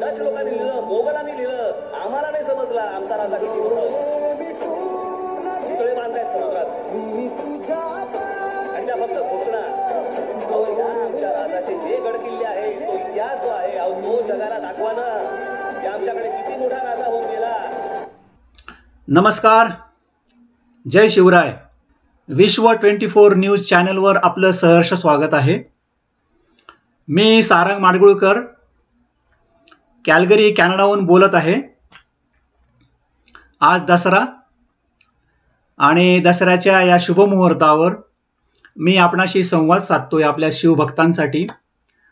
Dutch लोकांनी लिहिलं, मोगलांनी लिहिलं, आम्हाला नाही समजला आमचा राजा किती मोठा होता. पुतळे बांधतायत समुद्रात आणि त्या फक्त घोषणा. अहो या आमच्या राजाचे जे गडकिल्ले आहे, तो इतिहास जो आहे, अहो तो जगाला दाखवा ना की आमच्याकडे किती मोठा राजा होऊन गेला. नमस्कार, जय शिवराय. विश्व 24 न्यूज चॅनलवर आपलं सहर्ष स्वागत आहे. मी सारंग माडगुळकर कॅल्गरी कॅनडाहून बोलत आहे. आज दसरा आणि दसऱ्याच्या या शुभमुहूर्तावर मी आपणाशी संवाद साधतोय आपल्या शिवभक्तांसाठी.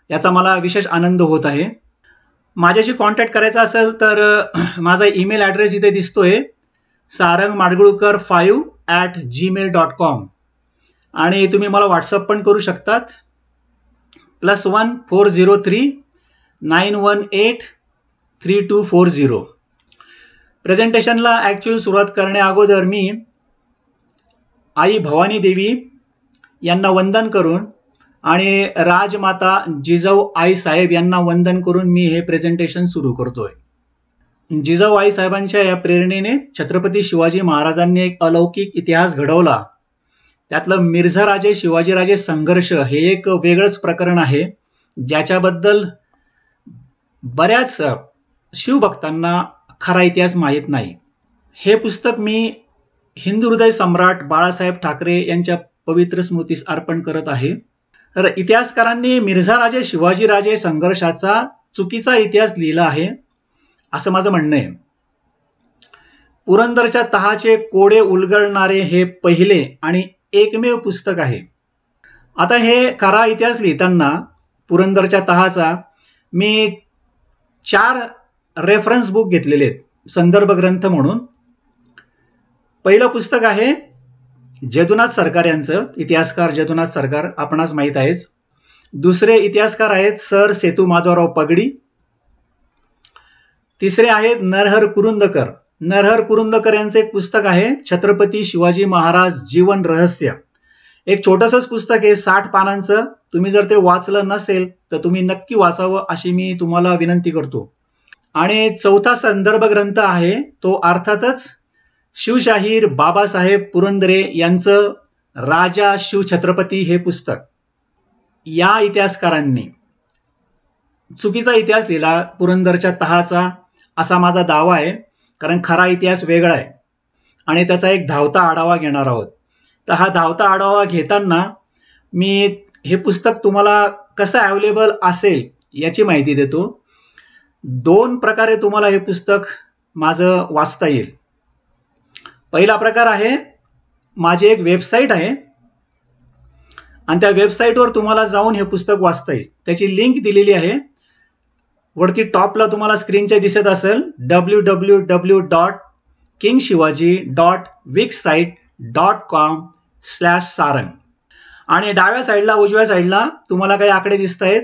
याचा मला विशेष आनंद होत आहे. माझ्याशी कॉन्टॅक्ट करायचा असेल तर माझा ईमेल ॲड्रेस इथे दिसतोय, sarangmadgulkar5@gmail.com. आणि तुम्ही मला व्हॉट्सअप पण करू शकतात, +1 403 918 3240. प्रेझेंटेशनला ॲक्च्युअल सुरुवात करण्या अगोदर मी आई भवानी देवी यांना वंदन करून आणि राजमाता जिजाऊ आई साहेब यांना वंदन करून मी हे प्रेझेंटेशन सुरू करतोय. जिजाऊ आई साहेबांच्या या प्रेरणेने छत्रपती शिवाजी महाराजांनी एक अलौकिक इतिहास घडवला. त्यातलं मिर्झाराजे शिवाजीराजे संघर्ष हे एक वेगळंच प्रकरण आहे, ज्याच्याबद्दल बऱ्याच शिवभक्तांना खरा इतिहास माहीत नाही. हे पुस्तक मी हिंदू हृदय सम्राट बाळासाहेब ठाकरे यांच्या पवित्र स्मृतीस अर्पण करत आहे. तर इतिहासकारांनी मिर्झाराजे शिवाजीराजे संघर्षाचा चुकीचा इतिहास लिहिला आहे असं माझं म्हणणं आहे. पुरंदरच्या तहाचे कोडे उलगडणारे हे पहिले आणि एकमेव पुस्तक आहे. आता हे खरा इतिहास लिहिताना पुरंदरच्या तहाचा मी 4 रेफरन्स बुक घेतलेले आहेत, संदर्भ ग्रंथ म्हणून. पहिलं पुस्तक आहे जदुनाथ सरकार यांचं, इतिहासकार जदुनाथ सरकार आपणास माहीत आहेच. दुसरे इतिहासकार आहेत सर सेतू माधवराव पगडी. तिसरे आहेत नरहर कुरुंदकर. नरहर कुरुंदकर यांचं एक पुस्तक आहे छत्रपती शिवाजी महाराज जीवन रहस्य. एक छोटंसंच पुस्तक आहे, 60 पानांचं. तुम्ही जर ते वाचलं नसेल तर तुम्ही नक्की वाचावं अशी मी तुम्हाला विनंती करतो. आणि चौथा संदर्भ ग्रंथ आहे तो अर्थातच शिवशाहीर बाबासाहेब पुरंदरे यांचं राजा शिवछत्रपती हे पुस्तक. या इतिहासकारांनी चुकीचा इतिहास लिहिला पुरंदरच्या तहाचा असा माझा दावा आहे, कारण खरा इतिहास वेगळा आहे आणि त्याचा एक धावता आढावा घेणार आहोत. तर हा धावता आढावा घेताना मी हे पुस्तक तुम्हाला कसं अवेलेबल असेल याची माहिती देतो. 2 प्रकारे तुम्हाला हे पुस्तक माझं वाचता येईल. पहिला प्रकार आहे, माझी एक वेबसाईट आहे आणि त्या वेबसाईटवर तुम्हाला जाऊन हे पुस्तक वाचता येईल. त्याची लिंक दिलेली आहे वरती टॉपला, तुम्हाला स्क्रीनच्या दिसत असेल, www.kingshivaji.wixsite.com/sarang. आणि डाव्या साईडला उजव्या साईडला तुम्हाला काही आकडे दिसत आहेत.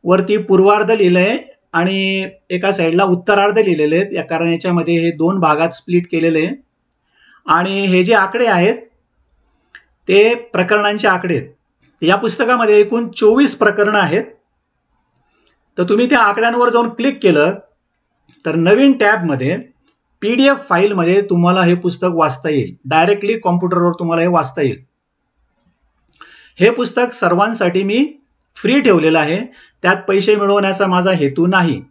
वरती पूर्वार्ध लिहिलंय आणि एका साईडला उत्तरार्ध लिहिलेले आहेत, या कारण याच्यामध्ये हे 2 भागात स्प्लिट केलेले आहे. आणि हे जे आकडे आहेत ते प्रकरणांचे आकडे आहेत. या पुस्तकामध्ये एकूण 24 प्रकरणं आहेत. तर तुम्ही त्या आकड्यांवर जाऊन क्लिक केलं तर नवीन टॅबमध्ये PDF फाईलमध्ये तुम्हाला हे पुस्तक वाचता येईल. डायरेक्टली कॉम्प्युटरवर तुम्हाला हे वाचता येईल. हे पुस्तक सर्वांसाठी मी फ्री ठेवलेलं आहे, त्यात पैसे मिळवण्याचा माझा हेतू नाही.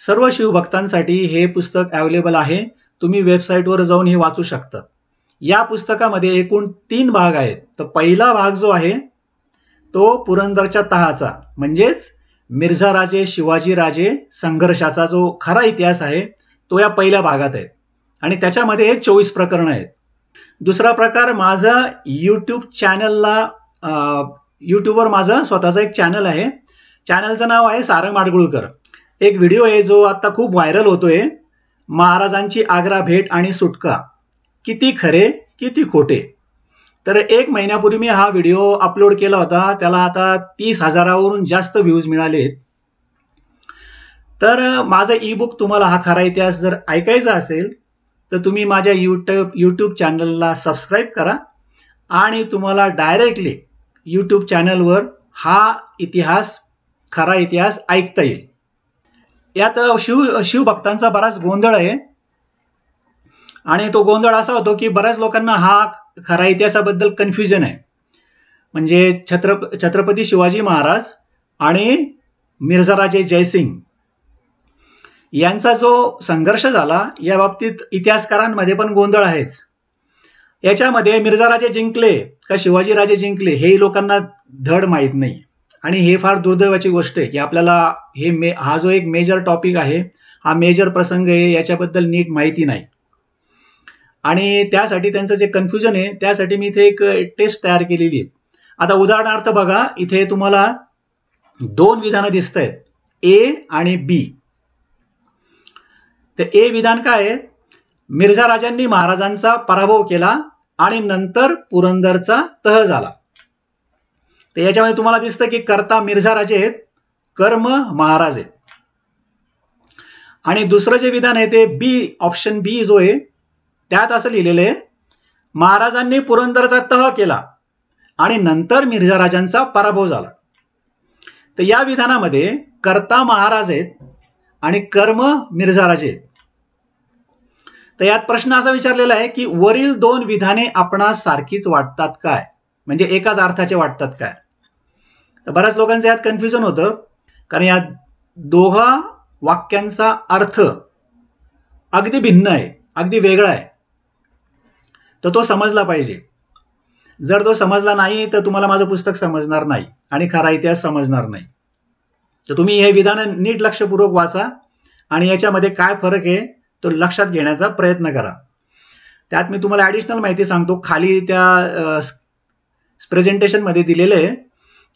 सर्व शिवभक्तांसाठी हे पुस्तक अवेलेबल आहे. तुम्ही वेबसाईटवर जाऊन हे वाचू शकता. या पुस्तकामध्ये एकूण 3 भाग आहेत. तर पहिला भाग जो आहे तो पुरंदरच्या तहाचा म्हणजेच मिर्झाराजे शिवाजीराजे संघर्षाचा जो खरा इतिहास आहे तो या पहिल्या भागात आहे आणि त्याच्यामध्ये हे 24 प्रकरणं आहेत. दुसरा प्रकार, माझं यूट्यूब चॅनलला, यूट्यूबवर माझं स्वतःचं एक चॅनल आहे. चॅनलचं नाव आहे सारंग माडगुळकर. एक व्हिडिओ आहे जो आता खूप व्हायरल होतोय, महाराजांची आग्रा भेट आणि सुटका, किती खरे किती खोटे. तर 1 महिन्यापूर्वी मी हा व्हिडिओ अपलोड केला होता. त्याला आता 30,000वरून जास्त व्ह्यूज मिळाले. तर माझा ई-बुक तुम्हाला हा खरा इतिहास जर ऐकायचा असेल तर तुम्ही माझ्या यूट्यूब चॅनलला सबस्क्राईब करा आणि तुम्हाला डायरेक्टली यूट्यूब चॅनलवर हा इतिहास, खरा इतिहास ऐकता येईल. यात शिवभक्तांचा बराच गोंधळ आहे आणि तो गोंधळ असा होतो की बऱ्याच लोकांना हा खरा इतिहासाबद्दल कन्फ्युजन आहे. म्हणजे छत्रपती शिवाजी महाराज आणि मिर्झाराजे जयसिंग यांचा जो संघर्ष झाला या बाबतीत इतिहासकारांमध्ये पण गोंधळ आहेच. याच्यामध्ये मिर्झाराजे जिंकले का शिवाजीराजे जिंकले हे लोकांना धड माहीत नाही आणि हे फार दुर्दैवाची गोष्ट आहे की आपल्याला हा जो एक मेजर टॉपिक आहे, हा मेजर प्रसंग आहे, याच्याबद्दल नीट माहिती नाही आणि त्यासाठी त्यांचं जे कन्फ्युजन आहे त्यासाठी मी इथे एक टेस्ट तयार केलेली आहे. आता उदाहरणार्थ बघा, इथे तुम्हाला 2 विधानं दिसत आहेत, ए आणि बी. तर ए विधान काय आहे? मिर्झा राजांनी महाराजांचा पराभव केला आणि नंतर पुरंदरचा तह झाला. तर याच्यामध्ये तुम्हाला दिसतं की कर्ता मिर्झा राजे आहेत, कर्म महाराज आहेत. आणि दुसरं जे विधान आहे ते बी, ऑप्शन बी जो आहे त्यात असं लिहिलेलं आहे, महाराजांनी पुरंदरचा तह केला आणि नंतर मिर्झा राजांचा पराभव झाला. तर या विधानामध्ये कर्ता महाराज आहेत आणि कर्म मिर्झा राजे आहेत. तर यात प्रश्न असा विचारलेला आहे की वरील 2 विधाने आपणास सारखीच वाटतात काय? म्हणजे एकाच अर्थाचे वाटतात काय? तर बऱ्याच लोकांचं यात कन्फ्युजन होतं कारण या दोघा वाक्यांचा अर्थ अगदी भिन्न आहे, अगदी वेगळा आहे. तर तो समजला पाहिजे. जर तो समजला नाही तर तुम्हाला माझं पुस्तक समजणार नाही आणि खरा इतिहास समजणार नाही. तर तुम्ही हे विधान नीट लक्षपूर्वक वाचा आणि याच्यामध्ये काय फरक आहे तो लक्षात घेण्याचा प्रयत्न करा. त्यात मी तुम्हाला ॲडिशनल माहिती सांगतो. खाली त्या प्रेझेंटेशन मध्ये दिलेलं आहे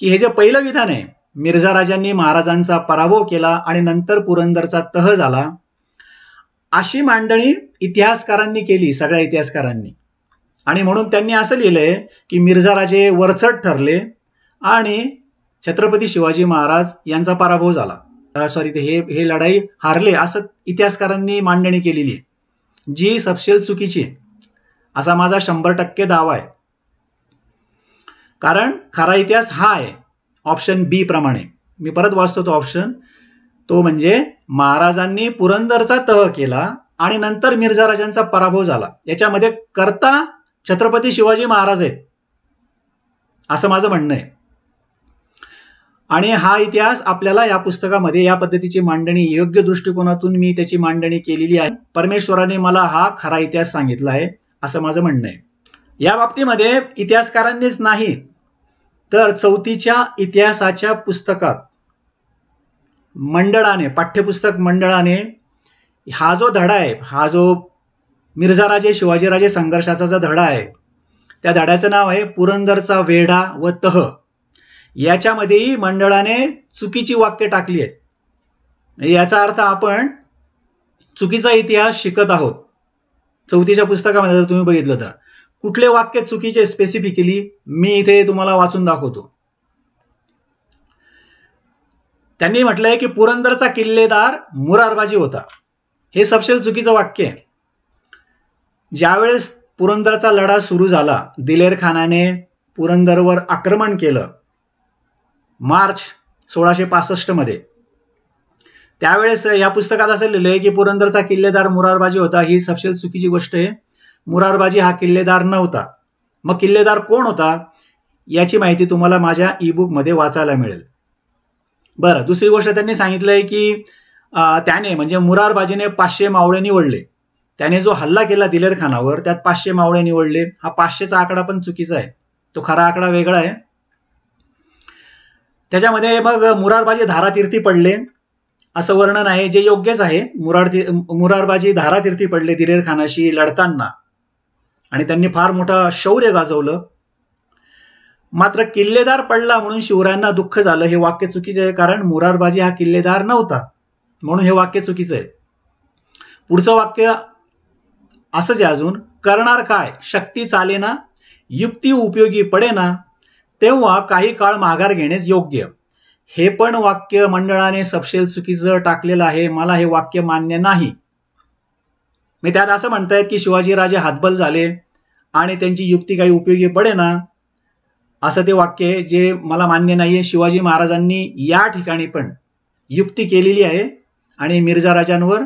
की हे जे पहिलं विधान आहे, मिर्झा राजांनी महाराजांचा पराभव केला आणि नंतर पुरंदरचा तह झाला, अशी मांडणी इतिहासकारांनी केली, सगळ्या इतिहासकारांनी. आणि म्हणून त्यांनी असं लिहिलंय की मिर्झा राजे वरचढ ठरले आणि छत्रपती शिवाजी महाराज यांचा पराभव झाला. हे लढाई हारले असं इतिहासकारांनी मांडणी केलेली आहे, जी सपशेल चुकीची आहे असा माझा 100% दावा आहे. कारण खरा इतिहास हा आहे ऑप्शन बी प्रमाणे. मी परत वाचतो तो ऑप्शन, तो म्हणजे महाराजांनी पुरंदरचा तह केला आणि नंतर मिर्झा राजांचा पराभव झाला. याच्यामध्ये कर्ता छत्रपती शिवाजी महाराज आहेत असं माझं म्हणणं आहे. आणि हा इतिहास आपल्याला या पुस्तकामध्ये या पद्धतीची मांडणी, योग्य दृष्टिकोनातून मी त्याची मांडणी केलेली आहे. परमेश्वराने मला हा खरा इतिहास सांगितला आहे असं माझं म्हणणं आहे. या बाबतीमध्ये इतिहासकारांनीच नाही तर 4थीच्या इतिहासाच्या पुस्तकात मंडळाने, पाठ्यपुस्तक मंडळाने हा जो धडा आहे, हा जो मिर्झाराजे शिवाजीराजे संघर्षाचा जो धडा आहे, त्या धड्याचं नाव आहे पुरंदरचा वेढा व तह. याच्यामध्येही मंडळाने चुकीची वाक्य टाकली आहेत. याचा अर्थ आपण चुकीचा इतिहास शिकत आहोत. 4थीच्या पुस्तकामध्ये जर तुम्ही बघितलं तर कुठले वाक्य चुकीचे स्पेसिफिकली मी इथे तुम्हाला वाचून दाखवतो. त्यांनी म्हटलंय की पुरंदरचा किल्लेदार मुरारबाजी होता. हे सपशेल चुकीचं वाक्य आहे. ज्यावेळेस पुरंदरचा लढा सुरू झाला, दिलेर खानाने पुरंदरवर आक्रमण केलं मार्च 1665 मध्ये, त्यावेळेस या पुस्तकात असं लिहिलंय की पुरंदरचा किल्लेदार मुरारबाजी होता. ही सपशेल चुकीची गोष्ट आहे. मुरारबाजी हा किल्लेदार नव्हता. मग किल्लेदार कोण होता याची माहिती तुम्हाला माझ्या ई बुक मध्ये वाचायला मिळेल. बरं, दुसरी गोष्ट त्यांनी सांगितलंय की त्याने म्हणजे मुरारबाजीने 500 मावळे निवडले. त्याने जो हल्ला केला दिलेर खानावर त्यात 500 मावळे निवडले. हा 500चा आकडा पण चुकीचा आहे, तो खरा आकडा वेगळा आहे. त्याच्यामध्ये मग मुरारबाजी धारातीर्थी पडले असं वर्णन आहे, जे योग्यच आहे. मुरारबाजी धारातीर्थी पडले दिलेर खानाशी लढताना आणि त्यांनी फार मोठं शौर्य गाजवलं. मात्र किल्लेदार पडला म्हणून शिवरायांना दुःख झालं, हे वाक्य चुकीचं आहे. कारण मुरारबाजी हा किल्लेदार नव्हता म्हणून हे वाक्य चुकीचं आहे. पुढचं वाक्य असंच आहे अजून, करणार काय शक्ती चालेना, युक्ती उपयोगी पडेना, तेव्हा काही काळ माघार घेणेच योग्य. हे पण वाक्य मंडळाने सपशेल चुकीचं टाकलेलं आहे. मला हे वाक्य मान्य नाही. मी त्यात असं म्हणतायत की शिवाजीराजे हातबल झाले आणि त्यांची युक्ती काही उपयोगी पडेना, असं ते वाक्य आहे, जे मला मान्य नाहीये. शिवाजी महाराजांनी या ठिकाणी पण युक्ती केलेली आहे आणि मिर्झा राजांवर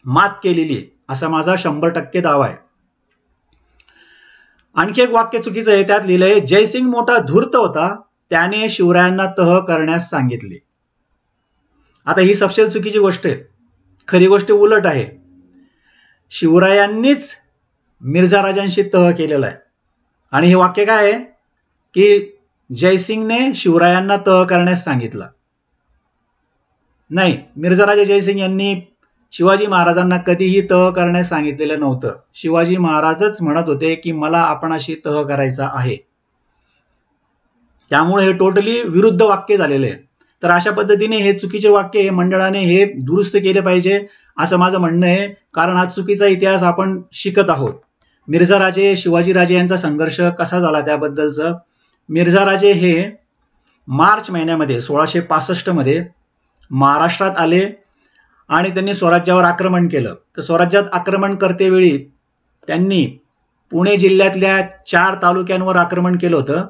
मात केलेली आहे, असा माझा 100% दावा आहे. आणखी एक वाक्य चुकीचं आहे. त्यात लिहिलंय, जयसिंग मोठा धूर्त होता, त्याने शिवरायांना तह करण्यास सांगितले. आता ही सपशेल चुकीची गोष्ट आहे. खरी गोष्ट उलट आहे. शिवरायांनीच मिर्झा राजांशी तह केलेला आहे. आणि हे वाक्य काय आहे की जयसिंगने शिवरायांना तह करण्यास सांगितलं. नाही, मिर्झा राजा जयसिंग यांनी शिवाजी महाराजांना कधीही तह करण्यास सांगितलेलं नव्हतं. शिवाजी महाराजच म्हणत होते की मला आपणाशी तह करायचा आहे. त्यामुळे हे टोटली विरुद्ध वाक्य झालेले आहे. तर अशा पद्धतीने हे चुकीचे वाक्य हे मंडळाने हे दुरुस्त केले पाहिजे असं माझं म्हणणं आहे. कारण हा चुकीचा इतिहास आपण शिकत आहोत. मिर्झा राजे शिवाजीराजे यांचा संघर्ष कसा झाला त्याबद्दलचं. मिर्झा राजे हे मार्च महिन्यामध्ये 1665 मध्ये महाराष्ट्रात आले आणि त्यांनी स्वराज्यावर आक्रमण केलं. तर स्वराज्यात आक्रमण करतेवेळी त्यांनी पुणे जिल्ह्यातल्या 4 तालुक्यांवर आक्रमण केलं होतं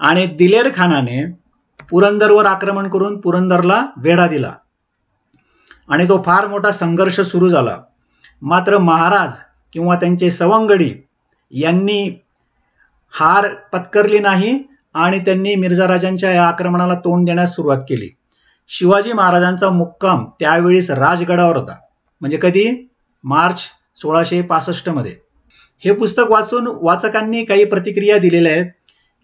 आणि दिलेर खानाने पुरंदरवर आक्रमण करून पुरंदरला वेढा दिला आणि तो फार मोठा संघर्ष सुरू झाला. मात्र महाराज किंवा त्यांचे सवंगडी यांनी हार पत्करली नाही आणि त्यांनी मिर्झा राजांच्या या आक्रमणाला तोंड देण्यास सुरुवात केली. शिवाजी महाराजांचा मुक्काम त्यावेळेस राजगडावर होता. म्हणजे कधी? मार्च 1665 मध्ये. हे पुस्तक वाचून वाचकांनी काही प्रतिक्रिया दिलेल्या आहेत.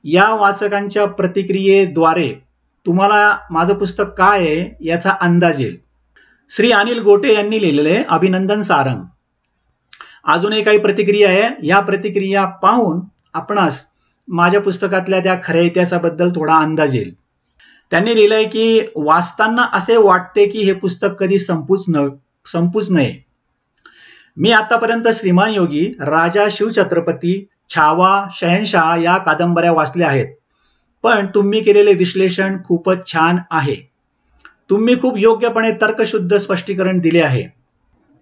या वाचकांच्या प्रतिक्रियेद्वारे तुम्हाला माझं पुस्तक काय आहे याचा अंदाज येईल. श्री अनिल गोटे यांनी लिहिलेले अभिनंदन सारंग. अजूनही काही प्रतिक्रिया आहे. या प्रतिक्रिया पाहून आपणास माझ्या पुस्तकातल्या त्या खऱ्या इतिहासाबद्दल थोडा अंदाज येईल. त्यांनी लिहिलंय की वाचताना असे वाटते की हे पुस्तक कधी संपूच नये. मी आतापर्यंत श्रीमान योगी, राजा शिवछत्रपती, छावा, शहनशाह या कादंबऱ्या वाचल्या आहेत. पण तुम्ही केलेले विश्लेषण खूपच छान आहे. तुम्ही खूप योग्यपणे तर्कशुद्ध स्पष्टीकरण दिले आहे.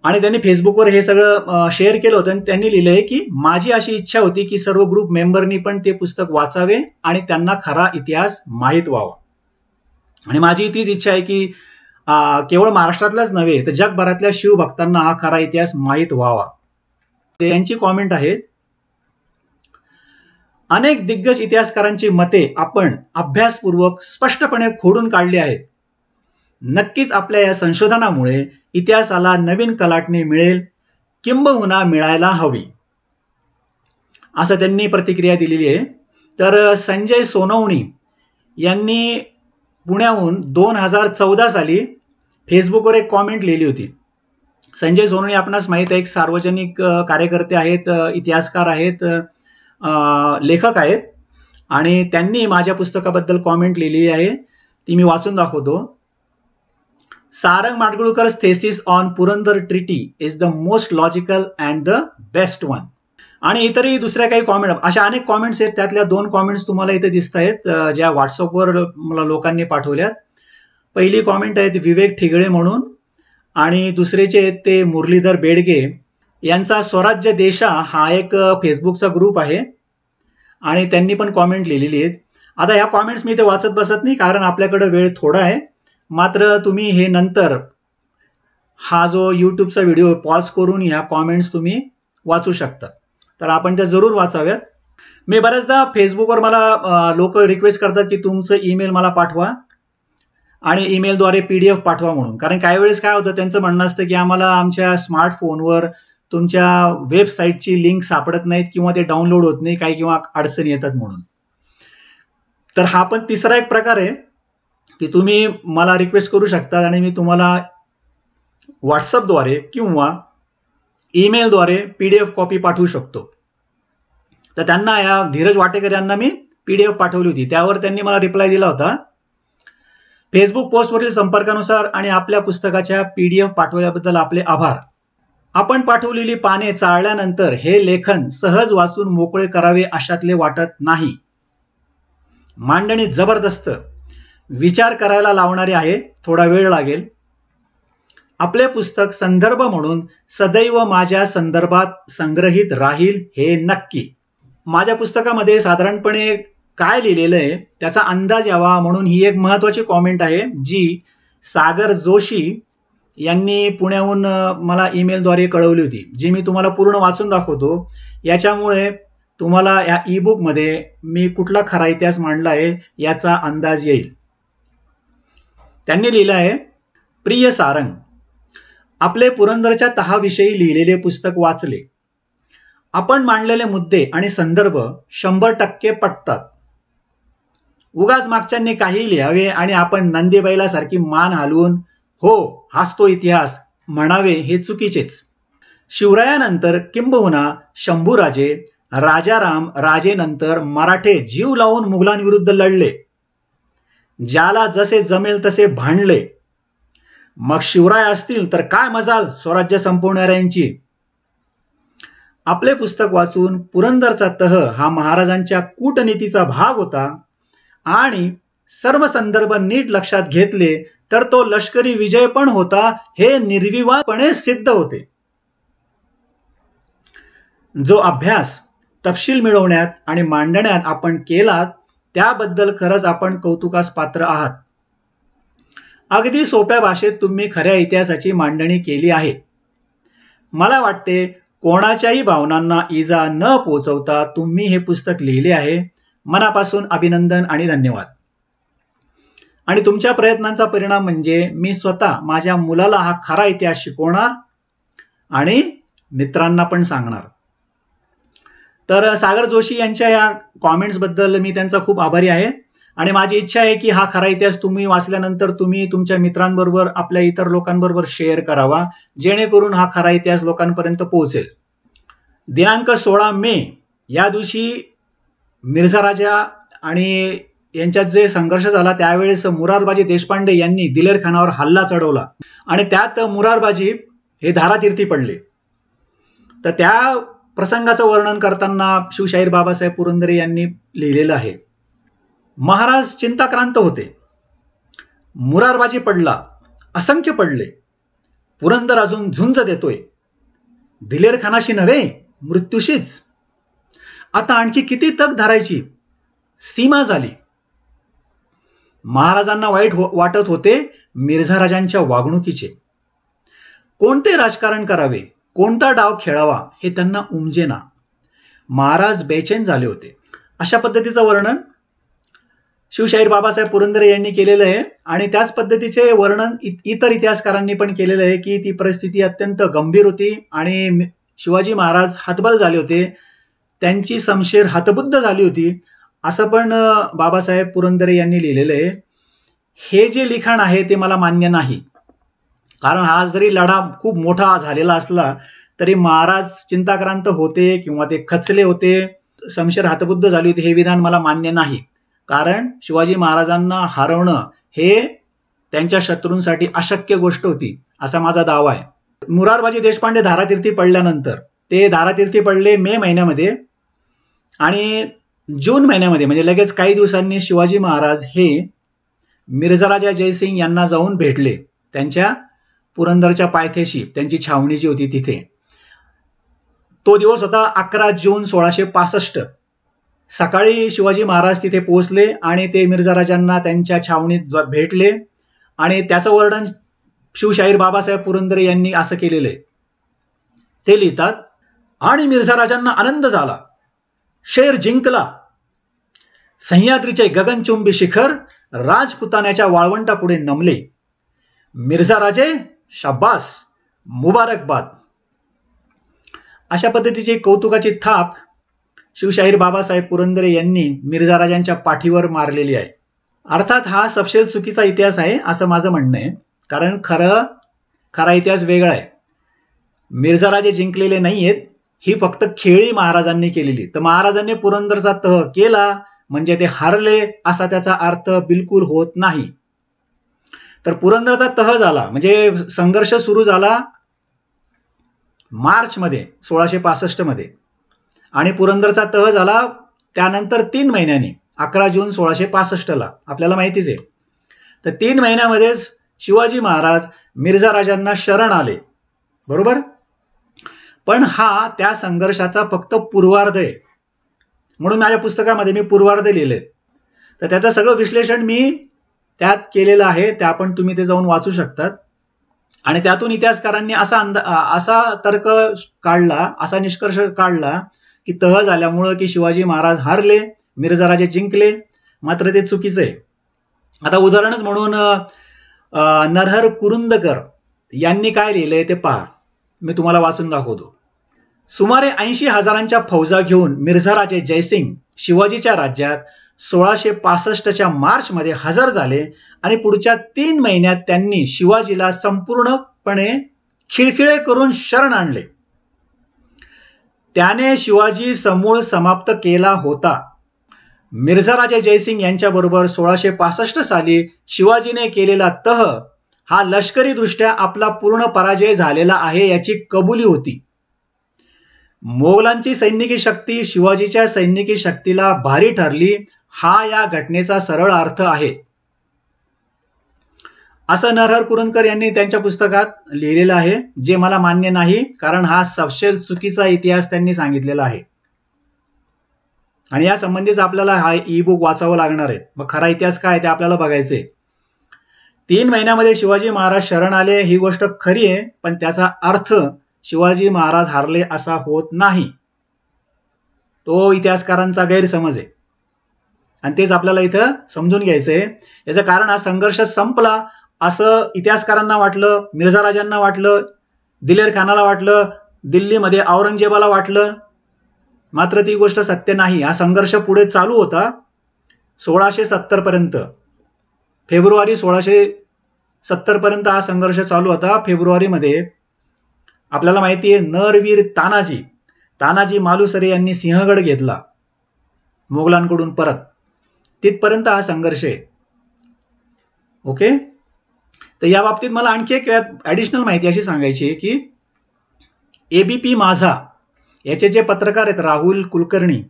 आणि त्यांनी फेसबुकवर हे सगळं शेअर केलं होतं आणि त्यांनी लिहिलंय की माझी अशी इच्छा होती की सर्व ग्रुप मेंबरनी पण ते पुस्तक वाचावे आणि त्यांना खरा इतिहास माहीत व्हावा. आणि माझी तीच इच्छा आहे की केवळ महाराष्ट्रातलाच नव्हे तर जगभरातल्या शिवभक्तांना हा खरा इतिहास माहीत व्हावा. त्यांची कॉमेंट आहे, अनेक दिग्गज इतिहासकारांची मते आपण अभ्यासपूर्वक स्पष्टपणे खोडून काढली आहेत. नक्कीच आपल्या या संशोधनामुळे इतिहासाला नवीन कलाटणी मिळेल, किंबहुना मिळायला हवी, असं त्यांनी प्रतिक्रिया दिलेली आहे. तर संजय सोनवणी यांनी पुण्याहून 2014 साली फेसबुकवर एक कॉमेंट लिहिली होती. संजय सोनवणी आपणास माहित आहे, एक सार्वजनिक कार्यकर्ते आहेत, इतिहासकार आहेत, लेखक आहेत आणि त्यांनी माझ्या पुस्तकाबद्दल कॉमेंट लिहिली आहे. ती मी वाचून दाखवतो. सारंग माडगुळकर's thesis on Purandar treaty is the most logical and the best one. आणि इतरही दुसऱ्या काही कॉमेंट, अशा अनेक कॉमेंट्स आहेत. त्यातल्या 2 कॉमेंट्स तुम्हाला इथे दिसत आहेत ज्या व्हॉट्सअपवर मला लोकांनी पाठवल्यात. पहिली कॉमेंट आहे विवेक ठिगळे म्हणून आणि दुसरेचे आहेत ते मुरलीधर बेडगे यांचा स्वराज्य देशा हा एक फेसबुकचा ग्रुप आहे आणि त्यांनी पण कॉमेंट लिहिलेली आहेत. आता ह्या कॉमेंट्स मी इथे वाचत बसत नाही कारण आपल्याकडे वेळ थोडा आहे. मात्र तुम्ही हे नंतर हा जो यूट्यूबचा व्हिडिओ पॉज करून ह्या कॉमेंट्स तुम्ही वाचू शकता. तर आपण त्या जरूर वाचाव्यात. मी बऱ्याचदा फेसबुकवर मला लोक रिक्वेस्ट करतात की तुमचं ईमेल मला पाठवा आणि ईमेलद्वारे PDF पाठवा म्हणून. कारण काही वेळेस काय होतं, त्यांचं म्हणणं असतं की आम्हाला आमच्या स्मार्टफोनवर तुमच्या वेबसाईटची लिंक सापडत नाहीत किंवा ते डाउनलोड होत नाही, काही किंवा अडचणी येतात म्हणून. तर हा पण तिसरा एक प्रकार आहे की तुम्ही मला रिक्वेस्ट करू शकता आणि मी तुम्हाला व्हॉट्सअपद्वारे किंवा ईमेलद्वारे PDF कॉपी पाठवू शकतो. तर त्यांना या धीरज वाटेकर यांना मी PDF पाठवली होती. त्यावर त्यांनी मला रिप्लाय दिला होता. फेसबुक पोस्टवरील संपर्कानुसार आणि आपल्या पुस्तकाच्या PDF पाठवल्याबद्दल आपले आभार. आपण पाठवलेली पाने चाळल्यानंतर हे लेखन सहज वाचून मोकळे करावे अशातले वाटत नाही. मांडणी जबरदस्त, विचार करायला लावणारे आहे, थोडा वेळ लागेल. आपले पुस्तक संदर्भ म्हणून सदैव माझ्या संदर्भात संग्रहित राहील हे नक्की. माझ्या पुस्तकामध्ये साधारणपणे काय लिहिलेलं आहे त्याचा अंदाज यावा म्हणून ही एक महत्वाची कॉमेंट आहे जी सागर जोशी यांनी पुण्याहून मला ईमेलद्वारे कळवली होती, जी मी तुम्हाला पूर्ण वाचून दाखवतो. याच्यामुळे तुम्हाला या ई बुक मध्ये मी कुठला खरा इतिहास मांडला आहे याचा अंदाज येईल. त्यांनी लिहिलं आहे, प्रिय सारंग, आपले पुरंदरच्या तहाविषयी लिहिलेले पुस्तक वाचले. आपण मांडलेले मुद्दे आणि संदर्भ 100% पटतात. उगाच मागच्यांनी काही लिहावे आणि आपण नंदी बैलासारखी मान हलवून हो हाच तो इतिहास म्हणावे हे चुकीचेच. शिवरायानंतर किंबहुना शंभूराजे, राजाराम राजेनंतर मराठे जीव लावून मुघलांविरुद्ध लढले. ज्याला जसे जमेल तसे भांडले. मग शिवराय असतील तर काय मजाल स्वराज्य संपवणाऱ्यांची. आपले पुस्तक वाचून पुरंदरचा तह हा महाराजांच्या कूटनीतीचा भाग होता आणि सर्व संदर्भ नीट लक्षात घेतले तर तो लष्करी विजय पण होता हे निर्विवादपणे सिद्ध होते. जो अभ्यास तपशील मिळवण्यात आणि मांडण्यात आपण केलात त्याबद्दल खरंच आपण कौतुकास पात्र आहात. अगदी सोप्या भाषेत तुम्ही खऱ्या इतिहासाची मांडणी केली आहे. मला वाटते कोणाच्याही भावनांना इजा न पोचवता तुम्ही हे पुस्तक लिहिले आहे. मनापासून अभिनंदन आणि धन्यवाद. आणि तुमच्या प्रयत्नांचा परिणाम म्हणजे मी स्वतः माझ्या मुलाला हा खरा इतिहास शिकवणार आणि मित्रांना पण सांगणार. तर सागर जोशी यांच्या या कॉमेंट्स बद्दल मी त्यांचा खूप आभारी आहे आणि माझी इच्छा आहे की हा खरा इतिहास तुम्ही वाचल्यानंतर तुम्ही तुमच्या मित्रांबरोबर आपल्या इतर लोकांबरोबर शेअर करावा, जेणेकरून हा खरा इतिहास लोकांपर्यंत पोहोचेल. दिनांक 16 मे या दिवशी मिर्झा राजा आणि यांच्यात जे संघर्ष झाला त्यावेळेस मुरारबाजी देशपांडे यांनी दिलेर खानावर हल्ला चढवला आणि त्यात मुरारबाजी हे धारातीर्थी पडले. तर त्या प्रसंगाचं वर्णन करताना शिवशाहीर बाबासाहेब पुरंदरे यांनी लिहिलेलं आहे. महाराज चिंताक्रांत होते. मुरारबाजी पडला, असंख्य पडले. पुरंदर अजून झुंज देतोय. दिलेर खानाशी नव्हे मृत्यूशीच. आता आणखी किती तग धरायची, सीमा झाली. महाराजांना वाईट वाटत होते मिर्झा राजांच्या वागणुकीचे. कोणते राजकारण करावे, कोणता डाव खेळावा हे त्यांना उमजेना. महाराज बेचैन झाले होते. अशा पद्धतीचं वर्णन शिवशाहीर बाबासाहेब पुरंदरे यांनी केलेलं आहे आणि त्याच पद्धतीचे वर्णन इतर इतिहासकारांनी पण केलेलं आहे की ती परिस्थिती अत्यंत गंभीर होती आणि शिवाजी महाराज हतबल झाले होते. त्यांची शमशेर हतबुद्ध झाली होती असं पण बाबासाहेब पुरंदरे यांनी लिहिलेलं आहे. हे जे लिखाण आहे ते मला मान्य नाही, कारण हा जरी लढा खूप मोठा झालेला असला तरी महाराज चिंताक्रांत होते किंवा ते खचले होते, शमशेर हतबुद्ध झाली होती हे विधान मला मान्य नाही. कारण शिवाजी महाराजांना हरवणं हे त्यांच्या शत्रूंसाठी अशक्य गोष्ट होती असा माझा दावा आहे. मुरारबाजी देशपांडे धारातीर्थी पडल्यानंतर ते धारातीर्थी पडले मे महिन्यामध्ये आणि जून महिन्यामध्ये म्हणजे लगेच काही दिवसांनी शिवाजी महाराज हे मिर्झा राजा जयसिंग यांना जाऊन भेटले. त्यांच्या पुरंदरच्या पायथ्याशी त्यांची छावणी जी होती तिथे. तो दिवस होता 11 जून 1665. सकाळी शिवाजी महाराज तिथे पोहोचले आणि ते मिर्झा राजांना त्यांच्या छावणीत भेटले आणि त्याचं वर्णन शिवशाहीर बाबासाहेब पुरंदरे यांनी असं केलेलं आहे. ते लिहितात, आणि मिर्झा राजांना आनंद झाला. शेर जिंकला. सह्याद्रीचे गगनचुंबी शिखर राजपुतान्याच्या वाळवंटापुढे नमले. मिर्झा राजे शाब्बास, मुबारकबाद. अशा पद्धतीची कौतुकाची थाप शिवशाहीर बाबासाहेब पुरंदरे यांनी मिर्झा राजांच्या पाठीवर मारलेली आहे. अर्थात हा सपशेल चुकीचा इतिहास आहे असं माझं म्हणणं आहे, कारण खरा इतिहास वेगळा आहे. मिर्झा राजे जिंकलेले नाहीयेत, ही फक्त खेळी महाराजांनी केलेली. तर महाराजांनी पुरंदरचा तह केला म्हणजे ते हारले असा त्याचा अर्थ बिलकुल होत नाही. तर पुरंदरचा तह झाला म्हणजे संघर्ष सुरू झाला मार्च मध्ये 1665 मध्ये आणि पुरंदरचा तह झाला त्यानंतर 3 महिन्यांनी 11 जून 1665 ला. आपल्याला माहितीच आहे. तर 3 महिन्यामध्येच शिवाजी महाराज मिर्झा राजांना शरण आले, बरोबर. पण हा त्या संघर्षाचा फक्त पूर्वार्ध आहे, म्हणून माझ्या पुस्तकामध्ये मी पूर्वार्ध लिहिले. तर त्याचं सगळं विश्लेषण मी त्यात केलेलं आहे, ते आपण तुम्ही ते जाऊन वाचू शकतात. आणि त्यातून इतिहासकारांनी असा तर्क काढला, असा निष्कर्ष काढला की तह झाल्यामुळं की शिवाजी महाराज हारले, मिर्झा राजे जिंकले, मात्र ते चुकीचं आहे. आता उदाहरणच म्हणून नरहर कुरुंदकर यांनी काय लिहिलंय ते पहा, मी तुम्हाला वाचून दाखवतो. सुमारे 80,000 फौजा घेऊन मिर्झा राजे जयसिंग शिवाजीच्या राज्यात 1665च्या मार्चमध्ये हजर झाले आणि पुढच्या 3 महिन्यात त्यांनी शिवाजीला संपूर्णपणे खिळखिळे करून शरण आणले. त्याने शिवाजी समूळ समाप्त केला होता. मिर्झा राजे जयसिंग यांच्याबरोबर 1665 साली शिवाजीने केलेला तह हा लष्करी दृष्ट्या आपला पूर्ण पराजय झालेला आहे याची कबुली होती. मोगलांची सैनिकी शक्ती शिवाजीच्या सैनिकी शक्तीला भारी ठरली, हा या घटनेचा सरळ अर्थ आहे, असं नरहर कुरुंदकर यांनी त्यांच्या पुस्तकात लिहिलेलं आहे, जे मला मान्य नाही, कारण हा सपशेल चुकीचा इतिहास त्यांनी सांगितलेला आहे. आणि या संबंधीच आपल्याला हा ई बुक वाचावं लागणार आहे. मग खरा इतिहास काय ते आपल्याला बघायचंय. 3 महिन्यामध्ये शिवाजी महाराज शरण आले ही गोष्ट खरी आहे, पण त्याचा अर्थ शिवाजी महाराज हारले असा होत नाही. तो इतिहासकारांचा गैरसमज आहे आणि तेच आपल्याला इथं समजून घ्यायचंय. याचं कारण हा संघर्ष संपला असं इतिहासकारांना वाटलं, मिर्झा राजांना वाटलं, दिलेर खानाला वाटलं, दिल्लीमध्ये औरंगजेबाला वाटलं, मात्र ती गोष्ट सत्य नाही. हा संघर्ष पुढे चालू होता 1670 पर्यंत. फेब्रुवारी 1670 पर्यंत हा संघर्ष चालू होता. फेब्रुवारीमध्ये आपल्याला माहिती आहे नरवीर तानाजी मालुसरे यांनी सिंहगड घेतला मोगलांकडून परत. तिथपर्यंत हा संघर्ष आहे. ओके, तर या बाबतीत मला आणखी एक ऍडिशनल माहिती अशी सांगायची आहे की एबीपी माझा याचे जे पत्रकार आहेत राहुल कुलकर्णी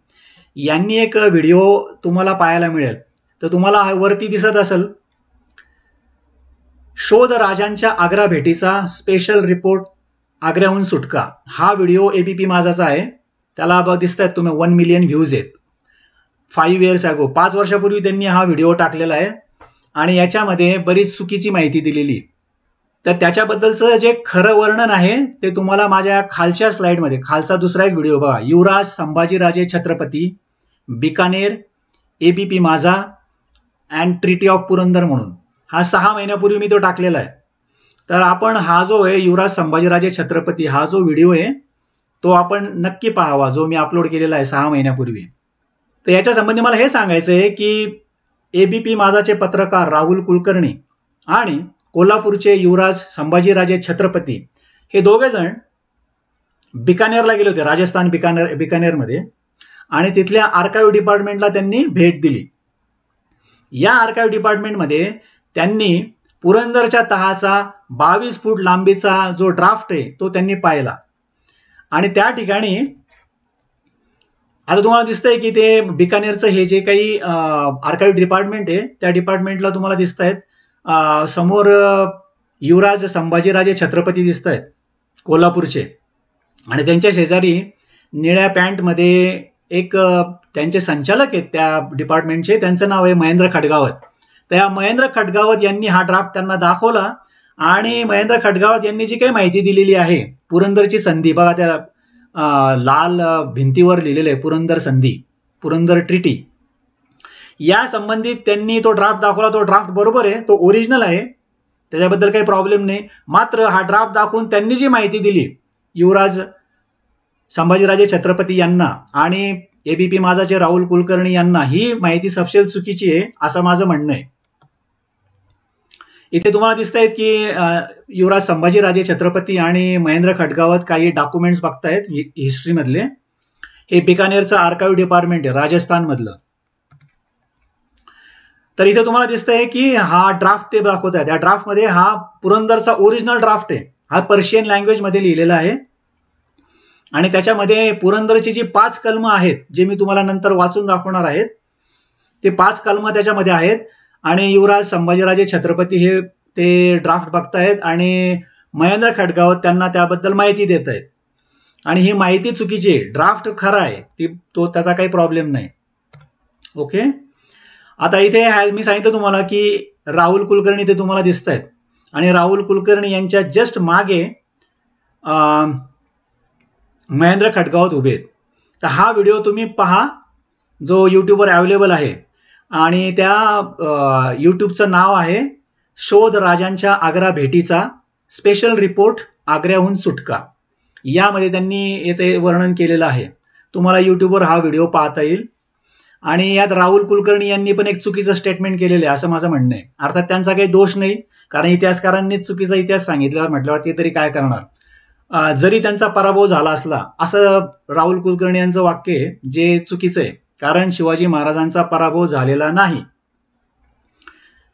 यांनी एक व्हिडिओ तुम्हाला पाहायला मिळेल. तर तुम्हाला वरती दिसत असेल, शोध राजांच्या आग्रा भेटीचा स्पेशल रिपोर्ट आग्र्याहून सुटका. हा व्हिडिओ एबीपी माझाचा आहे. त्याला दिसत आहेत तुम्ही 1 मिलियन व्ह्यूज आहेत. 5 years अगो, 5 वर्षापूर्वी त्यांनी हा व्हिडिओ टाकलेला आहे आणि याच्यामध्ये बरीच चुकीची माहिती दिलेली. तर त्याच्याबद्दलचं जे खरं वर्णन आहे ते तुम्हाला माझ्या खालच्या स्लाइडमध्ये, खालचा दुसरा एक व्हिडिओ बघा, युवराज संभाजीराजे छत्रपती बिकानेर एबीपी माझा अँड ट्रिटी ऑफ पुरंदर म्हणून, हा 6 महिन्यापूर्वी मी तो टाकलेला आहे. तर आपण हा जो आहे युवराज संभाजीराजे छत्रपती हा जो व्हिडिओ आहे तो आपण नक्की पाहावा, जो मी अपलोड केलेला आहे 6 महिन्यापूर्वी. तर याच्या संबंधी मला हे सांगायचं आहे की एबीपी माझाचे पत्रकार राहुल कुलकर्णी आणि कोल्हापूरचे युवराज संभाजीराजे छत्रपती हे दोघे जण बिकानेरला गेले होते, राजस्थान बिकानेरमध्ये, आणि तिथल्या आर्काइव्ह डिपार्टमेंटला त्यांनी भेट दिली. या आर्काइव्ह डिपार्टमेंटमध्ये त्यांनी पुरंदरच्या तहाचा 22 फूट लांबीचा जो ड्राफ्ट आहे तो त्यांनी पाहिला. आणि त्या ठिकाणी आता तुम्हाला दिसतंय की ते बिकानेरचं हे जे काही आर्काइव्ह डिपार्टमेंट आहे त्या डिपार्टमेंटला तुम्हाला दिसत आहेत समोर युवराज संभाजीराजे छत्रपती दिसत आहेत कोल्हापूरचे, आणि त्यांच्या शेजारी निळ्या पॅन्टमध्ये एक त्यांचे संचालक आहेत त्या डिपार्टमेंटचे, त्यांचं नाव आहे महेंद्र खडगावत. त्या महेंद्र खडगावत यांनी हा ड्राफ्ट त्यांना दाखवला आणि महेंद्र खडगावत यांनी जी काही माहिती दिलेली आहे पुरंदरची संधी बघा, त्या लाल भिंतीवर लिहिलेलं आहे पुरंदर संधी, पुरंदर ट्रिटी, या संबंधित त्यांनी तो ड्राफ्ट दाखवला. तो ड्राफ्ट बरोबर आहे, तो ओरिजिनल आहे, त्याच्याबद्दल काही प्रॉब्लेम नाही. मात्र हा ड्राफ्ट दाखवून त्यांनी जी माहिती दिली युवराज संभाजीराजे छत्रपती यांना आणि एबीपी माझाचे राहुल कुलकर्णी यांना, ही माहिती सपशेल चुकीची आहे असं माझं म्हणणं आहे. इथे तुम्हाला दिसत आहेत की युवराज संभाजीराजे छत्रपती आणि महेंद्र खडगावत काही डॉक्युमेंट्स बघतायत हिस्ट्री मधले. हे बिकानेरचं आर्काइव्ह डिपार्टमेंट आहे राजस्थान मधलं. तर इथे तुम्हाला दिसतंय की हा ड्राफ्ट ते दाखवत आहेत. या ड्राफ्ट मध्ये हा पुरंदरचा ओरिजिनल ड्राफ्ट आहे, हा पर्शियन लँग्वेज मध्ये लिहिलेला आहे आणि त्याच्यामध्ये पुरंदरची जी 5 कलमं आहेत जे मी तुम्हाला नंतर वाचून दाखवणार आहेत, ते 5 कलमं त्याच्यामध्ये आहेत. आणि युवराज संभाजीराजे छत्रपती हे ते ड्राफ्ट बघतायत आणि महेंद्र खडगावत त्यांना त्याबद्दल माहिती देत आहेत. आणि ही माहिती चुकीची आहे, ड्राफ्ट खरा आहे, तो त्याचा काही प्रॉब्लेम नाही. ओके, आता इथे मी सांगितलं तुम्हाला की राहुल कुलकर्णी ते तुम्हाला दिसत आहेत आणि राहुल कुलकर्णी यांच्या जस्ट मागे महेंद्र खडगावत उभे आहेत. तर हा व्हिडिओ तुम्ही पहा जो यूट्यूबवर अवेलेबल आहे आणि त्या यूट्यूबचं नाव आहे शोध राजांच्या आग्रा भेटीचा स्पेशल रिपोर्ट आग्र्याहून सुटका. यामध्ये त्यांनी याचे वर्णन केलेलं आहे. तुम्हाला यूट्यूबवर हा व्हिडिओ पाहता येईल. आणि यात राहुल कुलकर्णी यांनी पण एक चुकीचं स्टेटमेंट केलेलं आहे असं माझं म्हणणं आहे. अर्थात त्यांचा काही दोष नाही, कारण इतिहासकारांनीच चुकीचा इतिहास सांगितल्यावर म्हटल्यावर ते तरी काय करणार. जरी त्यांचा पराभव झाला असला असं राहुल कुलकर्णी यांचं वाक्य आहे, जे चुकीचं आहे, कारण शिवाजी महाराजांचा पराभव झालेला नाही.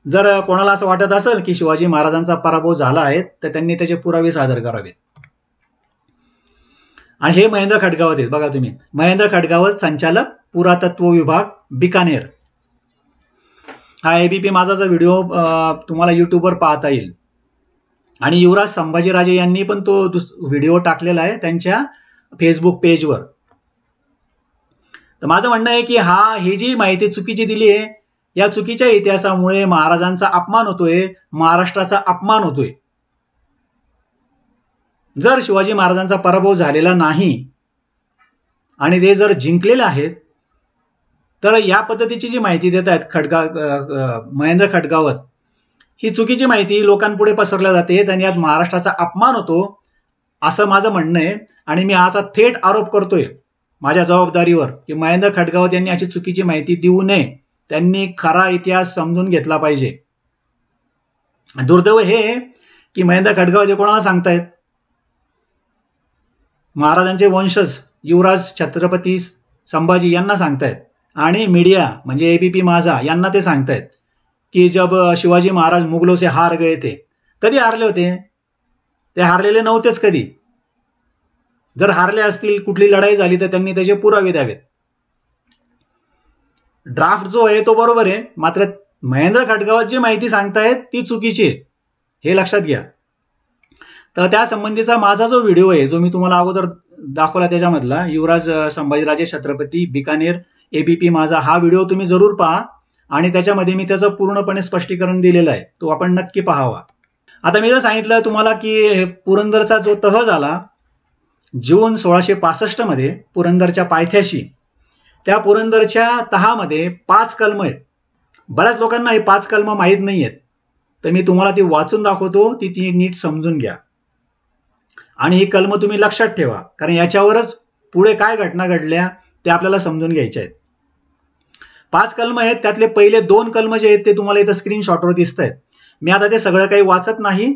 जर कोणाला असं वाटत असेल की शिवाजी महाराजांचा पराभव झाला आहे तर त्यांनी त्याचे पुरावे सादर करावेत. आणि हे महेंद्र खडगावत आहेत, बघा तुम्ही, महेंद्र खडगावत, संचालक पुरातत्व विभाग, बिकानेर. हा एबीपी माझाचा व्हिडिओ तुम्हाला युट्यूबवर पाहता येईल. आणि युवराज संभाजीराजे यांनी पण तो व्हिडिओ टाकलेला आहे त्यांच्या फेसबुक पेजवर. तर माझं म्हणणं आहे की ही जी माहिती चुकीची दिली आहे, या चुकीच्या इतिहासामुळे महाराजांचा अपमान होतोय, महाराष्ट्राचा अपमान होतोय. जर शिवाजी महाराजांचा पराभव झालेला नाही आणि ते जर जिंकलेले आहेत तर या पद्धतीची जी माहिती देत आहेत महेंद्र खडगावत, ही चुकीची माहिती लोकांपुढे पसरल्या जाते आणि यात महाराष्ट्राचा अपमान होतो असं माझं म्हणणं आहे. आणि मी असा थेट आरोप करतोय माझ्या जबाबदारीवर की महेंद्र खडगावत यांनी अशी चुकीची माहिती देऊ नये. त्यांनी खरा इतिहास समजून घेतला पाहिजे. दुर्दैव हे की महेंद्र खडगावत हे कोणाला सांगतायत? महाराजांचे वंशज युवराज छत्रपती संभाजी यांना सांगतायत. आणि मीडिया म्हणजे एबीपी माझा यांना ते सांगतायत की जब शिवाजी महाराज मुगलों से हार गए थे. कधी हारले होते? ते हारलेले नव्हतेच कधी. जर हारले असतील, कुठली लढाई झाली तर त्यांनी त्याचे पुरावे द्यावेत. ड्राफ्ट जो आहे तो बरोबर आहे, मात्र महेंद्र खडगावत जी माहिती सांगतायत ती चुकीची आहे, हे लक्षात घ्या. तर त्या संबंधीचा माझा जो व्हिडिओ आहे, जो मी तुम्हाला अगोदर दाखवला त्याच्यामधला युवराज संभाजीराजे छत्रपती बिकानेर एबीपी माझा, हा व्हिडिओ तुम्ही जरूर पहा आणि त्याच्यामध्ये मी त्याचं पूर्णपणे स्पष्टीकरण दिलेलं आहे, तो आपण नक्की पाहावा. आता मी जर सांगितलं तुम्हाला की पुरंदरचा जो तह झाला जून 1665 मध्ये पुरंदरच्या पायथ्याशी, त्या पुरंदरच्या तहामध्ये 5 कलम आहेत. बऱ्याच लोकांना हे 5 कलम माहीत नाही आहेत, तर मी तुम्हाला ती वाचून दाखवतो, ती नीट समजून घ्या. आणि ही कलम तुम्ही लक्षात ठेवा, कारण याच्यावरच पुढे काय घटना घडल्या ते आपल्याला समजून घ्यायच्या आहेत. 5 कलम आहेत, त्यातले पहिले 2 कलम जे आहेत ते तुम्हाला इथं स्क्रीनशॉटवर दिसत आहेत. मी आता ते सगळं काही वाचत नाही,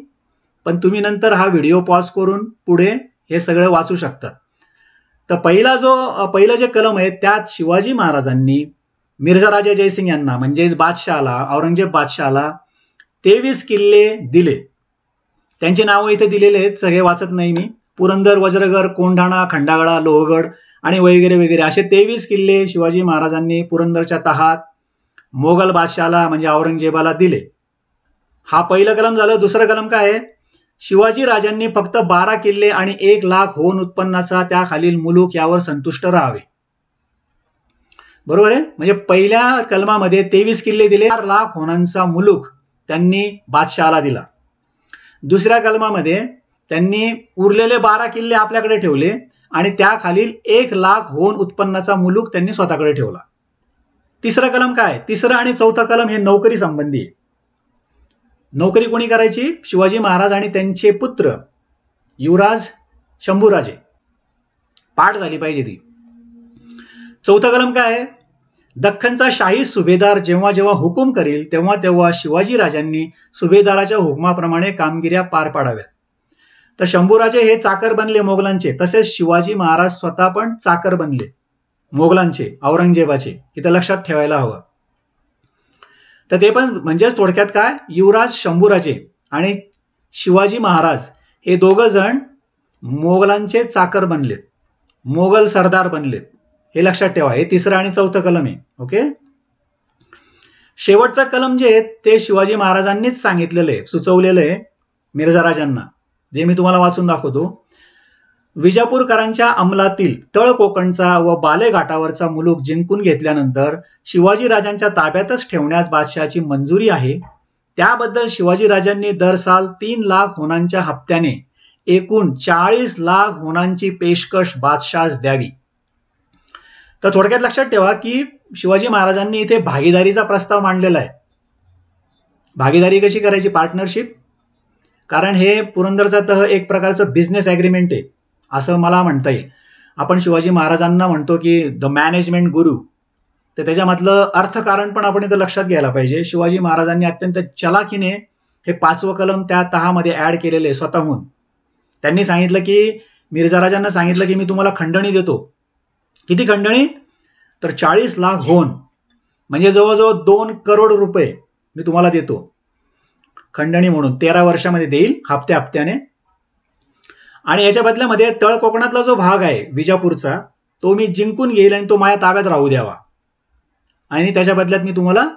पण तुम्ही नंतर हा व्हिडिओ पॉज करून पुढे हे सगळं वाचू शकतात. तर पहिलं जे कलम आहे त्यात शिवाजी महाराजांनी मिर्झा राजा जयसिंग यांना म्हणजेच बादशहाला, औरंगजेब बादशहाला 23 किल्ले दिले. त्यांची नावं इथे दिलेले आहेत, सगळे वाचत नाही मी. पुरंदर, वज्रगड, कोंढाणा, खंडागळा, लोहगड आणि वगैरे वगैरे असे 23 किल्ले शिवाजी महाराजांनी पुरंदरच्या तहात मोगल बादशाला म्हणजे औरंगजेबाला दिले. हा पहिलं कलम झालं. दुसरं कलम काय आहे? शिवाजी राजांनी फक्त 12 किल्ले आणि 1 लाख होन उत्पन्नाचा त्याखालील मुलूक यावर संतुष्ट राहावे. बरोबर आहे? म्हणजे पहिल्या कलमामध्ये 23 किल्ले दिले, 4 लाख होनांचा मुलूक त्यांनी बादशहाला दिला. दुसऱ्या कलमामध्ये त्यांनी उरलेले 12 किल्ले आपल्याकडे ठेवले आणि त्याखालील 1 लाख होन उत्पन्नाचा मुलूक त्यांनी स्वतःकडे ठेवला. तिसरं कलम काय? तिसरं आणि चौथं कलम हे नोकरी संबंधी. नोकरी कोणी करायची? शिवाजी महाराज आणि त्यांचे पुत्र युवराज शंभूराजे. पाठ झाली पाहिजे ती. चौथं कलम काय आहे? दख्खनचा शाही सुभेदार जेव्हा जेव्हा हुकूम करील तेव्हा तेव्हा शिवाजी राजांनी सुभेदाराच्या हुकमाप्रमाणे कामगिऱ्या पार पाडाव्यात. तर शंभूराजे हे चाकर बनले मोगलांचे, तसेच शिवाजी महाराज स्वतः पण चाकर बनले मोगलांचे, औरंगजेबाचे. इथं लक्षात ठेवायला हवं. तर ते पण म्हणजेच थोडक्यात काय, युवराज शंभूराजे आणि शिवाजी महाराज हे दोघं जण मोगलांचे चाकर बनलेत, मोगल सरदार बनलेत. हे लक्षात ठेवा. हे तिसरं आणि चौथं कलम आहे. ओके. शेवटचा कलम जे आहे ते शिवाजी महाराजांनीच सांगितलेलं आहे, सुचवलेलं आहे मिर्झा राजांना, जे मी तुम्हाला वाचून दाखवतो. विजापूरकरांच्या अंमलातील तळ कोकणचा व बाले घाटावरचा मुलूक जिंकून घेतल्यानंतर शिवाजी राजांच्या ताब्यातच ठेवण्यास बादशहाची मंजुरी आहे. त्याबद्दल शिवाजीराजांनी दर साल 3 लाख होणांच्या हप्त्याने एकूण 40 लाख होणांची पेशकश बादशाहस द्यावी. तर थोडक्यात लक्षात ठेवा की शिवाजी महाराजांनी इथे भागीदारीचा प्रस्ताव मांडलेला आहे. भागीदारी कशी करायची? पार्टनरशिप. कारण हे पुरंदरचा तह एक प्रकारचं बिझनेस ॲग्रीमेंट आहे असं मला म्हणता येईल. आपण शिवाजी महाराजांना म्हणतो की द मॅनेजमेंट गुरु, तर त्याच्यामधलं अर्थकारण पण आपण इथं लक्षात घ्यायला पाहिजे. शिवाजी महाराजांनी अत्यंत चलाखीने हे 5वं कलम त्या तहामध्ये ऍड केलेले आहे स्वतःहून. त्यांनी सांगितलं की मिर्झा राजांना सांगितलं की मी तुम्हाला खंडणी देतो. किती खंडणी? तर 40 लाख होन, म्हणजे जवळजवळ 2 करोड रुपये मी तुम्हाला देतो खंडणी म्हणून. 13 वर्षामध्ये देईल हप्त्याने. आणि याच्या बदल्यामध्ये तळ कोकणातला जो भाग आहे विजापूरचा तो मी जिंकून घेईल आणि तो माझ्या ताब्यात राहू द्यावा आणि त्याच्या बदल्यात मी तुम्हाला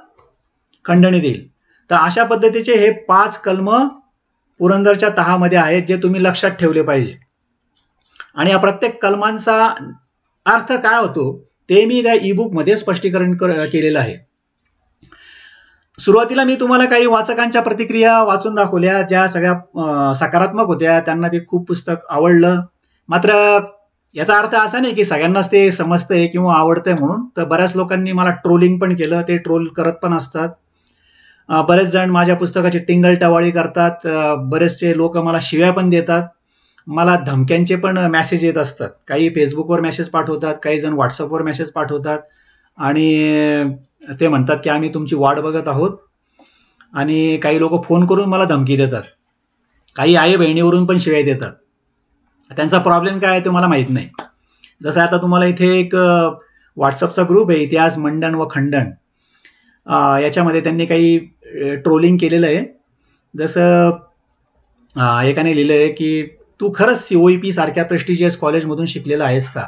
खंडणी देईल. तर अशा पद्धतीचे हे 5 कलम पुरंदरच्या तहामध्ये आहेत जे तुम्ही लक्षात ठेवले पाहिजे. आणि या प्रत्येक कलमांचा अर्थ काय होतो ते मी त्या ई-बुक मध्ये स्पष्टीकरण केलेलं आहे. सुरुवातीला मी तुम्हाला काही वाचकांच्या प्रतिक्रिया वाचून दाखवल्या ज्या सगळ्या सकारात्मक होत्या. त्यांना ते खूप पुस्तक आवडलं. मात्र याचा अर्थ असा नाही की सगळ्यांनाच ते समजतंय किंवा आवडतंय म्हणून. तर बऱ्याच लोकांनी मला ट्रोलिंग पण केलं. ते ट्रोल करत पण असतात. बरेच जण माझ्या पुस्तकाची टिंगल टवाळी करतात. बरेचसे लोक मला शिव्या पण देतात. मला धमक्यांचे पण मेसेज येत असतात. काही फेसबुकवर मेसेज पाठवतात, काही जण व्हॉट्सअपवर मेसेज पाठवतात आणि ते म्हणतात की आम्ही तुमची वाट बघत आहोत. आणि काही लोक फोन करून मला धमकी देतात. काही आई बहिणीवरून पण शिव्या देतात. त्यांचा प्रॉब्लेम काय आहे ते मला माहित नाही. जसं आता तुम्हाला इथे एक व्हॉट्सअपचा ग्रुप आहे इतिहास मंडन व खंडन. याच्यामध्ये त्यांनी काही ट्रोलिंग केलेलं आहे. जसं एकाने लिहिलं आहे की तू खरंच COEP सारख्या प्रेस्टिजियस कॉलेजमधून शिकलेला आहेस का?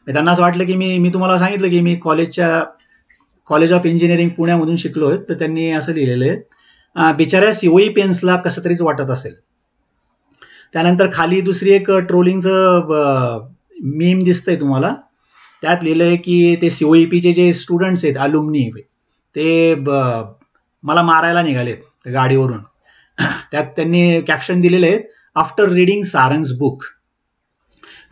त्यांना असं वाटलं की मी तुम्हाला सांगितलं की मी कॉलेज ऑफ इंजिनिअरिंग पुण्यामधून शिकलोय. तर त्यांनी असं लिहिलेलं आहे बिचाऱ्या COEPiansला कसं तरीच वाटत असेल. त्यानंतर खाली दुसरी एक ट्रोलिंगचं मीम दिसतंय तुम्हाला. त्यात लिहिलंय की ते COEPचे जे स्टुडंट्स आहेत अलुमनी ते मला मारायला निघालेत गाडीवरून. त्यात त्यांनी कॅप्शन दिलेले आहेत आफ्टर रिडिंग सारंग्स बुक.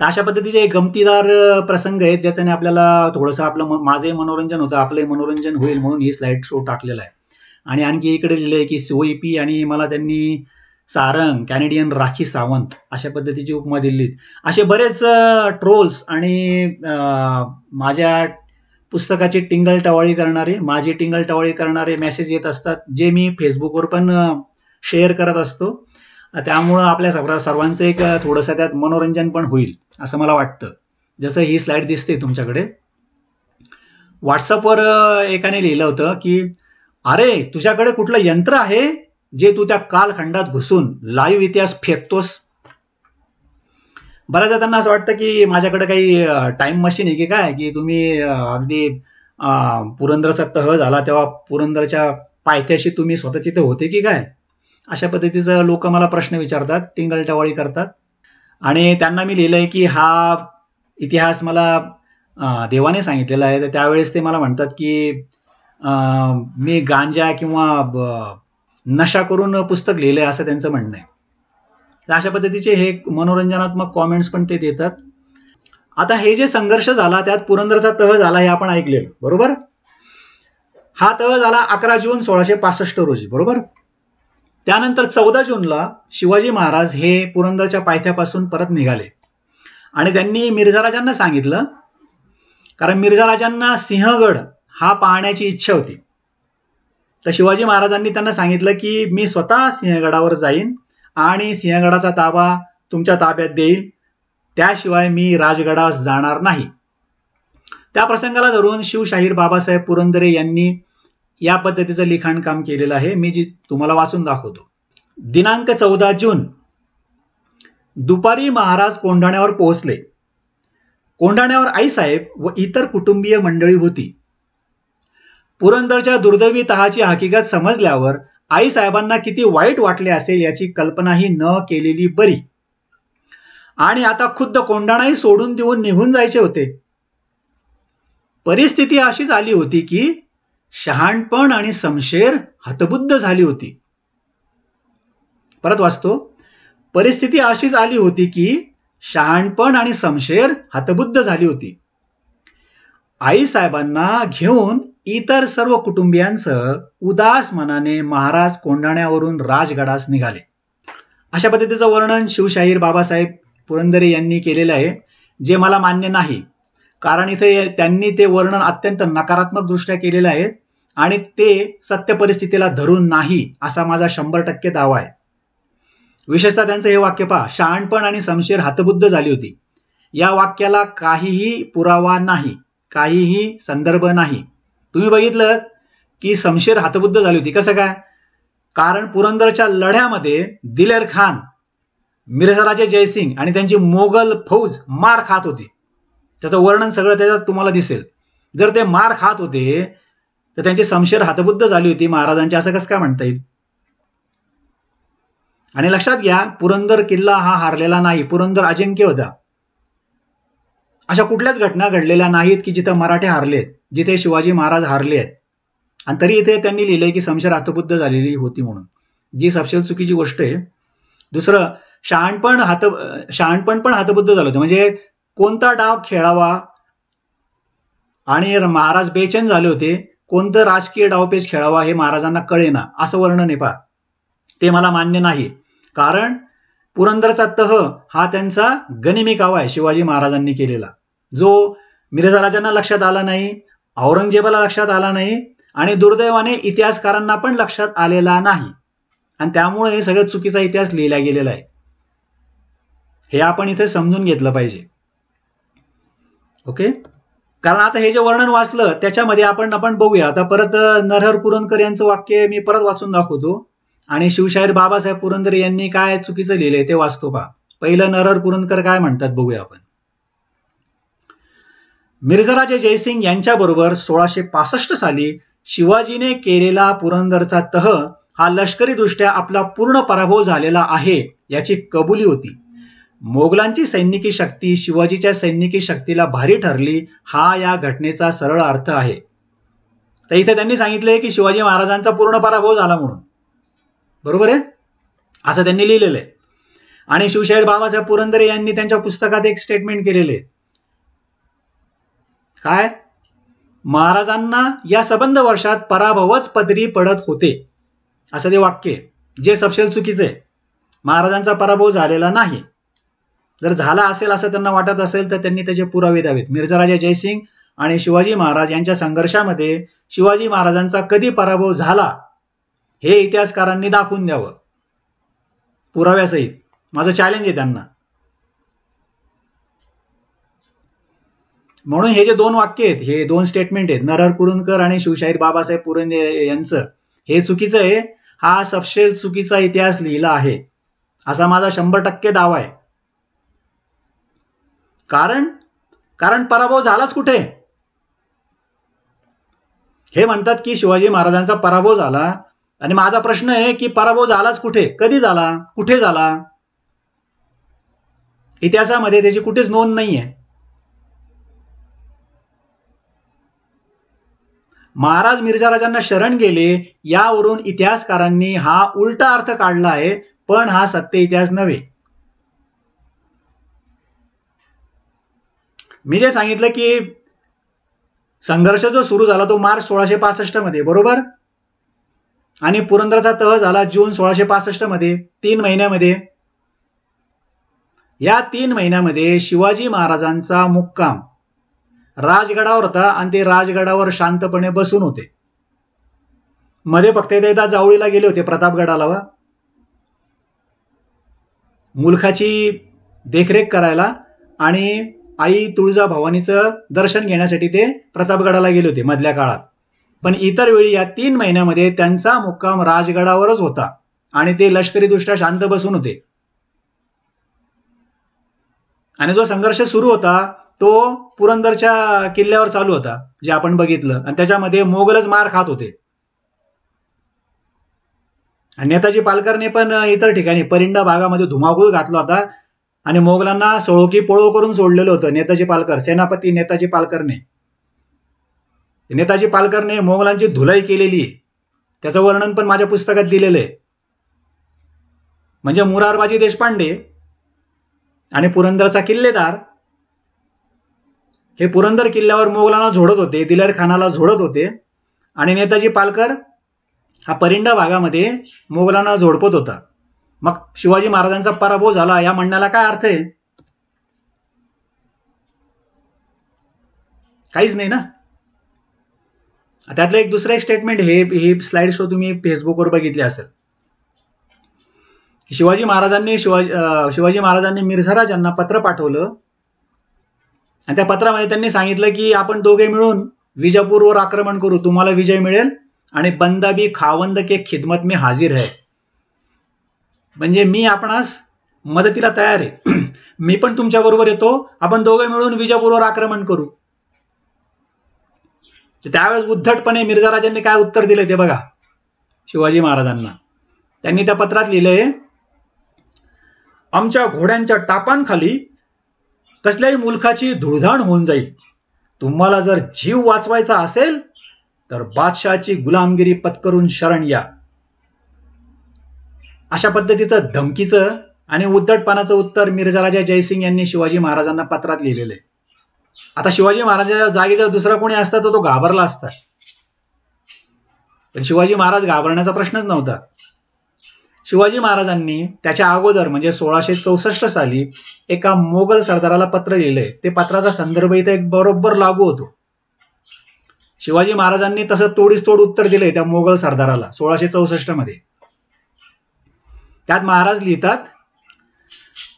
तर अशा पद्धतीचे एक गमतीदार प्रसंग आहेत ज्याच्याने आपल्याला थोडंसं आपलं माझंही मनोरंजन होतं, आपलंही मनोरंजन होईल म्हणून ही स्लाइड शो टाकलेला आहे. आणि आणखी इकडे लिहिलंय की COEP आणि मला त्यांनी सारंग, कॅनेडियन राखी सावंत अशा पद्धतीची उपमा दिलीत. असे बरेच ट्रोल्स आणि माझ्या पुस्तकाची टिंगल टवाळी करणारे मेसेज येत असतात जे मी फेसबुकवर पण शेअर करत असतो. त्यामुळं आपल्या सर्वांचं एक थोडंसं त्यात मनोरंजन पण होईल असं मला वाटतं. जसं ही स्लाइड दिसते तुमच्याकडे. व्हॉट्सअपवर एकाने लिहिलं होतं की अरे तुझ्याकडे कुठलं यंत्र आहे जे तू त्या कालखंडात घुसून लाईव्ह इतिहास फेकतोस? बऱ्याचदा त्यांना असं वाटतं की माझ्याकडे काही टाइम मशीन आहे की काय, की तुम्ही अगदी पुरंदरचा तह झाला तेव्हा पुरंदरच्या पायथ्याशी तुम्ही स्वतः तिथे होते की काय? अशा पद्धतीचं लोक मला प्रश्न विचारतात, टिंगल टवाळी करतात. आणि त्यांना मी लिहिलंय की हा इतिहास मला देवाने सांगितलेला आहे. तर त्यावेळेस ते मला म्हणतात की मी गांजा किंवा नशा करून पुस्तक लिहिलंय असं त्यांचं म्हणणं आहे. तर अशा पद्धतीचे हे मनोरंजनात्मक कॉमेंट्स पण ते देतात. आता हे जे संघर्ष झाला त्यात पुरंदरचा तह झाला हे आपण ऐकलेलं बरोबर. हा तह झाला 11 जून 1665 रोजी बरोबर. त्यानंतर 14 जूनला शिवाजी महाराज हे पुरंदरच्या पायथ्यापासून परत निघाले आणि त्यांनी मिर्झा राजांना सांगितलं, कारण मिर्झा राजांना सिंहगड हा पाहण्याची इच्छा होती. तर शिवाजी महाराजांनी त्यांना सांगितलं की मी स्वतः सिंहगडावर जाईन आणि सिंहगडाचा ताबा तुमच्या ताब्यात देईल, त्याशिवाय मी राजगडास जाणार नाही. त्या प्रसंगाला धरून शिवशाहीर बाबासाहेब पुरंदरे यांनी या पद्धतीचं लिखाण काम केलेलं आहे. मी जी तुम्हाला वाचून दाखवतो. दिनांक 14 जून दुपारी महाराज कोंढाण्यावर पोहोचले. कोंढाण्यावर आईसाहेब व इतर कुटुंबीय मंडळी होती. पुरंदरच्या दुर्दैवी तहाची हकीकत समजल्यावर आईसाहेबांना किती वाईट वाटले असेल याची कल्पनाही न केलेली बरी. आणि आता खुद्द कोंढाणाही सोडून देऊन निघून जायचे होते. परिस्थिती अशी झाली होती की शहाणपण आणि समशेर हतबुद्ध झाली होती. परत वाचतो. परिस्थिती अशीच आली होती की शहाणपण आणि समशेर हतबुद्ध झाली होती. आईसाहेबांना घेऊन इतर सर्व कुटुंबियांसह उदास मनाने महाराज कोंढाण्यावरून राजगडास निघाले. अशा पद्धतीचं वर्णन शिवशाहीर बाबासाहेब पुरंदरे यांनी केलेलं आहे, जे मला मान्य नाही. कारण इथे त्यांनी ते वर्णन अत्यंत नकारात्मक दृष्ट्या केलेलं आहे आणि ते सत्य परिस्थितीला धरून नाही असा माझा 100% दावा आहे. विशेषतः त्यांचं हे वाक्य पहा, शहाणपण आणि समशेर हतबुद्ध झाली होती. या वाक्याला काहीही पुरावा नाही, काहीही संदर्भ नाही. तुम्ही बघितलं की समशेर हतबुद्ध झाली होती. कसं काय? कारण पुरंदरच्या लढ्यामध्ये दिलेर खान, मिर्झाराजे जयसिंग आणि त्यांची मोगल फौज मार खात होती. त्याचं वर्णन सगळं त्याच्यात तुम्हाला दिसेल. जर ते मार खात होते तर त्यांची समशेर हतबुद्ध झाली होती महाराजांची, असं कसं काय म्हणता येईल? आणि लक्षात घ्या, पुरंदर किल्ला हा हारलेला नाही, पुरंदर अजिंक्य होता. अशा कुठल्याच घटना घडलेल्या नाहीत की जिथं मराठे हारलेत, जिथे शिवाजी महाराज हारले आहेत. आणि तरी इथे त्यांनी लिहिलंय की समशेर हतबुद्ध झालेली होती म्हणून, जी सपशेल चुकीची गोष्ट आहे. दुसरं, शहाणपण पण हतबुद्ध झालं होतं. म्हणजे कोणता डाव खेळावा आणि महाराज बेचैन झाले होते, कोणतं राजकीय डावपेच खेळावा हे महाराजांना कळेना, असं वर्णन आहे. पहा, ते मला मान्य नाही. कारण पुरंदरचा तह हा त्यांचा गनिमी कावा आहे शिवाजी महाराजांनी केलेला, जो मिर्झाराजांना लक्षात आला नाही, औरंगजेबाला लक्षात आला नाही आणि दुर्दैवाने इतिहासकारांना पण लक्षात आलेला नाही. आणि त्यामुळे हे सगळं चुकीचा इतिहास लिहिला गेलेला आहे. हे आपण इथे समजून घेतलं पाहिजे. ओके. कारण आता हे जे वर्णन वाचलं त्याच्यामध्ये आपण बघूया. आता परत नरहर कुरुंदकर यांचं वाक्य मी परत वाचून दाखवतो आणि शिवशाहीर बाबासाहेब पुरंदरे यांनी काय चुकीचं लिहिलंय ते वाचतो. पहा, पहिलं नरहर कुरुंदकर काय म्हणतात बघूया आपण. मिर्झाराजे जयसिंग यांच्याबरोबर 1665 साली शिवाजीने केलेला पुरंदरचा तह हा लष्करी दृष्ट्या आपला पूर्ण पराभव झालेला आहे याची कबुली होती. मोगलांची सैनिकी शक्ती शिवाजीच्या सैनिकी शक्तीला भारी ठरली, हा या घटनेचा सरळ अर्थ आहे. तर इथे त्यांनी सांगितलंय की शिवाजी महाराजांचा पूर्ण पराभव झाला म्हणून. बरोबर आहे, असं त्यांनी लिहिलेलं आहे. आणि शिवशाहीर बाबासाहेब पुरंदरे यांनी त्यांच्या पुस्तकात एक स्टेटमेंट केलेले, काय, महाराजांना या सबंध वर्षात पराभवच पदरी पडत होते, असं ते वाक्य, जे सपशेल चुकीचं आहे. महाराजांचा पराभव झालेला नाही. जर झाला असेल असं त्यांना वाटत असेल तर त्यांनी त्याचे पुरावे द्यावेत. मिर्झाराजे जयसिंग आणि शिवाजी महाराज यांच्या संघर्षामध्ये शिवाजी महाराजांचा कधी पराभव झाला हे इतिहासकारांनी दाखवून द्यावं पुराव्यासहित. माझं चॅलेंज आहे त्यांना. म्हणून हे जे दोन वाक्य आहेत, हे दोन स्टेटमेंट आहेत, नरहर कुरुंदकर आणि शिवशाहीर बाबासाहेब पुरंदरे यांचं, हे चुकीचं आहे. हा सपशेल चुकीचा इतिहास लिहिला आहे असा माझा 100% दावा आहे. कारण पराभव झालाच कुठे? हे म्हणतात की शिवाजी महाराजांचा पराभव झाला, आणि माझा प्रश्न आहे की पराभव झालाच कुठे, कधी झाला, कुठे झाला? इतिहासामध्ये त्याची कुठेच नोंद नाहीये. महाराज मिर्झाराजांना शरण गेले यावरून इतिहासकारांनी हा उलटा अर्थ काढला आहे, पण हा सत्य इतिहास नव्हे. मी जे सांगितलं की संघर्ष जो सुरू झाला तो मार्च 1665 मध्ये, बरोबर, आणि पुरंदरचा तह झाला जून 1665 मध्ये, 3 महिन्यामध्ये. या 3 महिन्यामध्ये शिवाजी महाराजांचा मुक्काम राजगडावर होता आणि ते राजगडावर शांतपणे बसून होते. मध्ये फक्त एकदा जावळीला गेले होते प्रतापगडाला, मुलखाची देखरेख करायला आणि आई तुळजाभवानीचं दर्शन घेण्यासाठी ते प्रतापगडाला गेले होते मधल्या काळात. पण इतर वेळी या 3 महिन्यामध्ये त्यांचा मुक्काम राजगडावरच होता आणि ते लष्करी दृष्ट्या शांत बसून होते. आणि जो संघर्ष सुरू होता तो पुरंदरच्या किल्ल्यावर चालू होता, जे आपण बघितलं, आणि त्याच्यामध्ये मोगलच मार खात होते. आणि नेताजी पालकरने पण इतर ठिकाणी परिंडा भागामध्ये धुमाकूळ घातला होता आणि मोगलांना सळो की पळो करून सोडलेलं होतं नेताजी पालकर, सेनापती नेताजी पालकरने. नेताजी पालकरने मोगलांची धुलाई केलेली आहे, त्याचं वर्णन पण माझ्या पुस्तकात दिलेलं आहे. म्हणजे मुरारबाजी देशपांडे आणि पुरंदरचा किल्लेदार हे पुरंदर किल्ल्यावर मोगलांना झोडत होते, दिलेर खानाला झोडत होते, आणि नेताजी पालकर हा परिंडा भागामध्ये मोगलांना झोडपत होता. मग शिवाजी महाराजांचा पराभव झाला या म्हणण्याला काय अर्थ आहे? काहीच नाही ना. त्यातलं एक दुसरं एक स्टेटमेंट, हे स्लाइड शो तुम्ही फेसबुकवर बघितले असेल. शिवाजी महाराजांनी मिर्झाराज यांना पत्र पाठवलं आणि त्या पत्रामध्ये त्यांनी सांगितलं की आपण दोघे मिळून विजापूरवर आक्रमण करू, तुम्हाला विजय मिळेल आणि बंदा भी खावंद के खिदमत में हाजीर है. म्हणजे मी आपणास मदतीला तयार आहे, मी पण तुमच्या बरोबर येतो, आपण दोघे मिळून विजापूरवर आक्रमण करू. त्यावेळेस उद्धटपणे मिर्झाराजांनी काय उत्तर दिले ते बघा शिवाजी महाराजांना. त्यांनी त्या पत्रात लिहिलंय, आमच्या घोड्यांच्या टापांखाली कसल्याही मुलखाची धुळधाण होऊन जाईल. तुम्हाला जर जीव वाचवायचा असेल तर बादशाहची गुलामगिरी पत्करून शरण या. अशा पद्धतीचं धमकीचं आणि उद्धटपणाचं उत्तर मिर्झाराजा जयसिंग यांनी शिवाजी महाराजांना पत्रात लिहिलेलं आहे. आता शिवाजी महाराजांच्या जागी जर दुसरा कोणी असता तर तो घाबरला असता, पण शिवाजी महाराज घाबरण्याचा प्रश्नच नव्हता. शिवाजी महाराजांनी त्याच्या अगोदर म्हणजे 1664 साली एका मोगल सरदाराला पत्र लिहिलंय. ते पत्राचा संदर्भ इथे बरोबर लागू होतो. शिवाजी महाराजांनी तसं तोडीस तोड उत्तर दिलंय त्या मोगल सरदाराला 1664 मध्ये. त्यात महाराज लिहितात,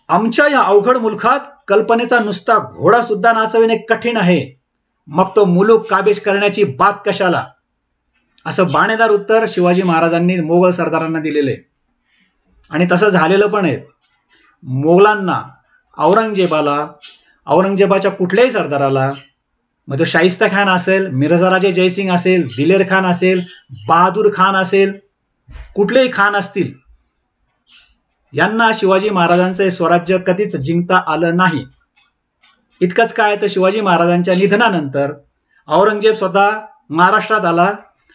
आमच्या या अवघड मुलखात कल्पनेचा नुसता घोडा सुद्धा नाचविणे कठीण आहे, मग तो मुलूक काबीज करण्याची बात कशाला. असं बाणेदार उत्तर शिवाजी महाराजांनी मोगल सरदारांना दिलेलं आहे. आणि तसं झालेलं पण आहे. मोगलांना, औरंगजेबाच्या कुठल्याही सरदाराला, मग तो शाहिस्ता खान असेल, मिर्झाराजे जयसिंग असेल, दिलेर खान असेल, बहादूर खान असेल, कुठलेही खान असतील, यांना शिवाजी महाराजांचे स्वराज्य कधीच जिंकता आलं नाही. इतकंच काय तर शिवाजी महाराजांच्या निधनानंतर औरंगजेब स्वतः महाराष्ट्रात आला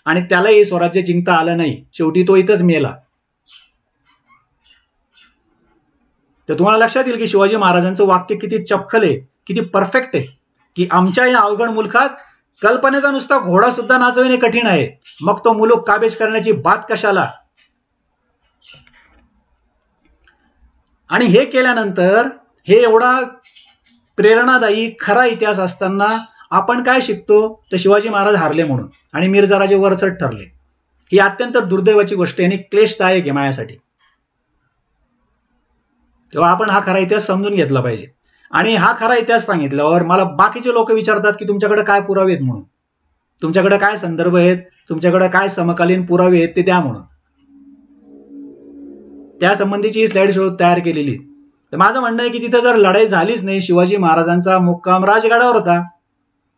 आणि त्यालाही स्वराज्य जिंकता आलं नाही. शेवटी तो इथंच मेला. तर तुम्हाला लक्षात येईल की शिवाजी महाराजांचं वाक्य किती चपखल आहे, किती परफेक्ट आहे, की आमच्या या अवघड मुलखात कल्पनेचा नुसता घोडा सुद्धा नाचविणे कठीण आहे, मग तो मुलूक काबीज करण्याची बात कशाला. आणि हे केल्यानंतर हे एवढा प्रेरणादायी खरा इतिहास असताना आपण काय शिकतो तर शिवाजी महाराज हारले म्हणून आणि मिर्झाराजे वरचढ ठरले. ही अत्यंत दुर्दैवाची गोष्ट आहे आणि क्लेशदायक आहे माझ्यासाठी. तेव्हा आपण हा खरा इतिहास समजून घेतला पाहिजे. आणि हा खरा इतिहास सांगितल्यावर मला बाकीचे लोक विचारतात की तुमच्याकडे काय पुरावे आहेत म्हणून, तुमच्याकडे काय संदर्भ आहेत, तुमच्याकडे काय समकालीन पुरावे आहेत ते द्या म्हणून. त्या संबंधीची ही स्लाइड शो तयार केलेली. तर माझं म्हणणं आहे की तिथं जर लढाई झालीच नाही, शिवाजी महाराजांचा मुक्काम राजगडावर होता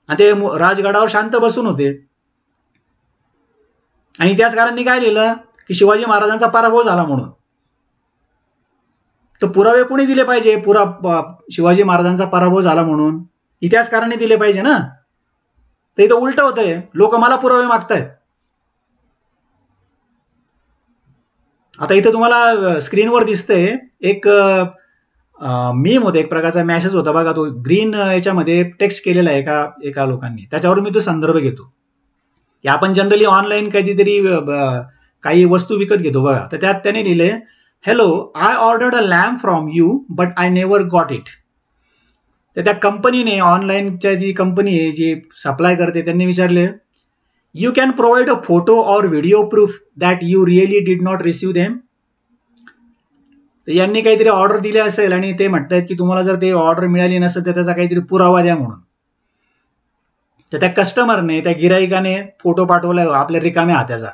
आणि ते राजगडावर शांत बसून होते, आणि इतिहासकारांनी काय लिहिलं की शिवाजी महाराजांचा पराभव झाला म्हणून. तर पुरावे कोणी दिले पाहिजे? शिवाजी महाराजांचा पराभव झाला म्हणून इतिहासकारांनी दिले पाहिजे ना. तर इथं उलट होतंय, लोक मला पुरावे मागतायत. आता इथं तुम्हाला स्क्रीनवर दिसतंय एक मीम होते, एक प्रकारचा मेसेज होता बघा, तो ग्रीन याच्यामध्ये टेक्स्ट केलेला आहे एका लोकांनी. त्याच्यावर मी तो संदर्भ घेतो की आपण जनरली ऑनलाईन कधीतरी काही वस्तू विकत घेतो बघा. तर त्यात त्याने लिहिले, hello, I ordered a lamp from you but I never got it. तर त्या कंपनीने, ऑनलाईनच्या जी कंपनी आहे जी सप्लाय करते, त्यांनी विचारले, you can provide a photo or video proof that you really did not receive them. तर यांनी काहीतरी ऑर्डर दिली असेल आणि ते म्हणतात की तुम्हाला जर ते ऑर्डर मिळाली नसेल तर त्याचा काहीतरी पुरावा द्या म्हणून. तर त्या कस्टमरने, त्या गिराईकाने फोटो पाठवलाय आपल्या रिकाम्या हाताचा.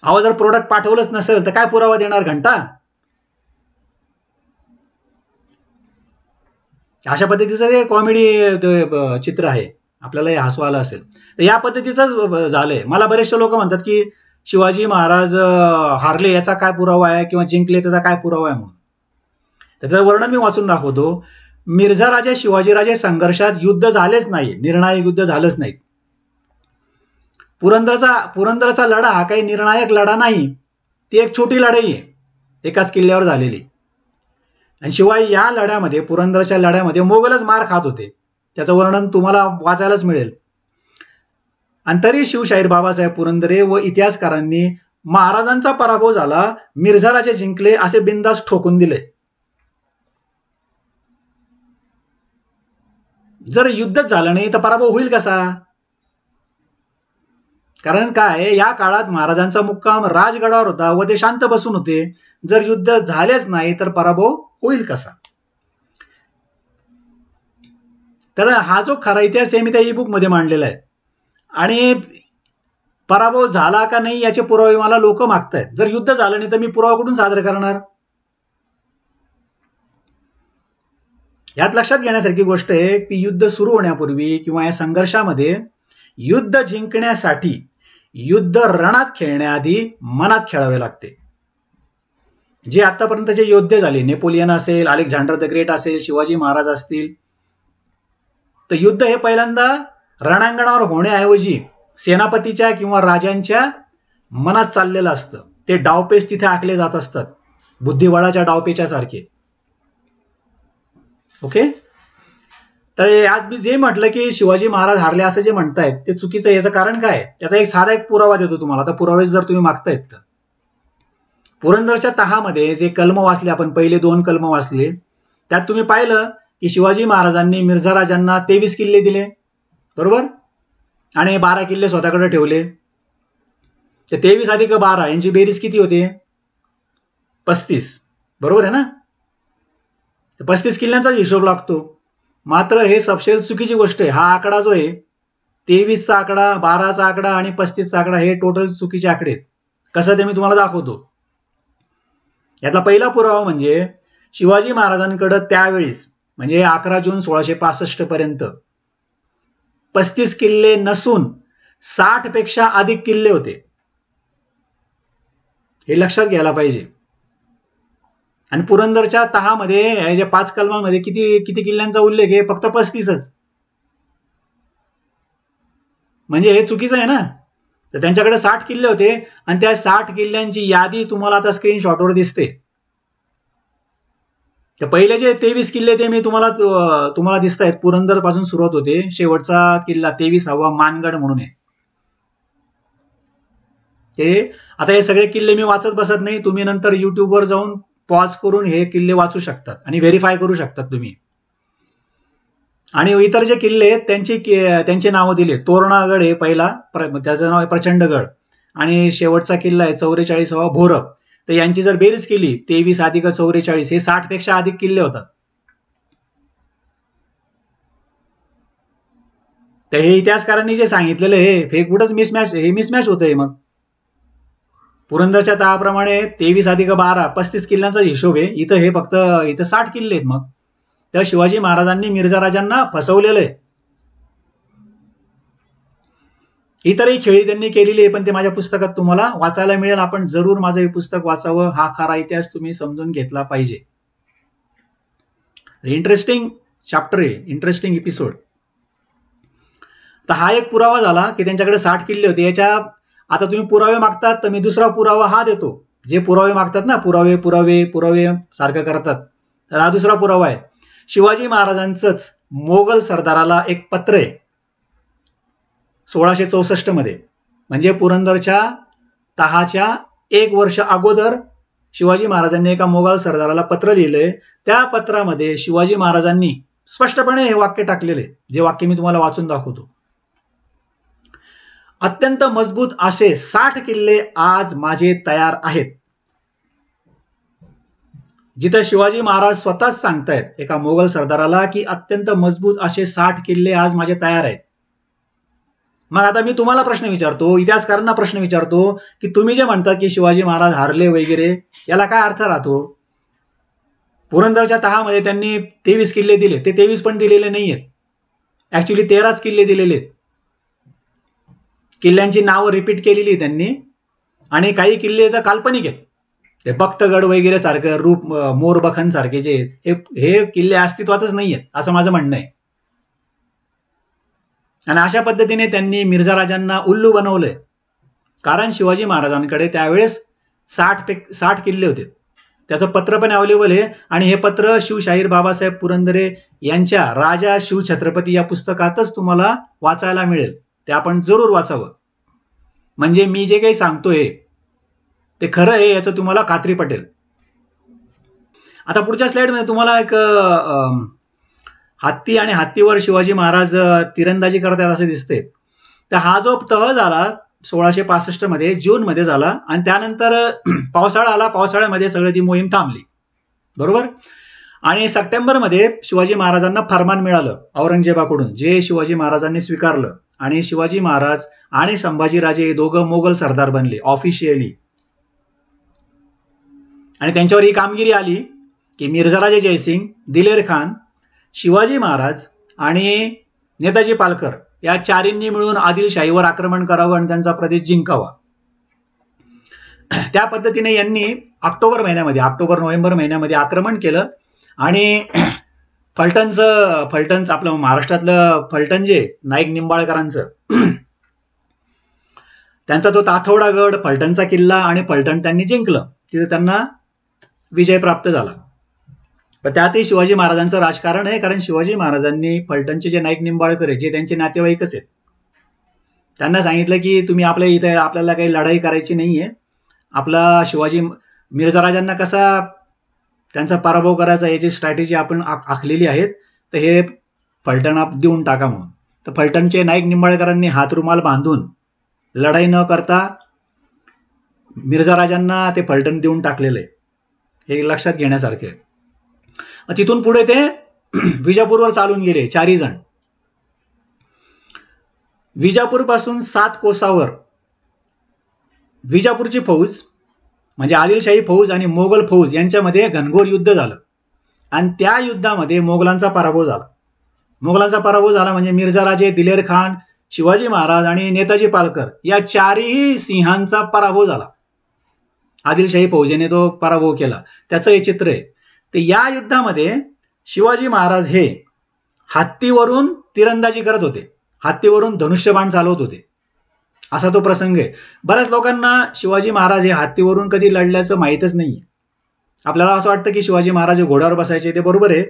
अहो, जर प्रोडक्ट पाठवलंच नसेल तर काय पुरावा देणार घंटा. अशा पद्धतीचं ते कॉमेडी चित्र आहे, आपल्याला हे हसू आलं असेल. तर या पद्धतीचंच झालंय. मला बरेचसे लोक म्हणतात की शिवाजी महाराज हारले याचा काय पुरावा आहे किंवा जिंकले त्याचा काय पुरावा आहे म्हणून. त्याचं वर्णन मी वाचून दाखवतो. मिर्झाराजे शिवाजीराजे संघर्षात युद्ध झालेच नाही, निर्णायक युद्ध झालंच नाही. पुरंदरचा लढा हा काही निर्णायक लढा नाही, ती एक छोटी लढाई आहे एकाच किल्ल्यावर झालेली. आणि शिवाय या लढ्यामध्ये, पुरंदरच्या लढ्यामध्ये मोगलच मार खात होते, त्याचं वर्णन तुम्हाला वाचायलाच मिळेल. आणि तरी शिवशाहीर बाबासाहेब पुरंदरे व इतिहासकारांनी महाराजांचा पराभव झाला, मिर्झाराजे जिंकले असे बिनधास्त ठोकून दिले. जर युद्धच झालं नाही तर पराभव होईल कसा? कारण काय, या काळात महाराजांचा मुक्काम राजगडावर होता व ते शांत बसून होते. जर युद्ध झालेच नाही तर पराभव होईल कसा? तर हा जो खरा इतिहास आहे मी त्या ई बुक मध्ये मांडलेला आहे. आणि पराभव झाला का नाही याचे पुरावे मला लोक मागतायत. जर युद्ध झालं नाही तर मी पुरावा कुठून सादर करणार? यात लक्षात घेण्यासारखी गोष्ट आहे की युद्ध सुरू होण्यापूर्वी किंवा या संघर्षामध्ये युद्ध जिंकण्यासाठी युद्ध रणात खेळण्याआधी मनात खेळावे लागते. जे आतापर्यंतचे योद्धे झाले, नेपोलियन असेल, अलेक्झांडर द ग्रेट असेल, शिवाजी महाराज असतील, तर युद्ध हे पहिल्यांदा रणांगणावर होण्याऐवजी सेनापतीच्या किंवा राजांच्या मनात चाललेलं असतं. ते डावपेच तिथे आखले जात असतात, बुद्धिबळाच्या डावपेच्या सारखे. ओके, तर आज मी जे म्हटलं की शिवाजी महाराज हारले असं जे म्हणतायत ते चुकीचं. याचं कारण काय? त्याचा एक साधा पुरावा देतो तुम्हाला. आता पुरावे जर तुम्ही मागतायत तर पुरंदरच्या तहामध्ये जे कलम वाचले आपण, पहिले 2 कलम वाचले, त्यात तुम्ही पाहिलं की शिवाजी महाराजांनी मिर्झा राजांना 23 किल्ले दिले, बरोबर, आणि 12 किल्ले स्वतःकडे ठेवले. ते 23 अधिक 12 यांची बेरीज किती होते? 35, बरोबर आहे ना? 35 किल्ल्यांचा हिशोब लागतो. मात्र हे सपशेल चुकीची गोष्ट आहे. हा आकडा जो आहे 23चा आकडा, 12चा आकडा आणि 35चा आकडा हे टोटल चुकीचे आकडे आहेत. कसं ते मी तुम्हाला दाखवतो. यातला पहिला पुरावा म्हणजे शिवाजी महाराजांकडे त्यावेळेस म्हणजे 11 जून 1665 पर्यंत 35 किल्ले नसून 60 पेक्षा अधिक किल्ले होते. हे लक्षात घ्यायला पाहिजे. आणि पुरंदरच्या तहामध्ये ज्या 5 कलमामध्ये किती किल्ल्यांचा उल्लेख आहे? फक्त 35च. म्हणजे हे चुकीचं आहे ना. तर त्यांच्याकडे 60 किल्ले होते आणि त्या 60 किल्ल्यांची यादी तुम्हाला आता स्क्रीनशॉटवर दिसते. तर पहिले जे 23 किल्ले ते मी तुम्हाला दिसत आहेत. पुरंदर पासून सुरुवात होते, शेवटचा किल्ला 23वा मानगड म्हणून आहे. ते आता हे सगळे किल्ले मी वाचत बसत नाही. तुम्ही नंतर युट्यूबवर जाऊन पॉज करून हे किल्ले वाचू शकतात आणि व्हेरीफाय करू शकतात तुम्ही. आणि इतर जे किल्ले आहेत त्यांचे नावं दिले. तोरणागड हे पहिला, त्याचं नाव आहे प्रचंडगड, आणि शेवटचा किल्ला आहे 44वा भोरब. तर यांची जर बेरीज केली 23 अधिक 44 हे 60 पेक्षा अधिक किल्ले होतात. तर हे इतिहासकारांनी जे सांगितलेलं हे कुठंच मिसमॅच होतंय. मग पुरंदरच्या तहाप्रमाणे 23 अधिक 12 35 किल्ल्यांचा हिशोब आहे. इथं 60 किल्ले आहेत. मग त्या शिवाजी महाराजांनी मिर्झा राजांना फसवलेलं आहे. इतरही खेळी त्यांनी केलेली आहे, पण ते माझ्या पुस्तकात तुम्हाला वाचायला मिळेल. आपण जरूर माझं हे पुस्तक वाचावं. हा खरा इतिहास तुम्ही समजून घेतला पाहिजे. इंटरेस्टिंग चॅप्टर आहे, इंटरेस्टिंग एपिसोड. तर हा एक पुरावा झाला की त्यांच्याकडे 60 किल्ले होते. याच्या आता तुम्ही पुरावे मागतात तर मी दुसरा पुरावा हा देतो. जे पुरावे मागतात ना, पुरावे सारखं करतात, तर हा दुसरा पुरावा आहे. शिवाजी महाराजांचंच मोगल सरदाराला एक पत्र आहे 1664 मध्ये, म्हणजे पुरंदरच्या तहाच्या 1 वर्ष अगोदर शिवाजी महाराजांनी एका मोगल सरदाराला पत्र लिहिलंय. त्या पत्रामध्ये शिवाजी महाराजांनी स्पष्टपणे हे वाक्य टाकलेले, जे वाक्य मी तुम्हाला वाचून दाखवतो. अत्यंत मजबूत असे 60 किल्ले आज माझे तयार आहेत. जिथं शिवाजी महाराज स्वतःच सांगतायत एका मोगल सरदाराला की अत्यंत मजबूत असे 60 किल्ले आज माझे तयार आहेत. मग आता मी तुम्हाला प्रश्न विचारतो, इतिहासकारांना प्रश्न विचारतो की तुम्ही जे म्हणता की शिवाजी महाराज हारले वगैरे, याला काय अर्थ राहतो? पुरंदरच्या तहामध्ये त्यांनी 23 किल्ले दिले, ते 23 पण दिलेले नाहीयेत. ऍक्च्युली 13च किल्ले दिलेले आहेत. किल्ल्यांची नावं रिपीट केलेली आहे त्यांनी, आणि काही किल्ले तर काल्पनिक आहेत. ते बख्तगड वगैरे सारखं, मोरबखन सारखे जे हे किल्ले अस्तित्वातच नाहीयेत असं माझं म्हणणं आहे. आणि अशा पद्धतीने त्यांनी मिर्झा राजांना उल्लू बनवलंय. कारण शिवाजी महाराजांकडे त्यावेळेस 60 किल्ले होते. त्याचं पत्र पण अवेलेबल आहे आणि हे पत्र शिवशाहीर बाबासाहेब पुरंदरे यांच्या राजा शिवछत्रपती या पुस्तकातच तुम्हाला वाचायला मिळेल. ते आपण जरूर वाचावं. म्हणजे मी जे काही सांगतोय ते खरं आहे याचं तुम्हाला खात्री पटेल. आता पुढच्या स्लाइडमध्ये तुम्हाला एक हत्ती आणि हत्तीवर शिवाजी महाराज तिरंदाजी करतात असे दिसते. तर हा जो तह झाला 1665 मध्ये जून मध्ये झाला आणि त्यानंतर पावसाळा आला. पावसाळ्यामध्ये सगळी ती मोहीम थांबली. बरोबर. आणि सप्टेंबरमध्ये शिवाजी महाराजांना फरमान मिळालं औरंगजेबाकडून, जे शिवाजी महाराजांनी स्वीकारलं आणि शिवाजी महाराज आणि संभाजीराजे हे दोघं मोगल सरदार बनले ऑफिशियली. आणि त्यांच्यावर ही कामगिरी आली की मिर्झाराजे जयसिंग, दिलेर खान, शिवाजी महाराज आणि नेताजी पालकर या चारींनी मिळून आदिलशाहीवर आक्रमण करावं आणि त्यांचा प्रदेश जिंकावा. त्या पद्धतीने यांनी ऑक्टोबर नोव्हेंबर महिन्यामध्ये आक्रमण केलं आणि फलटणचं आपलं महाराष्ट्रातलं फलटण जे नाईक निंबाळकरांचं त्यांचा तो ताथोडागड, फलटणचा किल्ला आणि फलटण त्यांनी जिंकलं. तिथे त्यांना विजय प्राप्त झाला. पण त्यातही शिवाजी महाराजांचं राजकारण आहे. कारण शिवाजी महाराजांनी फलटणचे जे नाईक निंबाळकर आहे जे त्यांचे नातेवाईकच आहेत, त्यांना सांगितलं की तुम्ही आपल्या इथे आपल्याला काही लढाई करायची नाहीये. आपला शिवाजी मिर्झा राजांना कसा त्यांचा पराभव करायचा याची स्ट्रॅटेजी आपण आखलेली आहेत, तर हे फलटण देऊन टाका म्हणून. तर फलटणचे नाईक निंबाळकरांनी हातरुमाल बांधून लढाई न करता मिर्झा राजांना ते फलटण देऊन टाकलेलं आहे. हे लक्षात घेण्यासारखे. तिथून पुढे ते विजापूरवर चालून गेले 4 जण. विजापूर पासून 7 कोसावर विजापूरची फौज म्हणजे आदिलशाही फौज आणि मोगल फौज यांच्यामध्ये घनघोर युद्ध झालं आणि त्या युद्धामध्ये मोगलांचा पराभव झाला. मोगलांचा पराभव झाला म्हणजे मिर्झा राजे, दिलेर खान, शिवाजी महाराज आणि नेताजी पालकर या 4ही सिंहांचा पराभव झाला. आदिलशाही फौजेने तो पराभव केला. त्याचं हे चित्र आहे. तर या युद्धामध्ये शिवाजी महाराज हे हत्तीवरून तिरंदाजी करत होते, हत्तीवरून धनुष्यबाण चालवत होते. असा तो प्रसंग आहे. बऱ्याच लोकांना शिवाजी महाराज हे हत्तीवरून कधी लढल्याचं माहीतच नाहीये. आपल्याला असं वाटतं की शिवाजी महाराज घोड्यावर बसायचे. ते बरोबर आहे.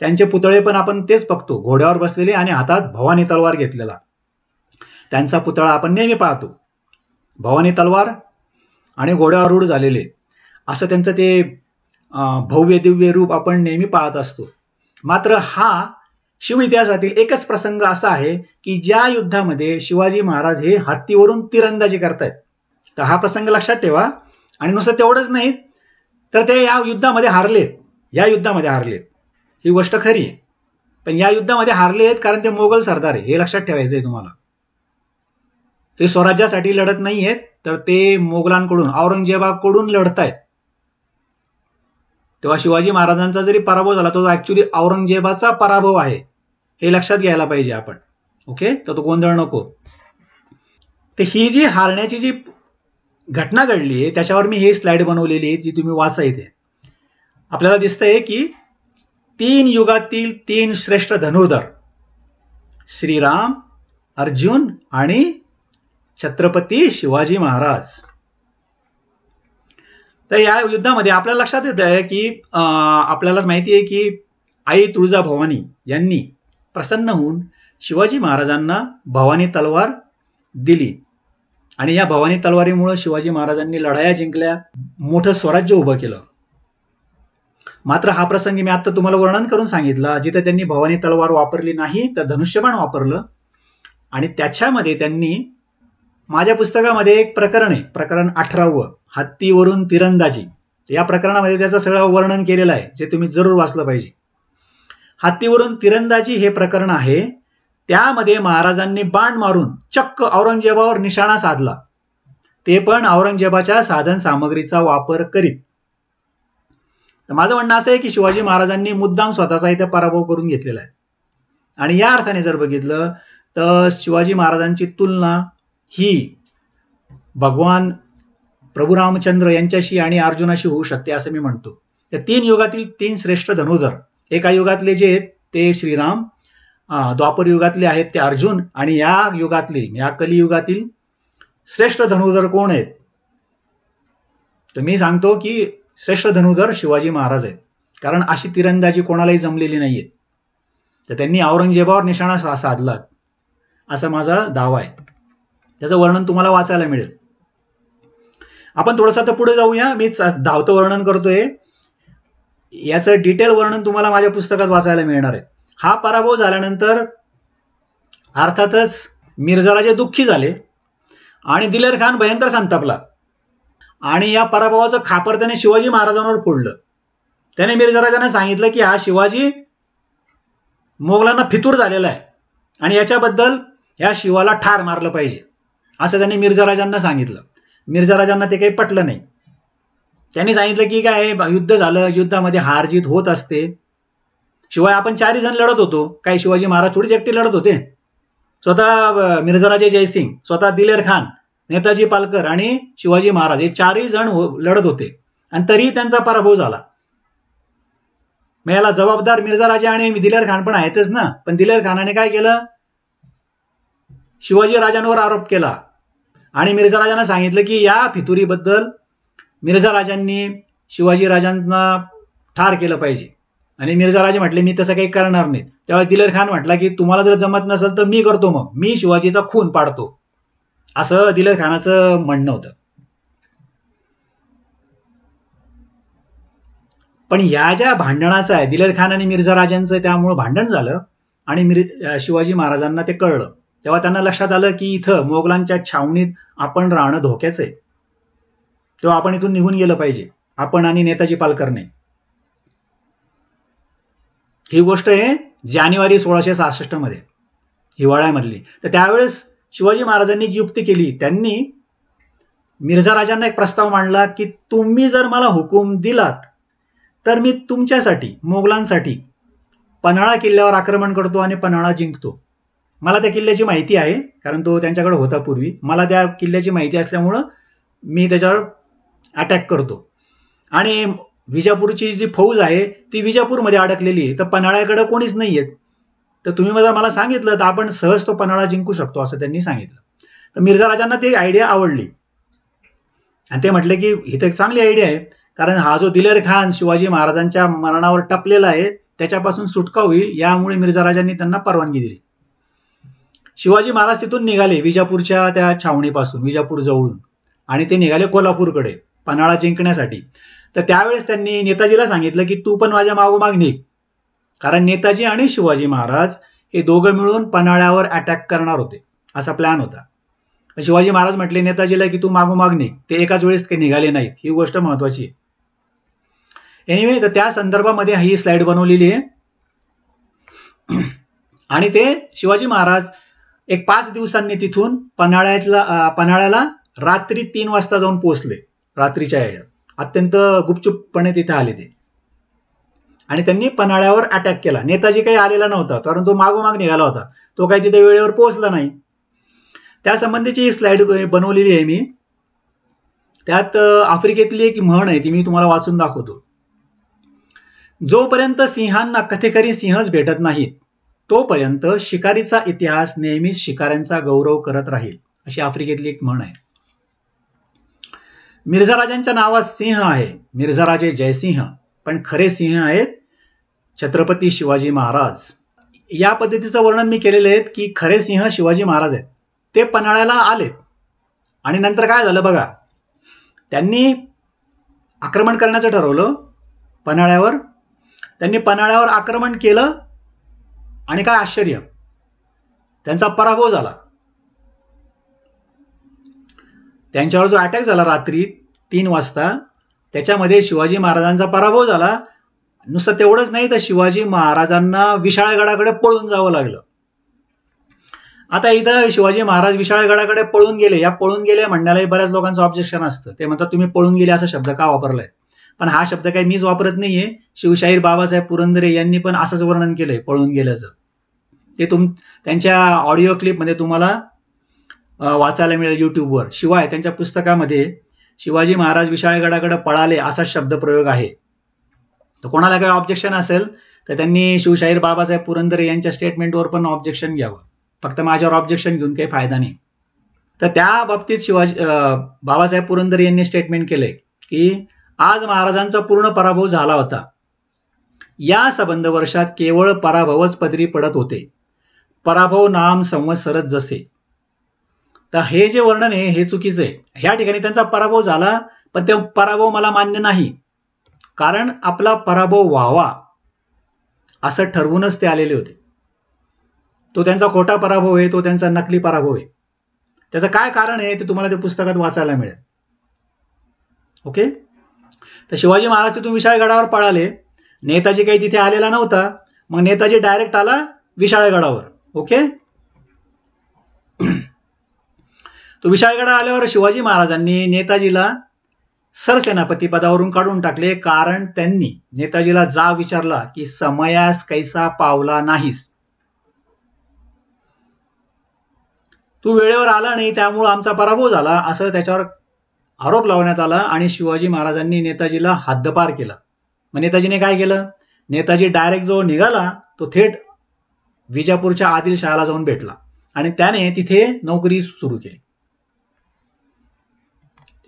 त्यांचे पुतळे पण आपण तेच बघतो, घोड्यावर बसलेले आणि हातात भवानी तलवार घेतलेला. त्यांचा पुतळा आपण नेहमी पाहतो, भवानी तलवार आणि घोड्यावर रूढ झालेले. असं त्यांचं ते भव्य दिव्य रूप आपण नेहमी पाहत असतो. मात्र हा शिव इतिहासातील एकच प्रसंग असा आहे की ज्या युद्धामध्ये शिवाजी महाराज हे हत्तीवरून तिरंदाजी करतायत. तर हा प्रसंग लक्षात ठेवा. आणि नुसतं तेवढंच नाही तर ते या युद्धामध्ये हारलेत. या युद्धामध्ये हारलेत ही गोष्ट खरी आहे. पण या युद्धामध्ये हारलेत कारण ते मोगल सरदार आहे, हे लक्षात ठेवायचं आहे तुम्हाला. ते स्वराज्यासाठी लढत नाहीयेत, तर ते मोगलांकडून औरंगजेबाकडून लढतायत. तेव्हा शिवाजी महाराजांचा जरी पराभव झाला तो ऍक्च्युली औरंगजेबाचा पराभव आहे, हे लक्षात घ्यायला पाहिजे आपण. ओके, तर तो गोंधळ नको. तर ही जी हारण्याची जी घटना घडली आहे त्याच्यावर मी ही स्लाइड बनवलेली आहे जी तुम्ही वाचा. इथे आपल्याला दिसतंय की 3 युगातील 3 श्रेष्ठ धनुर्धर श्रीराम, अर्जुन आणि छत्रपती शिवाजी महाराज. तर या युद्धामध्ये आपल्याला लक्षात येत आहे की आपल्याला माहिती आहे की आई तुळजाभवानी यांनी प्रसन्न होऊन शिवाजी महाराजांना भवानी तलवार दिली आणि या भवानी तलवारीमुळे शिवाजी महाराजांनी लढाया जिंकल्या, मोठं स्वराज्य उभं केलं. मात्र हा प्रसंग मी आता तुम्हाला वर्णन करून सांगितला जिथे त्यांनी भवानी तलवार वापरली नाही तर धनुष्यबाण वापरलं. आणि त्याच्यामध्ये त्यांनी माझ्या पुस्तकामध्ये एक प्रकरण आहे, प्रकरण 18 हत्तीवरून तिरंदाजी. या प्रकरणामध्ये त्याचं सगळं वर्णन केलेलं आहे जे तुम्ही जरूर वाचलं पाहिजे. हत्तीवरून तिरंदाजी हे प्रकरण आहे. त्यामध्ये महाराजांनी बाण मारून चक्क औरंगजेबावर निशाणा साधला, ते पण औरंगजेबाच्या साधन सामग्रीचा वापर करीत. तर माझं म्हणणं असं आहे की शिवाजी महाराजांनी मुद्दाम स्वतःचा इथे पराभव करून घेतलेला आहे. आणि या अर्थाने जर बघितलं तर शिवाजी महाराजांची तुलना ही भगवान प्रभू रामचंद्र यांच्याशी आणि अर्जुनाशी होऊ शकते असं मी म्हणतो. त्या 3 युगातील 3 श्रेष्ठ धनुर्धर, एका युगातले जे आहेत ते श्रीराम, द्वापर युगातले आहेत ते अर्जुन, आणि या कलियुगातील श्रेष्ठ धनुर्धर कोण आहेत? तर मी सांगतो की श्रेष्ठ धनुर्धर शिवाजी महाराज आहेत, कारण अशी तिरंदाजी कोणालाही जमलेली नाहीये. तर त्यांनी औरंगजेबावर निशाणा साधला असा माझा दावा आहे. त्याचं वर्णन तुम्हाला वाचायला मिळेल. आपण थोडंसं तर पुढे जाऊया. मी धावतं वर्णन करतोय, याचं डिटेल वर्णन तुम्हाला माझ्या पुस्तकात वाचायला मिळणार आहे. हा पराभव झाल्यानंतर अर्थातच मिर्झाराजे दुःखी झाले आणि दिलेर खान भयंकर संतापला आणि या पराभवाचं खापर त्याने शिवाजी महाराजांवर फोडलं. त्याने मिर्झाराजांना सांगितलं की हा शिवाजी मोगलांना फितूर झालेला आहे आणि याच्याबद्दल या शिवाला ठार मारलं पाहिजे, असं त्यांनी मिर्झाराजांना सांगितलं. मिर्झाराजांना ते काही पटलं नाही. त्यांनी सांगितलं की काय युद्ध झालं, युद्धामध्ये हार जीत होत असते, शिवाय आपण 4 जण लढत होतो, काही शिवाजी महाराज थोडीच एकटे लढत होते. स्वतः मिर्झाराजे जयसिंग, स्वतः दिलेर खान, नेताजी पालकर आणि शिवाजी महाराज हे 4ही जण लढत होते आणि तरीही त्यांचा पराभव झाला. मग याला जबाबदार मिर्झाराजे आणि दिलेर खान पण आहेतच ना. पण दिलेर खानाने काय केलं, शिवाजी राजांवर आरोप केला आणि मिर्झाराजांना सांगितलं की या फितुरीबद्दल मिर्झाराजांनी शिवाजी राजांना ठार केलं पाहिजे. आणि मिर्झाराजे म्हटले मी तसं काही करणार नाही. तेव्हा दिलेर खान म्हटला की तुम्हाला जर जमत नसेल तर मी करतो, मग मी शिवाजीचा खून पाडतो, असं दिलेर खानाचं म्हणणं होतं. पण या ज्या भांडणाचं आहे दिलेर खान आणि मिर्झाराजांचं, त्यामुळे भांडण झालं आणि शिवाजी महाराजांना ते कळलं. तेव्हा त्यांना लक्षात आलं की इथं मोगलांच्या छावणीत आपण राहणं धोक्याचं आहे, तेव्हा आपण इथून निघून गेलं पाहिजे, आपण आणि नेताजी पालकरने. ही गोष्ट आहे जानेवारी 1666 मध्ये, हिवाळ्यामधली. तर त्यावेळेस शिवाजी महाराजांनी युक्ती केली. त्यांनी मिर्झाराजांना एक प्रस्ताव मांडला की तुम्ही जर मला हुकूम दिलात तर मी तुमच्यासाठी, मोगलांसाठी पन्हाळा किल्ल्यावर आक्रमण करतो आणि पन्हाळा जिंकतो. मला त्या किल्ल्याची माहिती आहे, कारण तो त्यांच्याकडे होता पूर्वी. मला त्या किल्ल्याची माहिती असल्यामुळं मी त्याच्यावर अटॅक करतो. आणि विजापूरची जी फौज आहे ती विजापूरमध्ये अडकलेली आहे, तर पन्हाळ्याकडे कोणीच नाहीये. तर तुम्ही जर मला सांगितलं तर आपण सहज तो पन्हाळा जिंकू शकतो, असं त्यांनी सांगितलं. तर मिर्झाराजांना ती आयडिया आवडली आणि ते म्हटले की ही तर एक चांगली आयडिया आहे, कारण हा जो दिलेर खान शिवाजी महाराजांच्या मरणावर टपलेला आहे त्याच्यापासून सुटका होईल, यामुळे मिर्झाराजांनी त्यांना परवानगी दिली. शिवाजी महाराज तिथून निघाले विजापूरच्या त्या छावणीपासून, विजापूर जवळून, आणि ते निघाले कोल्हापूरकडे पन्हाळा जिंकण्यासाठी. तर त्यावेळेस त्यांनी नेताजीला सांगितलं की तू पण माझ्या मागोमाग निघ, कारण नेताजी आणि शिवाजी महाराज हे दोघं मिळून पन्हाळ्यावर अटॅक करणार होते, असा प्लॅन होता. शिवाजी महाराज म्हटले नेताजीला की तू मागोमाग निघ. ते एकाच वेळेस काही निघाले नाहीत, ही गोष्ट महत्वाची आहे. एनिवे, तर त्या संदर्भामध्ये ही स्लाइड बनवलेली आहे. आणि ते शिवाजी महाराज एक 5 दिवसांनी तिथून पन्हाळ्याला रात्री 3 वाजता जाऊन पोहोचले. रात्रीच्या याच्यात अत्यंत गुपचूपपणे तिथे आले ते आणि त्यांनी पन्हाळ्यावर अटॅक केला. नेताजी काही आलेला नव्हता, कारण तो मागोमाग निघाला होता, तो काही तिथे वेळेवर पोहोचला नाही. त्या संबंधीची स्लाइड बनवलेली आहे मी. त्यात आफ्रिकेतली एक म्हण आहे, ती मी तुम्हाला वाचून दाखवतो. जोपर्यंत सिंहांना कथेकरी सिंहच भेटत नाहीत तोपर्यंत शिकारीचा इतिहास नेहमीच शिकाऱ्यांचा गौरव करत राहील, अशी आफ्रिकेतली एक म्हण आहे. मिर्झाराजांच्या नावात सिंह आहे, मिर्झाराजे जयसिंह, पण खरे सिंह आहेत छत्रपती शिवाजी महाराज. या पद्धतीचं वर्णन मी केलेलं आहे की खरे सिंह शिवाजी महाराज आहेत. ते पन्हाळ्याला आलेत आणि नंतर काय झालं बघा, त्यांनी आक्रमण करण्याचं ठरवलं पन्हाळ्यावर. त्यांनी पन्हाळ्यावर आक्रमण केलं आणि काय आश्चर्य, त्यांचा पराभव झाला. त्यांच्यावर जो अटॅक झाला रात्री 3 वाजता, त्याच्यामध्ये शिवाजी महाराजांचा पराभव झाला. नुसतं तेवढंच नाही तर शिवाजी महाराजांना विशाळगडाकडे पळून जावं लागलं. आता इथं शिवाजी महाराज विशाळगडाकडे पळून गेले, या पळून गेले म्हणण्यालाही बऱ्याच लोकांचं ऑब्जेक्शन असतं. ते म्हणतात तुम्ही पळून गेले असा शब्द का वापरलाय. पण हा शब्द काही मीच वापरत नाहीये, शिवशाहीर बाबासाहेब पुरंदरे यांनी पण असंच वर्णन केलंय पळून गेल्याचं. ते त्यांच्या ऑडिओ क्लिपमध्ये तुम्हाला वाचायला मिळेल युट्यूबवर. शिवाय त्यांच्या पुस्तकामध्ये शिवाजी महाराज विशाळगडाकडे पळाले असा शब्दप्रयोग आहे. तर कोणाला काही ऑब्जेक्शन असेल तर त्यांनी शिवशाहीर बाबासाहेब पुरंदरे यांच्या स्टेटमेंटवर पण ऑब्जेक्शन घ्यावं. फक्त माझ्यावर ऑब्जेक्शन घेऊन काही फायदा नाही. तर त्या बाबतीत बाबासाहेब पुरंदरे यांनी स्टेटमेंट केलंय की आज महाराजांचा पूर्ण पराभव झाला होता. या संबंध वर्षात केवळ पराभवच पदरी पडत होते. पराभव नाम संवत्सरच जसे. तर हे जे वर्णन आहे हे चुकीचं आहे. ह्या ठिकाणी त्यांचा पराभव झाला, पण ते पराभव मला मान्य नाही, कारण आपला पराभव व्हावा असं ठरवूनच ते आलेले होते. तो त्यांचा खोटा पराभव आहे, तो त्यांचा नकली पराभव आहे. त्याचं काय कारण आहे ते तुम्हाला ते पुस्तकात वाचायला मिळेल. ओके. तर शिवाजी महाराज तिथून विशाळगडावर पळाले. नेताजी काही तिथे आलेला नव्हता. मग नेताजी डायरेक्ट आला विशाळगडावर. ओके. तो विशाळगड आल्यावर शिवाजी महाराजांनी नेताजीला सरसेनापती पदावरून काढून टाकले, कारण त्यांनी नेताजीला जाब विचारला की समयास कैसा पावला नाहीस, तू वेळेवर आला नाही त्यामुळे आमचा पराभव झाला, असं त्याच्यावर आरोप लावण्यात आला. आणि शिवाजी महाराजांनी नेताजीला हद्दपार केला. मग नेताजीने काय केलं, नेताजी डायरेक्ट जो निघाला तो थेट विजापूरच्या आदिलशहाला जाऊन भेटला आणि त्याने तिथे नोकरी सुरू केली.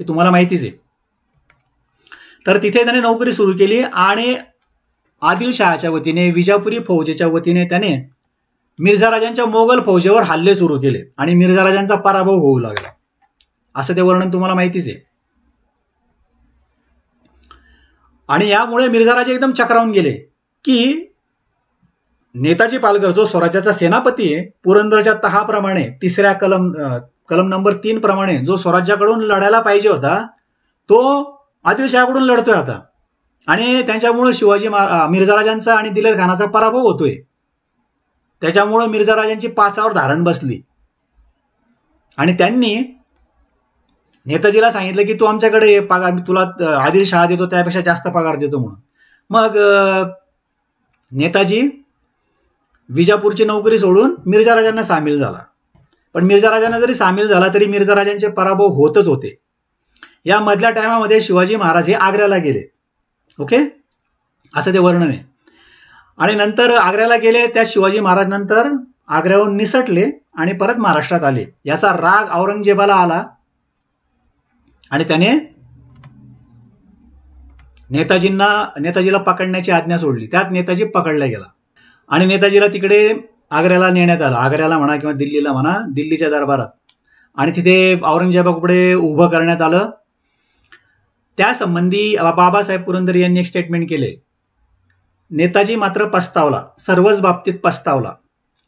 ते तुम्हाला माहितीच आहे. तर तिथे त्याने नोकरी सुरू केली आणि आदिलशहाच्या वतीने, विजापुरी फौजेच्या वतीने त्याने मिर्झा राजांच्या मोगल फौजेवर हल्ले सुरू केले आणि मिर्झा राजांचा पराभव होऊ लागला. असं ते वर्णन तुम्हाला माहितीच आहे. आणि यामुळे मिर्झा राजे एकदम चक्रावून गेले की नेताजी पालकर जो स्वराज्याचा सेनापती आहे, पुरंदरच्या तहाप्रमाणे तिसऱ्या कलम नंबर 3 प्रमाणे जो स्वराज्याकडून लढायला पाहिजे होता, तो आदिलशहाकडून लढतोय आता. आणि त्यांच्यामुळे मिर्झा राजांचा आणि दिलेर खानाचा पराभव होतोय. त्याच्यामुळे मिर्झा राजांची पाचावर धारण बसली आणि त्यांनी नेताजीला सांगितलं की तू आमच्याकडे पगार, तुला आदिलशहा देतो त्यापेक्षा जास्त पगार देतो म्हणून. मग नेताजी विजापूरची नोकरी सोडून मिर्झा राजांना सामील झाला. पण मिर्झा राजांना जरी सामील झाला तरी मिर्झा राजांचे पराभव होतच होते. या मधल्या टायमामध्ये शिवाजी महाराज हे आग्र्याला गेले. ओके. असं ते वर्णन आहे. आणि नंतर आग्र्याला गेले. त्या शिवाजी महाराज नंतर आग्र्याहून निसटले आणि परत महाराष्ट्रात आले. याचा राग औरंगजेबाला आला आणि त्याने नेताजीला पकडण्याची आज्ञा सोडली. त्यात नेताजी पकडला गेला आणि नेताजीला तिकडे आग्र्याला नेण्यात आलं. आग्र्याला म्हणा किंवा दिल्लीला म्हणा, दिल्लीच्या दरबारात. आणि तिथे औरंगजेबापुढे उभं करण्यात आलं. त्या संबंधी बाबासाहेब पुरंदरे यांनी एक स्टेटमेंट केले. नेताजी मात्र पस्तावला, सर्वच बाबतीत पस्तावला.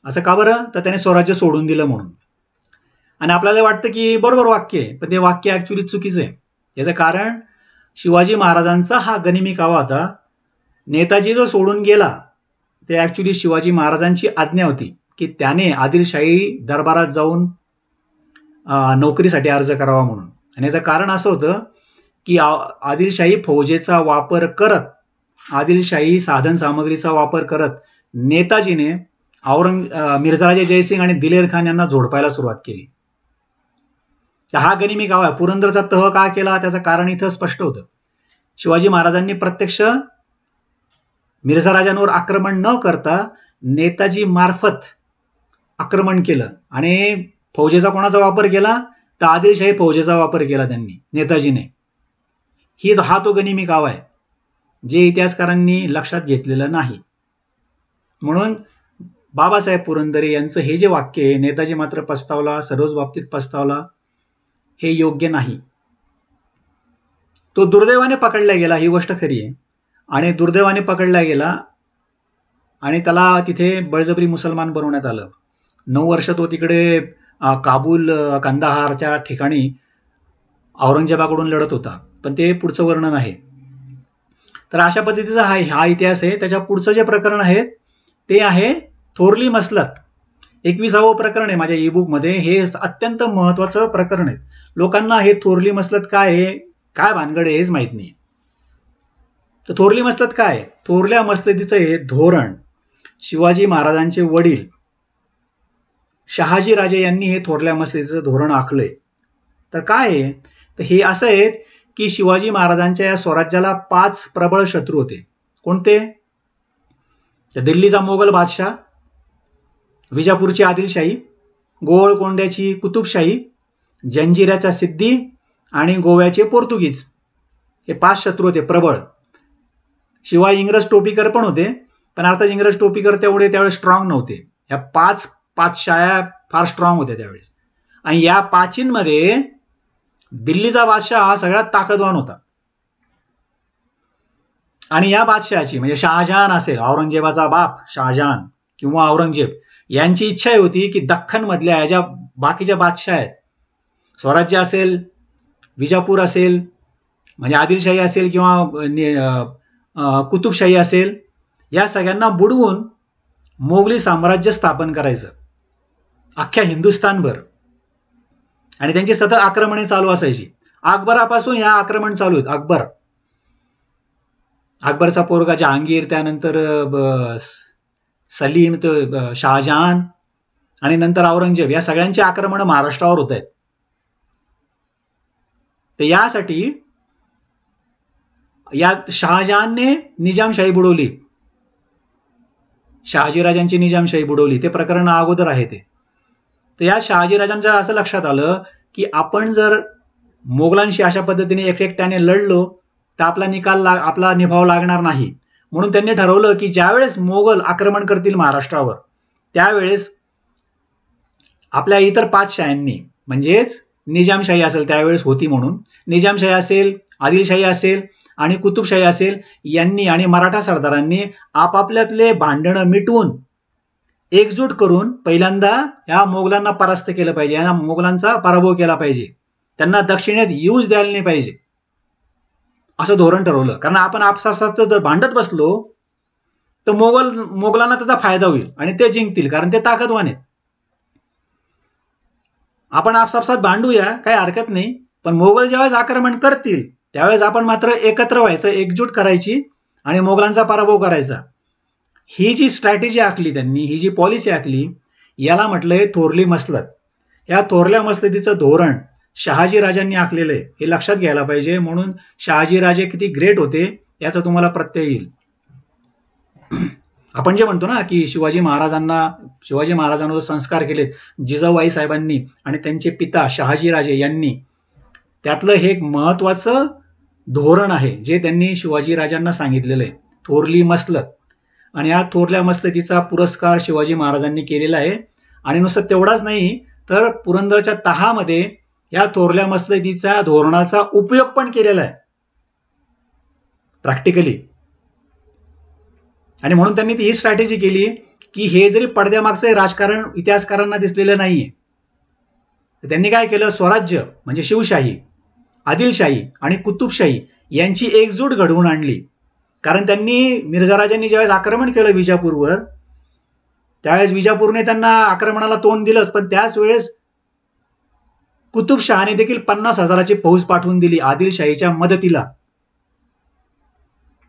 असं का बरं, तर त्याने स्वराज्य सोडून दिलं म्हणून. आणि आपल्याला वाटतं की बरोबर वाक्य आहे, पण ते वाक्य ऍक्च्युली चुकीचं आहे. याचं कारण शिवाजी महाराजांचा हा गनिमी कावा होता. नेताजी जो सोडून गेला ते ऍक्च्युली शिवाजी महाराजांची आज्ञा होती की त्याने आदिलशाही दरबारात जाऊन नोकरीसाठी अर्ज करावा म्हणून. आणि याचं कारण असं होतं की आदिलशाही फौजेचा वापर करत, आदिलशाही साधन सामग्रीचा वापर करत नेताजीने मिर्झाराजे जयसिंग आणि दिलेर खान यांना झोडपायला सुरुवात केली. तर हा गनिमी कावा आहे. पुरंदरचा तह का केला त्याचं कारण इथं स्पष्ट होतं. शिवाजी महाराजांनी प्रत्यक्ष मिर्झा राजांवर आक्रमण न करता नेताजी मार्फत आक्रमण केलं आणि फौजेचा कोणाचा वापर केला, तर आदिलशाही फौजेचा वापर केला त्यांनी, नेताजीने. हा तो गनिमी कावा आहे जे इतिहासकारांनी लक्षात घेतलेलं नाही. म्हणून बाबासाहेब पुरंदरे यांचं हे जे वाक्य आहे, नेताजी मात्र पस्तावला, सर्वच बाबतीत पस्तावला, हे योग्य नाही. तो दुर्दैवाने पकडला गेला, ही गोष्ट खरी आहे. आणि दुर्दैवाने पकडला गेला आणि त्याला तिथे बळजबरी मुसलमान बनवण्यात आलं. 9 वर्ष तो तिकडे काबूल, कंदाहारच्या ठिकाणी औरंगजेबाकडून लढत होता. पण ते पुढचं वर्णन आहे. तर अशा पद्धतीचा हा इतिहास आहे. त्याच्या पुढचं जे प्रकरण आहे ते आहे थोरली मसलत. 21वं प्रकरण आहे माझ्या ईबुक मध्ये. हे अत्यंत महत्वाचं प्रकरण आहे. लोकांना हे थोरली मसलत काय आहे, काय भानगड आहे हेच माहित नाही. तर थोरली मसलत काय, थोरल्या मसलतीचं हे धोरण शिवाजी महाराजांचे वडील शहाजी राजे यांनी हे थोरल्या मसलतीचं धोरण आखलंय. तर काय आहे, तर हे असं आहे की शिवाजी महाराजांच्या या स्वराज्याला 5 प्रबळ शत्रू होते. कोणते? दिल्लीचा मोगल बादशाह, विजापूरची आदिलशाही, गोवळकोंड्याची कुतुबशाही, जंजिऱ्याचा सिद्धी आणि गोव्याचे पोर्तुगीज. हे 5 शत्रू होते प्रबळ. शिवाय इंग्रज टोपीकर पण होते, पण अर्थात इंग्रज टोपीकर त्यावेळेस स्ट्रॉंग नव्हते. या 5 पाचशाया फार स्ट्रॉंग होत्या त्यावेळेस. आणि या 5मध्ये दिल्लीचा बादशाह हा सगळ्यात ताकदवान होता. आणि या बादशहाची म्हणजे शहाजहान असेल, औरंगजेबाचा बाप शहाजहान किंवा औरंगजेब, यांची इच्छा होती की दख्खन मधल्या या ज्या बाकीच्या बादशाह आहेत, स्वराज्य असेल, विजापूर असेल म्हणजे आदिलशाही असेल किंवा कुतुबशाही असेल, या सगळ्यांना बुडवून मोगली साम्राज्य स्थापन करायचं अख्ख्या हिंदुस्थानभर. आणि त्यांची सतत आक्रमणे चालू असायची. अकबरापासून या आक्रमण चालू आहेत. अकबरचा पोरगा जहांगीर, त्यानंतर सलीम, शहाजहान आणि नंतर औरंगजेब, या सगळ्यांची आक्रमण महाराष्ट्रावर होत आहेत. तर यासाठी यात शहाजहानने निजामशाही बुडवली, शहाजीराजांची निजामशाही बुडवली. ते प्रकरण अगोदर आहे ते. तर या शहाजीराजांच्या असं लक्षात आलं की आपण जर मोगलांशी अशा पद्धतीने एकट्याने लढलो तर आपला निभाव लागणार नाही. म्हणून त्यांनी ठरवलं की ज्यावेळेस मोगल आक्रमण करतील महाराष्ट्रावर, त्यावेळेस आपल्या इतर 5 शाह्यांनी, म्हणजेच निजामशाही असेल त्यावेळेस होती म्हणून, निजामशाही असेल, आदिलशाही असेल आणि कुतुबशाही असेल, यांनी आणि मराठा सरदारांनी आपापल्यातले भांडणं मिटवून एकजूट करून पहिल्यांदा या मोगलांना परास्त केलं पाहिजे, या मोगलांचा पराभव केला पाहिजे, त्यांना दक्षिणेत येऊच द्यायला नाही पाहिजे, असं धोरण ठरवलं. कारण आपण आपसात जर भांडत बसलो तर मोगलांना त्याचा फायदा होईल आणि ते जिंकतील, कारण ते ताकदवान आहेत. आपण आपसात भांडूया, काही हरकत नाही, पण मोगल ज्यावेळेस आक्रमण करतील त्यावेळेस आपण मात्र एकत्र व्हायचं, एकजूट करायची आणि मोगलांचा पराभव करायचा. ही जी स्ट्रॅटेजी आखली त्यांनी, ही जी पॉलिसी आखली, याला म्हटलंय थोरली मसलत. या थोरल्या मसलतीचं धोरण शहाजीराजांनी आखलेलं आहे, हे लक्षात घ्यायला पाहिजे. म्हणून शहाजीराजे किती ग्रेट होते याचा तुम्हाला प्रत्यय येईल. आपण जे म्हणतो ना की शिवाजी महाराजांना जो संस्कार केलेत जिजाऊबाई साहेबांनी आणि त्यांचे पिता शहाजीराजे यांनी, त्यातलं हे एक महत्वाचं धोरण आहे जे त्यांनी शिवाजीराजांना सांगितलेलं आहे, थोरली मसलत. आणि या थोरल्या मसलतीचा पुरस्कार शिवाजी महाराजांनी केलेला आहे. आणि नुसतं तेवढाच नाही तर पुरंदरच्या तहामध्ये या थोरल्या मसलतीच्या धोरणाचा उपयोग पण केलेला आहे प्रॅक्टिकली. आणि म्हणून त्यांनी ही स्ट्रॅटेजी केली की हे जरी पडद्यामागचं राजकारण इतिहासकारांना दिसलेलं नाहीये, त्यांनी काय केलं, स्वराज्य म्हणजे शिवशाही, आदिलशाही आणि कुतुबशाही यांची एकजूट घडवून आणली. कारण त्यांनी मिर्झा राजांनी ज्यावेळेस आक्रमण केलं विजापूरवर, त्यावेळेस विजापूरने त्यांना आक्रमणाला तोंड दिलं, पण त्याच वेळेस कुतुबशहाने देखील 50,000ची फौज पाठवून दिली आदिलशाहीच्या मदतीला.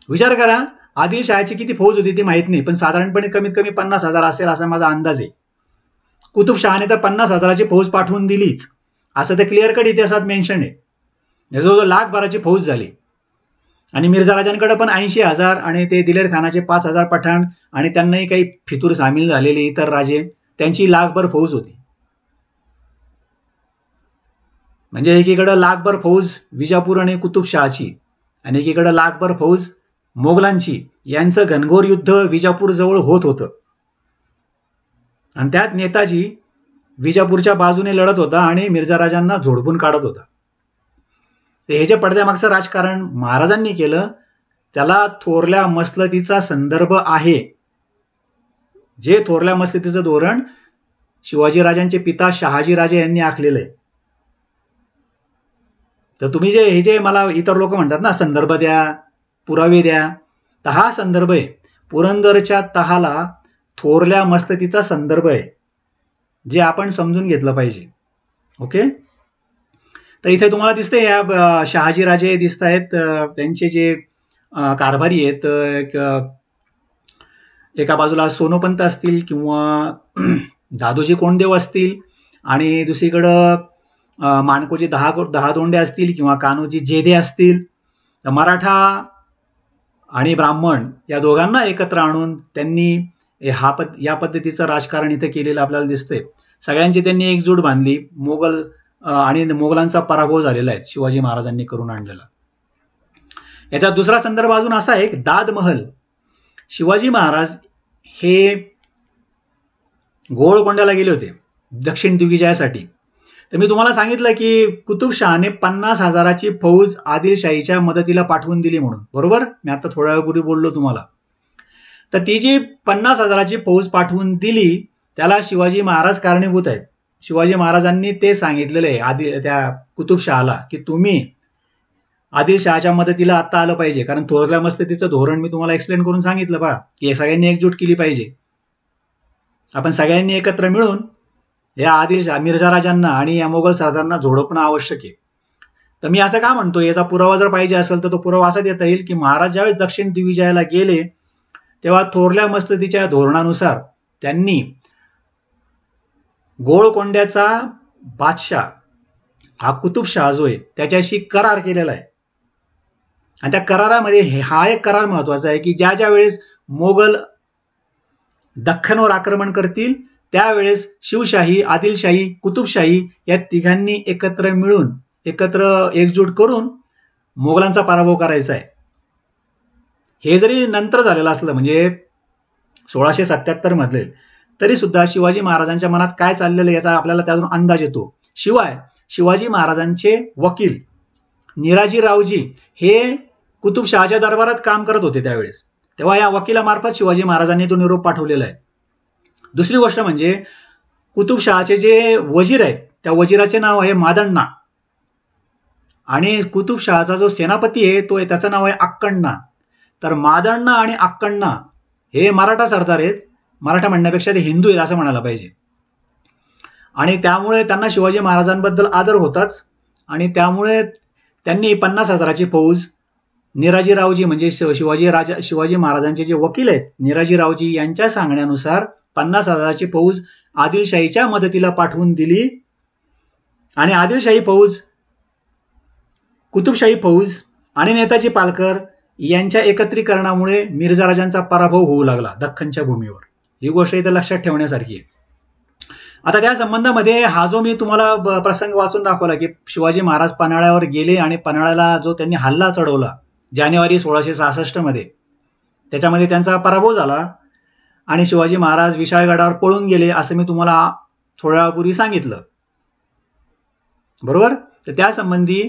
विचार करा, आदिलशाहीची किती फौज होती ती माहित नाही, पण साधारणपणे कमीत कमी 50,000 असेल असा माझा अंदाज आहे. कुतुबशहाने तर 50,000ची फौज पाठवून दिलीच, असं ते क्लिअर कट इतिहासात मेन्शन आहे. जवळजवळ 1,00,000 फौज झाली. आणि मिर्झा राजांकडे पण 80,000 आणि ते दिलेर खानाचे 5,000 पठाण आणि त्यांनाही काही फितूर सामील झालेले इतर राजे, त्यांची 1,00,000 फौज होती. म्हणजे एकीकडे 1,00,000 फौज विजापूर आणि कुतुबशहाची आणि एकीकडे 1,00,000 फौज मोगलांची, यांचं घनघोर युद्ध विजापूर जवळ होत होतं. आणि त्यात नेताजी विजापूरच्या बाजूने लढत होता आणि मिर्झा राजांना झोडपून काढत होता. हे जे पडद्यामागचं राजकारण महाराजांनी केलं त्याला थोरल्या मसलतीचा संदर्भ आहे. जे थोरल्या मसलतीचं धोरण शिवाजीराजांचे पिता शहाजीराजे यांनी आखलेलं आहे. तर तुम्ही हे जे मला इतर लोक म्हणतात ना संदर्भ द्या, पुरावे द्या, तर हा संदर्भ आहे. पुरंदरच्या तहाला थोरल्या मसलतीचा संदर्भ आहे, जे आपण समजून घेतलं पाहिजे. ओके, तर इथे तुम्हाला दिसते या शहाजीराजे दिसत आहेत, त्यांचे जे कारभारी आहेत, एका बाजूला सोनोपंत असतील किंवा दादोजी कोंडदेव असतील आणि दुसरीकडं माणकोजी दहादोंडे असतील किंवा कान्होजी जेधे असतील. तर मराठा आणि ब्राह्मण या दोघांना एकत्र आणून त्यांनी या पद्धतीचं राजकारण इथे केलेलं आपल्याला दिसतंय. सगळ्यांची त्यांनी एकजूट बांधली. आणि मोगलांचा पराभव झालेला आहे शिवाजी महाराजांनी करून आणलेला. याचा दुसरा संदर्भ अजून असा आहे की दाद महल. शिवाजी महाराज हे गोळकोंड्याला गेले होते दक्षिण दिग्विजयासाठी. तर मी तुम्हाला सांगितलं की कुतुबशहाने 50,000ची फौज आदिलशाहीच्या मदतीला पाठवून दिली म्हणून, बरोबर? मी आता थोड्या वेळापूर्वी बोललो तुम्हाला. तर ती जी 50,000ची फौज पाठवून दिली त्याला शिवाजी महाराज कारणीभूत आहेत. शिवाजी महाराजांनी ते सांगितलेलं आहे त्या कुतुबशहाला की तुम्ही आदिलशहाच्या मदतीला आता आलं पाहिजे, कारण थोरल्या मस्तितीचं धोरण मी तुम्हाला एक्सप्लेन करून सांगितलं बा की सगळ्यांनी एकजूट केली पाहिजे. आपण सगळ्यांनी एकत्र मिळून या आदिलशाह मिर्झा राजांना आणि या मोगल सरदारांना झोडपणं आवश्यक आहे. तर मी असं का म्हणतो, याचा पुरावा जर पाहिजे असेल तर तो पुरावा असा देता येईल की महाराज ज्यावेळेस दक्षिण दिग्विजयाला गेले तेव्हा थोरल्या मस्तितीच्या धोरणानुसार त्यांनी गोळकोंड्याचा बादशाह हा कुतुबशहा जो आहे त्याच्याशी करार केलेला आहे. आणि त्या करारामध्ये हा एक करार महत्वाचा आहे की ज्या वेळेस मोगल दख्खनवर आक्रमण करतील त्यावेळेस शिवशाही, आदिलशाही, कुतुबशाही या तिघांनी एकत्र मिळून एकजूट करून मोगलांचा पराभव करायचा आहे. हे जरी नंतर झालेलं असलं म्हणजे 1677 मधले, तरी सुद्धा शिवाजी महाराजांच्या मनात काय चाललेलं याचा आपल्याला त्यातून अंदाज येतो. शिवाय शिवाजी महाराजांचे वकील निराजीरावजी हे कुतुबशहाच्या दरबारात काम करत होते त्यावेळेस, तेव्हा या वकिलामार्फत शिवाजी महाराजांनी तो निरोप पाठवलेला आहे. दुसरी गोष्ट म्हणजे कुतुबशहाचे जे वजीर आहेत त्या वजीराचे नाव आहे मादण्णा आणि कुतुबशहाचा जो सेनापती आहे त्याचं नाव आहे अक्कण्णा. तर मादण्णा आणि अक्कण्णा हे मराठा सरदार आहेत. मराठा म्हणण्यापेक्षा ते हिंदू आहेत असं म्हणायला पाहिजे. आणि त्यामुळे त्यांना शिवाजी महाराजांबद्दल आदर होताच आणि त्यामुळे त्यांनी 50,000ची फौज निराजीरावजी म्हणजे शिवाजी महाराजांचे जे वकील आहेत निराजीरावजी यांच्या सांगण्यानुसार 50,000ची फौज आदिलशाहीच्या मदतीला पाठवून दिली. आणि आदिलशाही फौज, कुतुबशाही फौज आणि नेताजी पालकर यांच्या एकत्रीकरणामुळे मिर्झा राजांचा पराभव होऊ लागला दख्खनच्या भूमीवर. ही गोष्ट इथे लक्षात ठेवण्यासारखी आहे. आता त्या संबंधामध्ये हा जो मी तुम्हाला प्रसंग वाचून दाखवला की शिवाजी महाराज पन्हाळ्यावर गेले आणि पन्हाळ्याला जो त्यांनी हल्ला चढवला जानेवारी 1666 मध्ये, त्याच्यामध्ये त्यांचा पराभव झाला आणि शिवाजी महाराज विशाळगडावर पळून गेले असं मी तुम्हाला थोड्या वेळापूर्वी सांगितलं, बरोबर? तर त्या संबंधी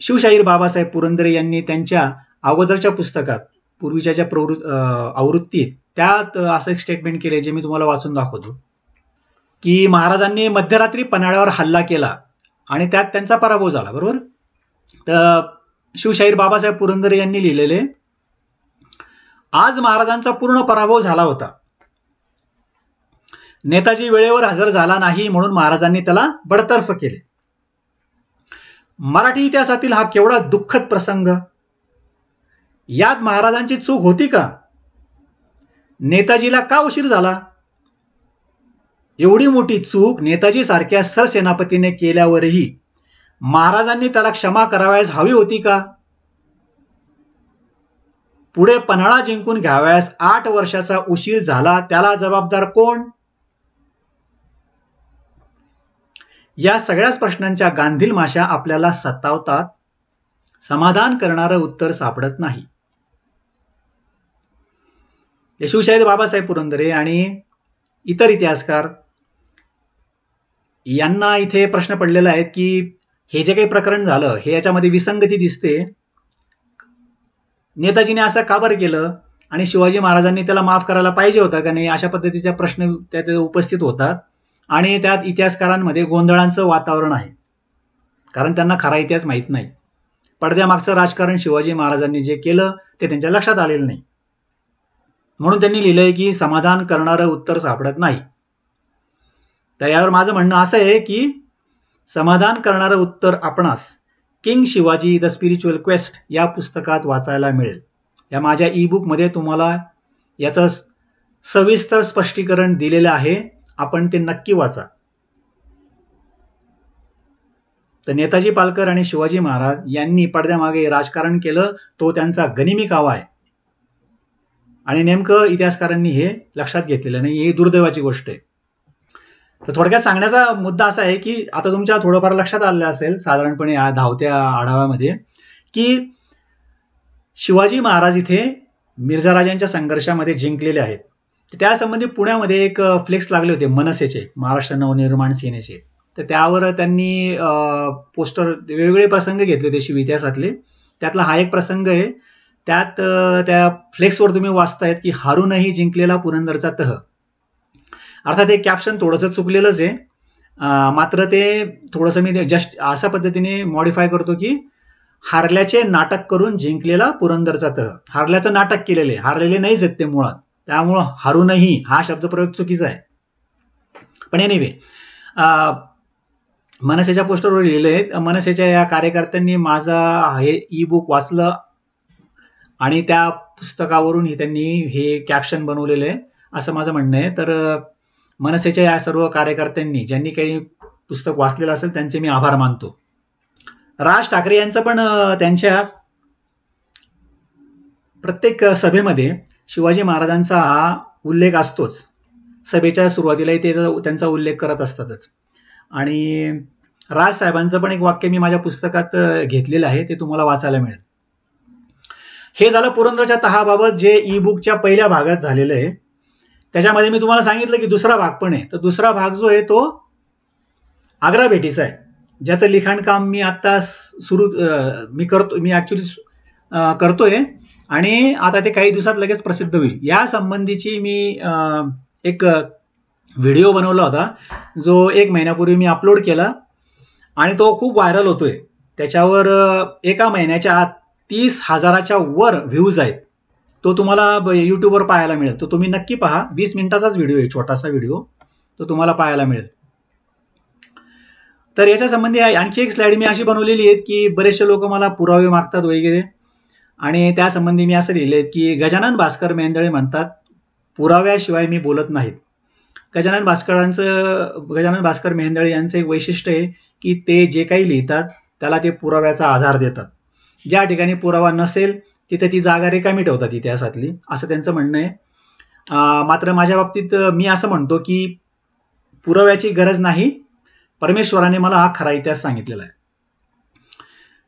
शिवशाहीर बाबासाहेब पुरंदरे यांनी त्यांच्या अगोदरच्या पुस्तकात पूर्वीच्या ज्या आवृत्तीत त्यात असं एक स्टेटमेंट केले जे मी तुम्हाला वाचून दाखवतो की महाराजांनी मध्यरात्री पन्हाळ्यावर हल्ला केला आणि त्यात त्यांचा पराभव झाला, बरोबर? तर शिवशाहीर बाबासाहेब पुरंदरे यांनी लिहिलेले, आज महाराजांचा पूर्ण पराभव झाला होता. नेताजी वेळेवर हजर झाला नाही म्हणून महाराजांनी त्याला बडतर्फ केले. मराठी इतिहासातील हा केवढा दुःखद प्रसंग. यात महाराजांची चूक होती का? नेताजीला का उशीर झाला? एवढी मोठी चूक नेताजी सारख्या सरसेनापतीने केल्यावरही महाराजांनी त्याला क्षमा करावयास हवी होती का? पुढे पन्हाळा जिंकून घ्यावयास 8 वर्षाचा उशीर झाला, त्याला जबाबदार कोण? या सगळ्याच प्रश्नांच्या गांधील माशा आपल्याला सतावतात. समाधान करणारं उत्तर सापडत नाही. शिवशाहीर बाबासाहेब पुरंदरे आणि इतर इतिहासकार यांना इथे प्रश्न पडलेला आहे की हे जे काही प्रकरण झालं हे याच्यामध्ये विसंगती दिसते. नेताजीने असं का बरं केलं आणि शिवाजी महाराजांनी त्याला माफ करायला पाहिजे होता का नाही, अशा पद्धतीचा प्रश्न त्यात उपस्थित होतात. आणि त्यात इतिहासकारांमध्ये गोंधळांचं वातावरण आहे, कारण त्यांना खरा इतिहास माहीत नाही. पडद्यामागचं राजकारण शिवाजी महाराजांनी जे केलं ते त्यांच्या लक्षात आलेलं नाही, म्हणून त्यांनी लिहिलंय की समाधान करणारं उत्तर सापडत नाही. तर यावर माझं म्हणणं असं आहे की समाधान करणारं उत्तर आपणास king Shivaji the spiritual quest या पुस्तकात वाचायला मिळेल. या माझ्या ई बुकमध्ये तुम्हाला याचं सविस्तर स्पष्टीकरण दिलेलं आहे. आपण ते नक्की वाचा. तर नेताजी पालकर आणि शिवाजी महाराज यांनी पडद्यामागे राजकारण केलं, तो त्यांचा गनिमी कावा आहे. आणि नेमकं इतिहासकारांनी हे लक्षात घेतलेलं नाही, ही दुर्दैवाची गोष्ट आहे. तर थोडक्यात सांगण्याचा मुद्दा असा आहे की आता तुमच्या थोडंफार लक्षात आलेलं असेल साधारणपणे या धावत्या आढाव्यामध्ये की शिवाजी महाराज इथे मिर्झा राजांच्या संघर्षामध्ये जिंकलेले आहेत. त्यासंबंधी पुण्यामध्ये एक फ्लेक्स लागले होते मनसेचे, महाराष्ट्र नवनिर्माण सेनेचे. तर त्यावर त्यांनी पोस्टर वेगवेगळे प्रसंग घेतले होते शिव इतिहासातले. त्यातला हा एक प्रसंग आहे. त्यात त्या फ्लेक्सवर तुम्ही वाचतायत की हारूनही जिंकलेला पुरंदरचा तह. अर्थात हे कॅप्शन थोडंसं चुकलेलंच आहे, मात्र ते थोडंसं मी जस्ट अशा पद्धतीने मॉडिफाय करतो की हारल्याचे नाटक करून जिंकलेला पुरंदरचा तह. हारल्याचं नाटक केलेले, हारलेले नाहीच आहेत ते मुळात, त्यामुळं हारूनही हा शब्दप्रयोग चुकीचा आहे. पण एनिवे मनसेच्या पोस्टरवर लिहिलंय. मनसेच्या या कार्यकर्त्यांनी माझा हे ई बुक वाचलं आणि त्या पुस्तकावरून त्यांनी हे कॅप्शन बनवलेलं आहे असं माझं म्हणणं आहे. तर मनसेच्या या सर्व कार्यकर्त्यांनी ज्यांनी काही पुस्तक वाचलेलं असेल त्यांचे मी आभार मानतो. राज ठाकरे यांचं पण त्यांच्या प्रत्येक सभेमध्ये शिवाजी महाराजांचा हा उल्लेख असतोच. सभेच्या सुरुवातीलाही ते त्यांचा उल्लेख करत असतातच. आणि राज साहेबांचं पण एक वाक्य मी माझ्या पुस्तकात घेतलेलं आहे, ते तुम्हाला वाचायला मिळेल. हे झालं पुरंदरच्या तहाबाबत जे ई बुकच्या पहिल्या भागात झालेलं आहे. त्याच्यामध्ये मी तुम्हाला सांगितलं की दुसरा भाग पण आहे. तर दुसरा भाग जो आहे तो आग्रा भेटीचा आहे, ज्याचं लिखाण काम मी आता मी ऍक्च्युली करतोय आणि आता ते काही दिवसात लगेच प्रसिद्ध होईल. या संबंधीची मी एक व्हिडिओ बनवला होता जो 1 महिन्यापूर्वी मी अपलोड केला आणि तो खूप व्हायरल होतोय. त्याच्यावर एका महिन्याच्या आत 30,000च्या वर व्ह्यूज आहेत. तो तुम्हाला युट्यूबवर पाहायला मिळेल. तो तुम्ही नक्की पहा. 20 मिनिटाचाच व्हिडिओ आहे, छोटासा व्हिडिओ, तो तुम्हाला पाहायला मिळेल. तर याच्या संबंधी आणखी एक स्लाइड मी अशी बनवलेली आहे की बरेचसे लोक मला पुरावे मागतात वगैरे, आणि त्या संबंधी मी असं लिहिलंय की गजानन भास्कर मेहेंदळे म्हणतात पुराव्याशिवाय मी बोलत नाहीत. गजानन भास्कर मेहेंदळे यांचं एक वैशिष्ट्य आहे की ते जे काही लिहितात त्याला ते पुराव्याचा आधार देतात. ज्या ठिकाणी पुरावा नसेल तिथे ती जागा रिकामी ठेवतात इतिहासातली, असं त्यांचं म्हणणं आहे. मात्र माझ्या बाबतीत मी असं म्हणतो की पुराव्याची गरज नाही, परमेश्वराने मला हा खरा इतिहास सांगितलेला आहे.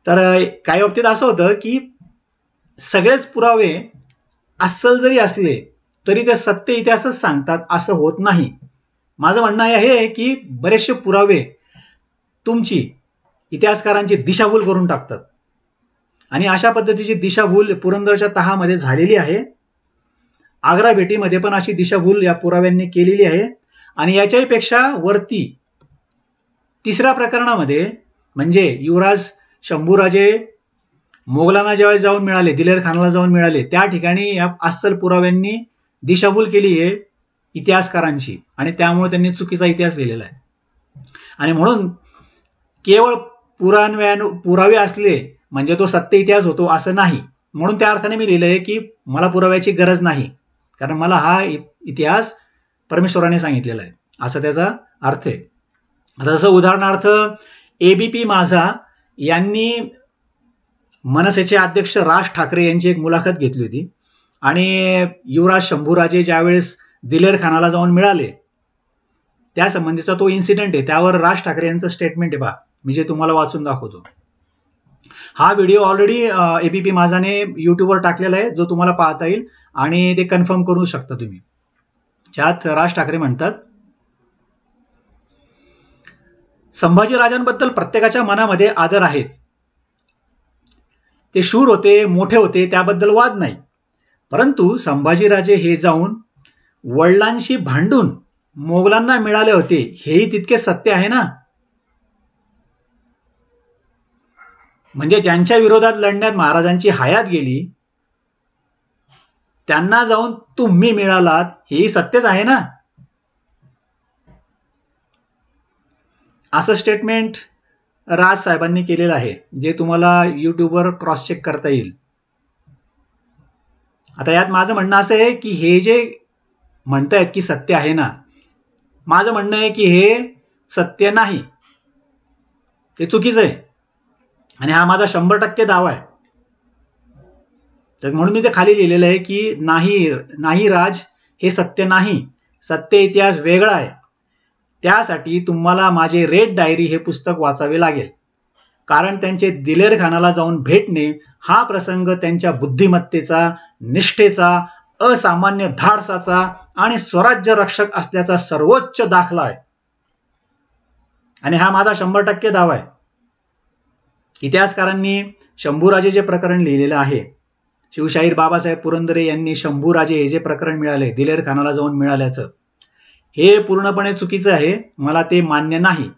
तर काही बाबतीत असं होतं की सगळेच पुरावे अस्सल जरी असले तरी ते सत्य इतिहासच सांगतात असं होत नाही. माझं म्हणणं हे आहे की बरेचसे पुरावे तुमची इतिहासकारांची दिशाभूल करून टाकतात आणि अशा पद्धतीची दिशाभूल पुरंदरच्या तहामध्ये झालेली आहे. आग्रा भेटीमध्ये पण अशी दिशाभूल या पुराव्यांनी केलेली आहे. आणि याच्याही पेक्षा वरती तिसऱ्या प्रकरणामध्ये म्हणजे युवराज शंभूराजे मोगलांना ज्यावेळेस जाऊन मिळाले, दिलेर खानाला जाऊन मिळाले, त्या ठिकाणी या अस्सल पुराव्यांनी दिशाभूल केली आहे इतिहासकारांची आणि त्यामुळे त्यांनी चुकीचा इतिहास लिहिलेला आहे. आणि म्हणून केवळ पुरावे असले म्हणजे तो सत्य इतिहास होतो असं नाही. म्हणून त्या अर्थाने मी लिहिलंय की मला पुराव्याची गरज नाही, कारण मला हा इतिहास परमेश्वराने सांगितलेला आहे, असं त्याचा अर्थ आहे. आता जसं उदाहरणार्थ ABP माझा यांनी मनसेचे अध्यक्ष राज ठाकरे यांची एक मुलाखत घेतली होती आणि युवराज शंभूराजे ज्यावेळेस दिलेर खानाला जाऊन मिळाले त्या संबंधीचा तो इन्सिडेंट आहे. त्यावर राज ठाकरे यांचं स्टेटमेंट आहे पहा, मी जे तुम्हाला वाचून दाखवतो. हा व्हिडिओ ऑलरेडी ABP माझाने युट्यूबवर टाकलेला आहे, जो तुम्हाला पाहता येईल आणि ते कन्फर्म करू शकता तुम्ही. ज्यात राज ठाकरे म्हणतात, संभाजीराजांबद्दल प्रत्येकाच्या मनामध्ये आदर आहेच. ते शूर होते, मोठे होते, त्याबद्दल वाद नाही. परंतु संभाजीराजे हे जाऊन वडिलांशी भांडून मोगलांना मिळाले होते, हेही तितके सत्य आहे ना. म्हणजे ज्यांच्या विरोधात लढण्यात महाराजांची हयात गेली त्यांना जाऊन तुम्ही मिळालात, हेही सत्यच आहे ना. असं स्टेटमेंट राज साहेबांनी केलेलं आहे, जे तुम्हाला युट्यूबवर क्रॉस चेक करता येईल. आता यात माझं म्हणणं असं आहे की हे जे म्हणतायत की सत्य आहे ना, माझं म्हणणं आहे की हे सत्य नाही, ते चुकीचं आहे आणि हा माझा 100% दावा आहे. तर म्हणून मी ते खाली लिहिलेलं आहे की नाही राज हे सत्य नाही, सत्य इतिहास वेगळा आहे. त्यासाठी तुम्हाला माझे रेड डायरी हे पुस्तक वाचावे लागेल, कारण त्यांचे दिलेर खानाला जाऊन भेटणे हा प्रसंग त्यांच्या बुद्धिमत्तेचा, निष्ठेचा, असामान्य धाडसाचा आणि स्वराज्य रक्षक असल्याचा सर्वोच्च दाखला आहे. आणि हा माझा 100% दावा आहे. इतिहासकारांनी शंभूराजे जे प्रकरण लिहिलेलं आहे, शिवशाहीर बाबासाहेब पुरंदरे यांनी शंभूराजे हे जे प्रकरण मिळाले दिलेर खानाला जाऊन मिळाल्याचं, हे पूर्णपणे चुकीचं आहे. मला ते मान्य नाही.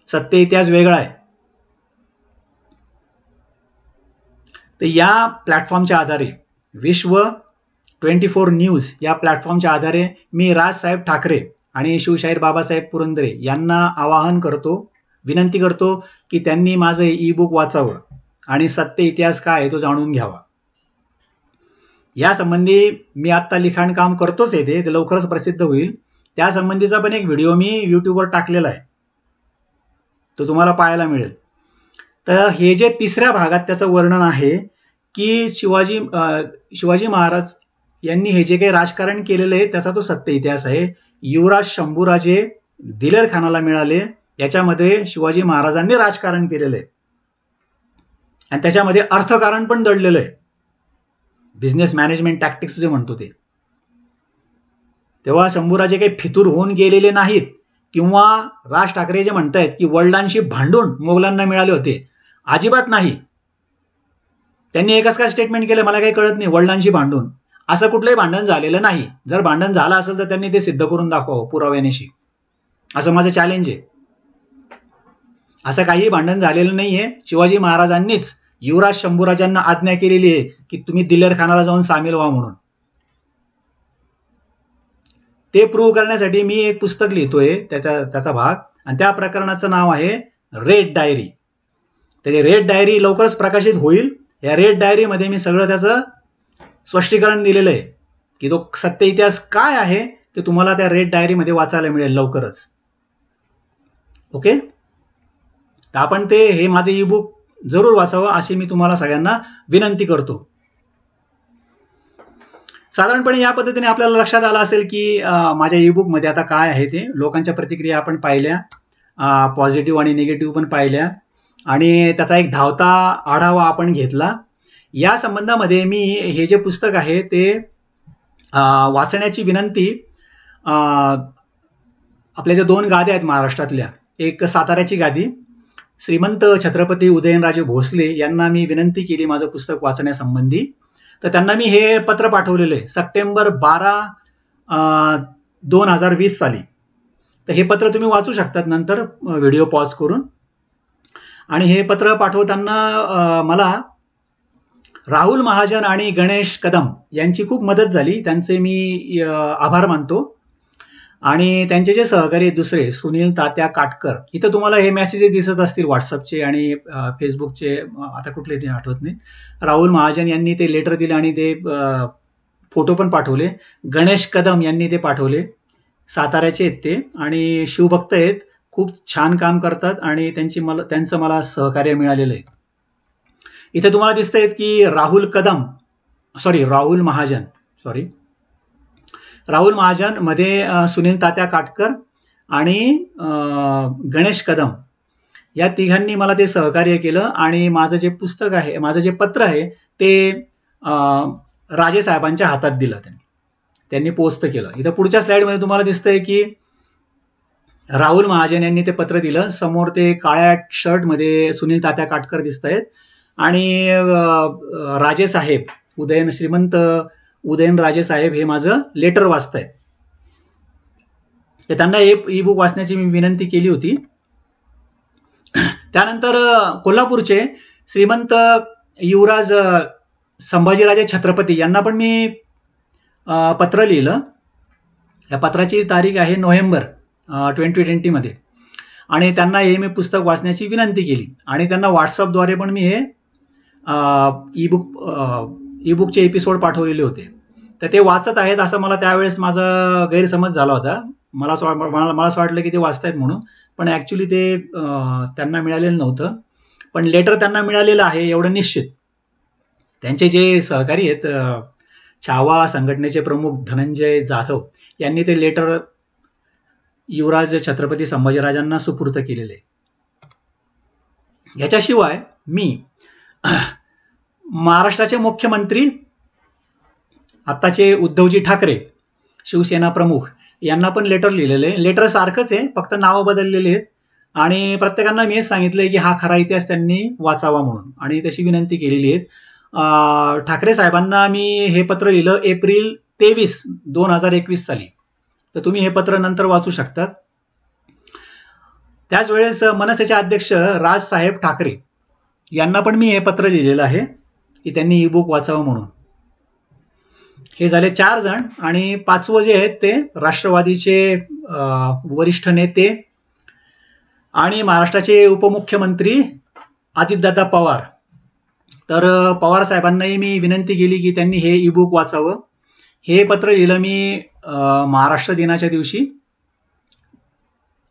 सत्य इतिहास वेगळा आहे. तर या प्लॅटफॉर्मच्या आधारे, विश्व 24 न्यूज या प्लॅटफॉर्मच्या आधारे मी राजसाहेब ठाकरे आणि शिवशाहीर बाबासाहेब पुरंदरे यांना आवाहन करतो, विनंती करतो की त्यांनी माझं ई बुक वाचावं आणि सत्य इतिहास काय आहे तो जाणून घ्यावा. या संबंधी मी आता लिखाण काम करतोच आहे, ते लवकरच प्रसिद्ध होईल. त्या संबंधीचा पण एक व्हिडिओ मी युट्यूबवर टाकलेला आहे, तो तुम्हाला पाहायला मिळेल. तर हे जे तिसऱ्या भागात त्याचं वर्णन आहे की शिवाजी महाराज यांनी हे जे काही राजकारण केलेलं आहे त्याचा तो सत्य इतिहास आहे. युवराज शंभूराजे दिलेर खानाला मिळाले, याच्यामध्ये शिवाजी महाराजांनी राजकारण केलेलं आहे आणि त्याच्यामध्ये अर्थकारण पण दडलेलं आहे, बिझनेस मॅनेजमेंट टॅक्टिक्स जे म्हणतो ते. तेव्हा शंभूराजे काही फितूर होऊन गेलेले नाहीत किंवा राज ठाकरे जे म्हणतायत की वडिलांशी भांडून मोगलांना मिळाले होते, अजिबात नाही. त्यांनी एकच काय स्टेटमेंट केलं मला काही कळत नाही, वडिलांशी भांडून. असं कुठलंही भांडण झालेलं नाही. जर भांडण झालं असेल तर त्यांनी ते सिद्ध करून दाखवावं पुराव्यानिशी, असं माझं चॅलेंज आहे. असं काही भांडण झालेलं नाहीये. शिवाजी महाराजांनीच युवराज शंभूराजांना आज्ञा केलेली आहे की तुम्ही दिलेर खानाला जाऊन सामील व्हा म्हणून. ते प्रूव्ह करण्यासाठी मी एक पुस्तक लिहितोय, त्याचा भाग, आणि त्या प्रकरणाचं नाव आहे रेड डायरी. त्याची रेड डायरी लवकरच प्रकाशित होईल. या रेड डायरीमध्ये मी सगळं त्याचं स्पष्टीकरण दिलेलं आहे की तो सत्य इतिहास काय आहे ते तुम्हाला त्या रेड डायरीमध्ये वाचायला मिळेल लवकरच. ओके, तर आपण हे माझे ई बुक जरूर वाचावं अशी मी तुम्हाला सगळ्यांना विनंती करतो. साधारणपणे या पद्धतीने आपल्याला लक्षात आलं असेल की माझ्या ई बुक मध्ये आता काय आहे ते. लोकांच्या प्रतिक्रिया आपण पाहिल्या, पॉझिटिव्ह आणि निगेटिव्ह पण पाहिल्या, आणि त्याचा एक धावता आढावा आपण घेतला. या संबंधामध्ये मी हे जे पुस्तक आहे ते वाचण्याची विनंती, आपल्या ज्या 2 गाद्या आहेत महाराष्ट्रातल्या, एक साताऱ्याची गादी, श्रीमंत छत्रपती उदयनराजे भोसले यांना मी विनंती केली माझं पुस्तक वाचण्यासंबंधी. तर त्यांना मी हे पत्र पाठवलेलं आहे सप्टेंबर 12, 2020 साली. तर हे पत्र तुम्ही वाचू शकतात नंतर व्हिडिओ पॉज करून. आणि हे पत्र पाठवताना मला राहुल महाजन आणि गणेश कदम यांची खूप मदत झाली, त्यांचे मी आभार मानतो. आणि त्यांचे जे सहकारी दुसरे सुनील तात्या काटकर, इथं तुम्हाला हे मेसेजेस दिसत असतील व्हॉट्सअपचे आणि फेसबुकचे, आता कुठले ते आठवत नाही. राहुल महाजन यांनी ते लेटर दिले आणि ते फोटो पण पाठवले. गणेश कदम यांनी ते पाठवले, साताऱ्याचे आहेत ते आणि शिवभक्त आहेत, खूप छान काम करतात आणि त्यांचं मला सहकार्य मिळालेलं आहे. इथे तुम्हाला दिसतंय की राहुल महाजन मध्ये सुनील तात्या काटकर आणि गणेश कदम या तिघांनी मला ते सहकार्य केलं. आणि माझं जे पुस्तक आहे, माझं जे पत्र आहे ते राजे साहेबांच्या हातात दिलं, त्यांनी पोस्ट केलं. इथं पुढच्या स्लाइडमध्ये तुम्हाला दिसतंय की राहुल महाजन यांनी ते पत्र दिलं. समोर ते काळ्या शर्टमध्ये सुनील तात्या काटकर दिसत आहेत आणि राजे साहेब, श्रीमंत उदयनराजे साहेब हे माझं लेटर वाचतायत. तर त्यांना हे ई बुक वाचण्याची मी विनंती केली होती. त्यानंतर कोल्हापूरचे श्रीमंत युवराज संभाजीराजे छत्रपती यांना पण मी पत्र लिहिलं. या पत्राची तारीख आहे नोव्हेंबर 2020 मध्ये. आणि त्यांना हे मी पुस्तक वाचण्याची विनंती केली आणि त्यांना व्हॉट्सअपद्वारे पण मी हे ई बुकचे एपिसोड पाठवलेले होते. तर ते वाचत आहेत असं मला त्यावेळेस माझा गैरसमज झाला होता. मला असं वाटलं की ते वाचतायत म्हणून. पण ॲक्च्युली ते त्यांना मिळालेलं नव्हतं. पण लेटर त्यांना मिळालेलं आहे एवढं निश्चित. त्यांचे जे सहकारी आहेत, छावा संघटनेचे प्रमुख धनंजय जाधव यांनी ते लेटर युवराज छत्रपती संभाजीराजांना सुपूर्द केलेले. याच्याशिवाय मी महाराष्ट्राचे मुख्यमंत्री आत्ताचे उद्धवजी ठाकरे शिवसेना प्रमुख यांना पण लेटर लिहिलेले. लेटर सारखंच आहे, फक्त नावं बदललेली आहेत. आणि प्रत्येकांना मी हेच सांगितलंय की हा खरा इतिहास त्यांनी वाचावा म्हणून, आणि तशी विनंती केलेली आहे. ठाकरे साहेबांना मी हे पत्र लिहिलं एप्रिल 23, 2021 साली. तर तुम्ही हे पत्र नंतर वाचू शकतात. त्याच वेळेस मनसेचे अध्यक्ष राजसाहेब ठाकरे यांना पण मी हे पत्र लिहिलेलं आहे की त्यांनी ई बुक वाचावं म्हणून. हे झाले 4 जण. आणि 5वं जे आहेत ते राष्ट्रवादीचे वरिष्ठ नेते आणि महाराष्ट्राचे उपमुख्यमंत्री अजितदादा पवार. तर पवार साहेबांनाही मी विनंती केली की त्यांनी हे ई बुक वाचावं. हे पत्र लिहिलं मी महाराष्ट्र दिनाच्या दिवशी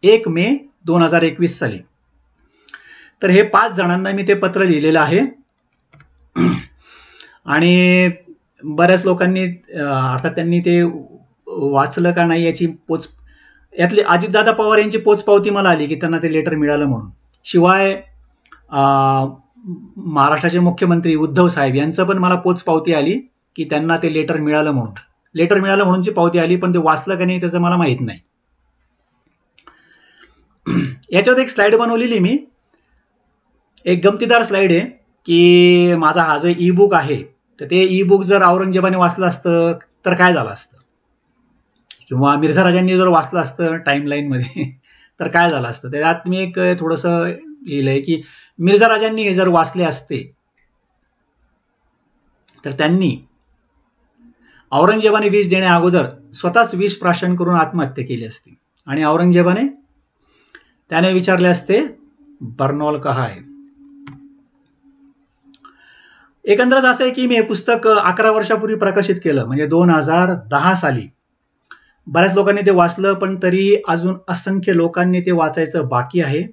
1 मे 2021 साली. तर हे 5 जणांना मी ते पत्र लिहिलेलं आहे. आणि बऱ्याच लोकांनी अर्थात त्यांनी ते वाचलं का नाही याची यातली अजितदादा पवार यांची पोचपावती मला आली की त्यांना ते लेटर मिळालं म्हणून. शिवाय महाराष्ट्राचे मुख्यमंत्री उद्धव साहेब यांचं पण मला पोचपावती आली की त्यांना ते लेटर मिळालं म्हणून. लेटर मिळालं म्हणूनची पावती आली, पण ते वाचलं का नाही त्याचं मला माहित नाही. याच्यात एक स्लाइड बनवलेली मी, एक गमतीदार स्लाइड आहे की माझा हा जो ई बुक आहे तर ते ई बुक जर औरंगजेबाने वाचलं असतं तर काय झालं असतं, किंवा मिर्झा राजांनी जर वाचलं असतं टाइमलाईन मध्ये तर काय झालं असतं. त्यात मी एक थोडंसं लिहिलंय की मिर्झा राजांनी हे जर वाचले असते तर त्यांनी औरंगजेबाने विष देण्या अगोदर स्वतःच विष प्राशन करून आत्महत्या केली असती. आणि औरंगजेबाने त्याने विचारले असते बर्नॉल कहा है. एकंदरच असं आहे की मी हे पुस्तक 11 वर्षापूर्वी प्रकाशित केलं, म्हणजे 2010 साली. बऱ्याच लोकांनी ते वाचलं, पण तरी अजून असंख्य लोकांनी ते वाचायचं बाकी आहे.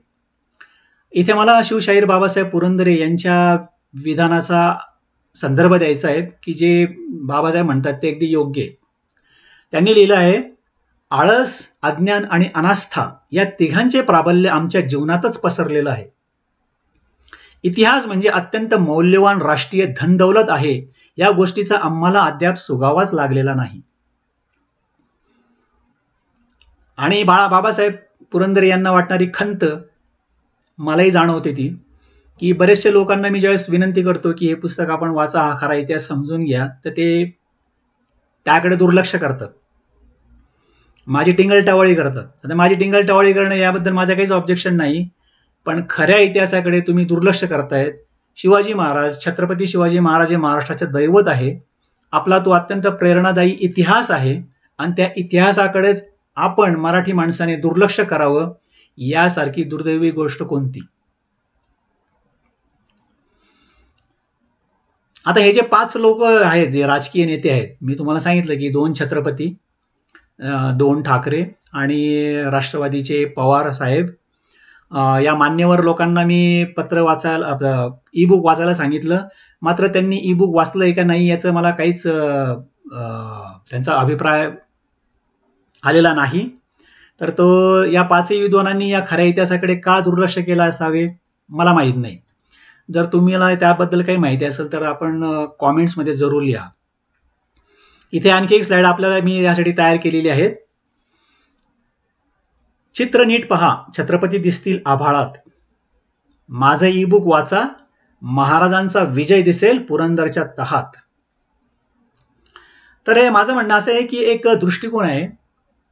इथे मला शिवशाहीर बाबासाहेब पुरंदरे यांच्या विधानाचा संदर्भ द्यायचा आहे की जे बाबासाहेब म्हणतात ते अगदी योग्य आहे. त्यांनी लिहिलं आहे, आळस, अज्ञान आणि अनास्था या तिघांचे प्राबल्य आमच्या जीवनातच पसरलेलं आहे. इतिहास म्हणजे अत्यंत मौल्यवान राष्ट्रीय धनदौलत आहे, या गोष्टीचा आम्हाला अद्याप सुगावाच लागलेला नाही. आणि बाबासाहेब पुरंदरे यांना वाटणारी खंत मलाही जाणवते ती की बरेचसे लोकांना मी ज्यावेळेस विनंती करतो की हे पुस्तक आपण वाचा, हा खरा इतिहास समजून घ्या, तर ते त्याकडे दुर्लक्ष करतात, माझी टिंगलटावळी करतात. आता माझी टिंगलटावळी करणं याबद्दल माझं काहीच ऑब्जेक्शन नाही, पण खऱ्या इतिहासाकडे तुम्ही दुर्लक्ष करतायत. शिवाजी महाराज, छत्रपती शिवाजी महाराज हे महाराष्ट्राचे दैवत आहे. आपला तो अत्यंत प्रेरणादायी इतिहास आहे, आणि त्या इतिहासाकडेच आपण मराठी माणसाने दुर्लक्ष करावं, यासारखी दुर्दैवी गोष्ट कोणती. आता हे जे 5 लोक आहेत, जे राजकीय नेते आहेत, मी तुम्हाला सांगितलं की 2 छत्रपती, 2 ठाकरे आणि राष्ट्रवादीचे पवार साहेब, या मान्यवर लोकांना मी पत्र वाचायला, ई बुक वाचायला सांगितलं. मात्र त्यांनी ई बुक वाचलंय का नाही याचं मला काहीच त्यांचा अभिप्राय आलेला नाही. तर तो या 5ही विद्वानांनी या खऱ्या इतिहासाकडे का दुर्लक्ष केलं असावे मला माहीत नाही. जर तुम्हाला त्याबद्दल काही माहिती असेल तर आपण कॉमेंट्समध्ये जरूर लिहा. इथे आणखी एक स्लाइड आपल्याला मी यासाठी तयार केलेली आहे. चित्र नीट पहा, छत्रपती दिसतील आभाळात. माझं ई बुक वाचा, महाराजांचा विजय दिसेल पुरंदरच्या तहात. तर हे माझं म्हणणं असं आहे की एक दृष्टिकोन आहे,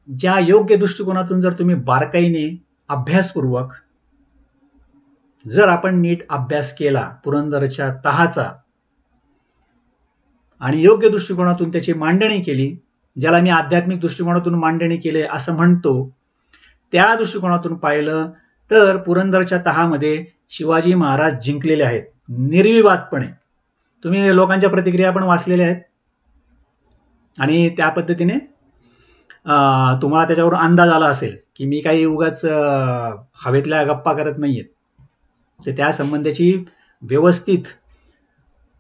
ज्या योग्य दृष्टिकोनातून जर तुम्ही बारकाईने अभ्यासपूर्वक जर आपण नीट अभ्यास केला पुरंदरच्या तहाचा आणि योग्य दृष्टिकोनातून त्याची मांडणी केली, ज्याला मी आध्यात्मिक दृष्टिकोनातून मांडणी केली असं म्हणतो, त्या दृष्टिकोनातून पाहिलं तर पुरंदरच्या तहामध्ये शिवाजी महाराज जिंकलेले आहेत निर्विवादपणे. तुम्ही लोकांच्या प्रतिक्रिया पण वाचलेल्या आहेत आणि त्या पद्धतीने तुम्हाला त्याच्यावर अंदाज आला असेल की मी काही उगाच हवेतल्या गप्पा करत नाहीयेत. तर त्या संबंधाची व्यवस्थित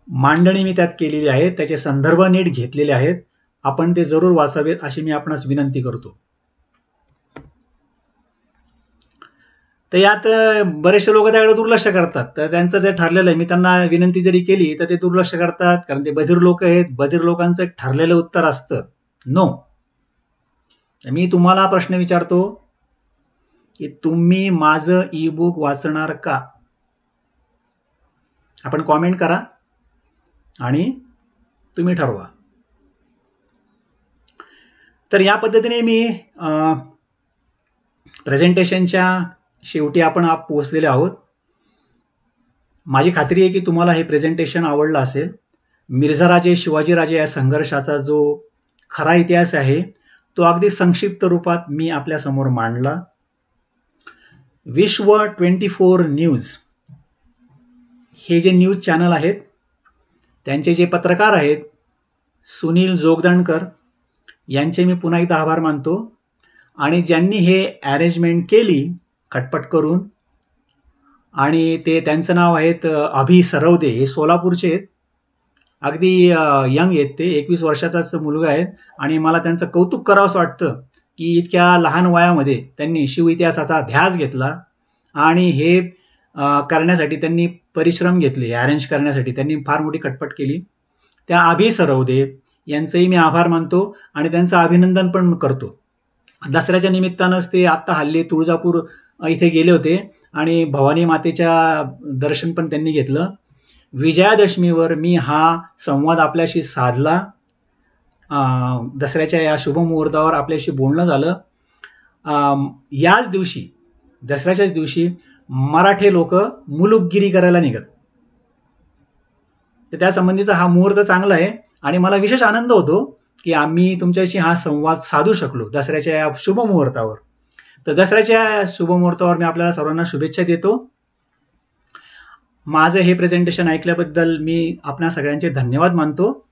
मांडणी मी त्यात केलेली आहे, त्याचे संदर्भ नीट घेतलेले आहेत. आपण ते जरूर वाचावेत अशी मी आपणास विनंती करतो. तर यात बरेचसे लोक त्याकडे दुर्लक्ष करतात. तर त्यांचं ते ठरलेलं आहे, मी त्यांना विनंती जरी केली तर ते दुर्लक्ष करतात, कारण ते बधिर लोक आहेत. बधिर लोकांचं एक ठरलेलं उत्तर असतं नो. मी तुम्हाला प्रश्न विचारतो की तुम्ही माझं ई बुक वाचणार का? आपण कॉमेंट करा आणि तुम्ही ठरवा. तर या पद्धतीने मी प्रेझेंटेशनच्या शेवटी आपण पोहोचलेले आहोत. माझी खात्री आहे की तुम्हाला हे प्रेझेंटेशन आवडलं असेल. मिर्झाराजे शिवाजीराजे या संघर्षाचा जो खरा इतिहास आहे तो अगदी संक्षिप्त रूपात मी आपल्या समोर मांडला. विश्व 24 न्यूज हे जे न्यूज चॅनल आहेत, त्यांचे जे पत्रकार आहेत सुनील जोगदंडकर यांचे मी पुन्हा एकदा आभार मानतो. आणि ज्यांनी हे अरेंजमेंट केली खटपट करून, आणि ते त्यांचं नाव आहेत अभि सरवदे. हे सोलापूरचे आहेत, अगदी यंग आहेत. ते 21 वर्षाचाच मुलगा आहेत आणि मला त्यांचं कौतुक करावंसं वाटतं की इतक्या लहान वयामध्ये त्यांनी शिव इतिहासाचा ध्यास घेतला आणि हे करण्यासाठी त्यांनी परिश्रम घेतले. अरेंज करण्यासाठी त्यांनी फार मोठी खटपट केली. त्या अभि सरवदे यांचंही मी आभार मानतो आणि त्यांचं अभिनंदन पण करतो. दसऱ्याच्या निमित्तानंच ते आत्ता हल्ली तुळजापूर इथे गेले होते आणि भवानी मातेच्या दर्शन पण त्यांनी घेतलं. विजयादशमीवर मी हा संवाद आपल्याशी साधला. दसऱ्याच्या या शुभमुहूर्तावर आपल्याशी बोलणं झालं. याच दिवशी, दसऱ्याच्याच दिवशी मराठी लोक मुलुकगिरी करायला निघत. तर त्या संबंधीचा हा मुहूर्त चांगला आहे आणि मला विशेष आनंद होतो की आम्ही तुमच्याशी हा संवाद साधू शकलो दसऱ्याच्या या शुभमुहूर्तावर. तर दसऱ्याच्या शुभमुहूर्तावर मी आपल्याला सर्वांना शुभेच्छा देतो. माझं हे प्रेझेंटेशन ऐकल्याबद्दल मी आपल्या सगळ्यांचे धन्यवाद मानतो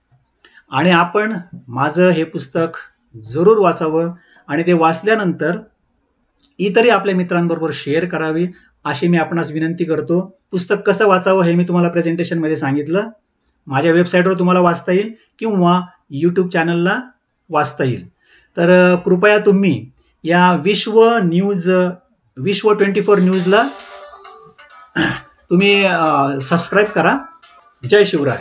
आणि आपण माझं हे पुस्तक जरूर वाचावं आणि ते वाचल्यानंतर इतरही आपल्या मित्रांबरोबर शेअर करावी अशी मी आपणास विनंती करतो. पुस्तक कसं वाचावं हे मी तुम्हाला प्रेझेंटेशनमध्ये सांगितलं. माझ्या वेबसाईटवर तुम्हाला वाचता येईल किंवा यूट्यूब चॅनलला वाचता येईल. तर कृपया तुम्ही या विश्व 24 न्यूजला तुम्ही सबस्क्राईब करा. जय शिवराय.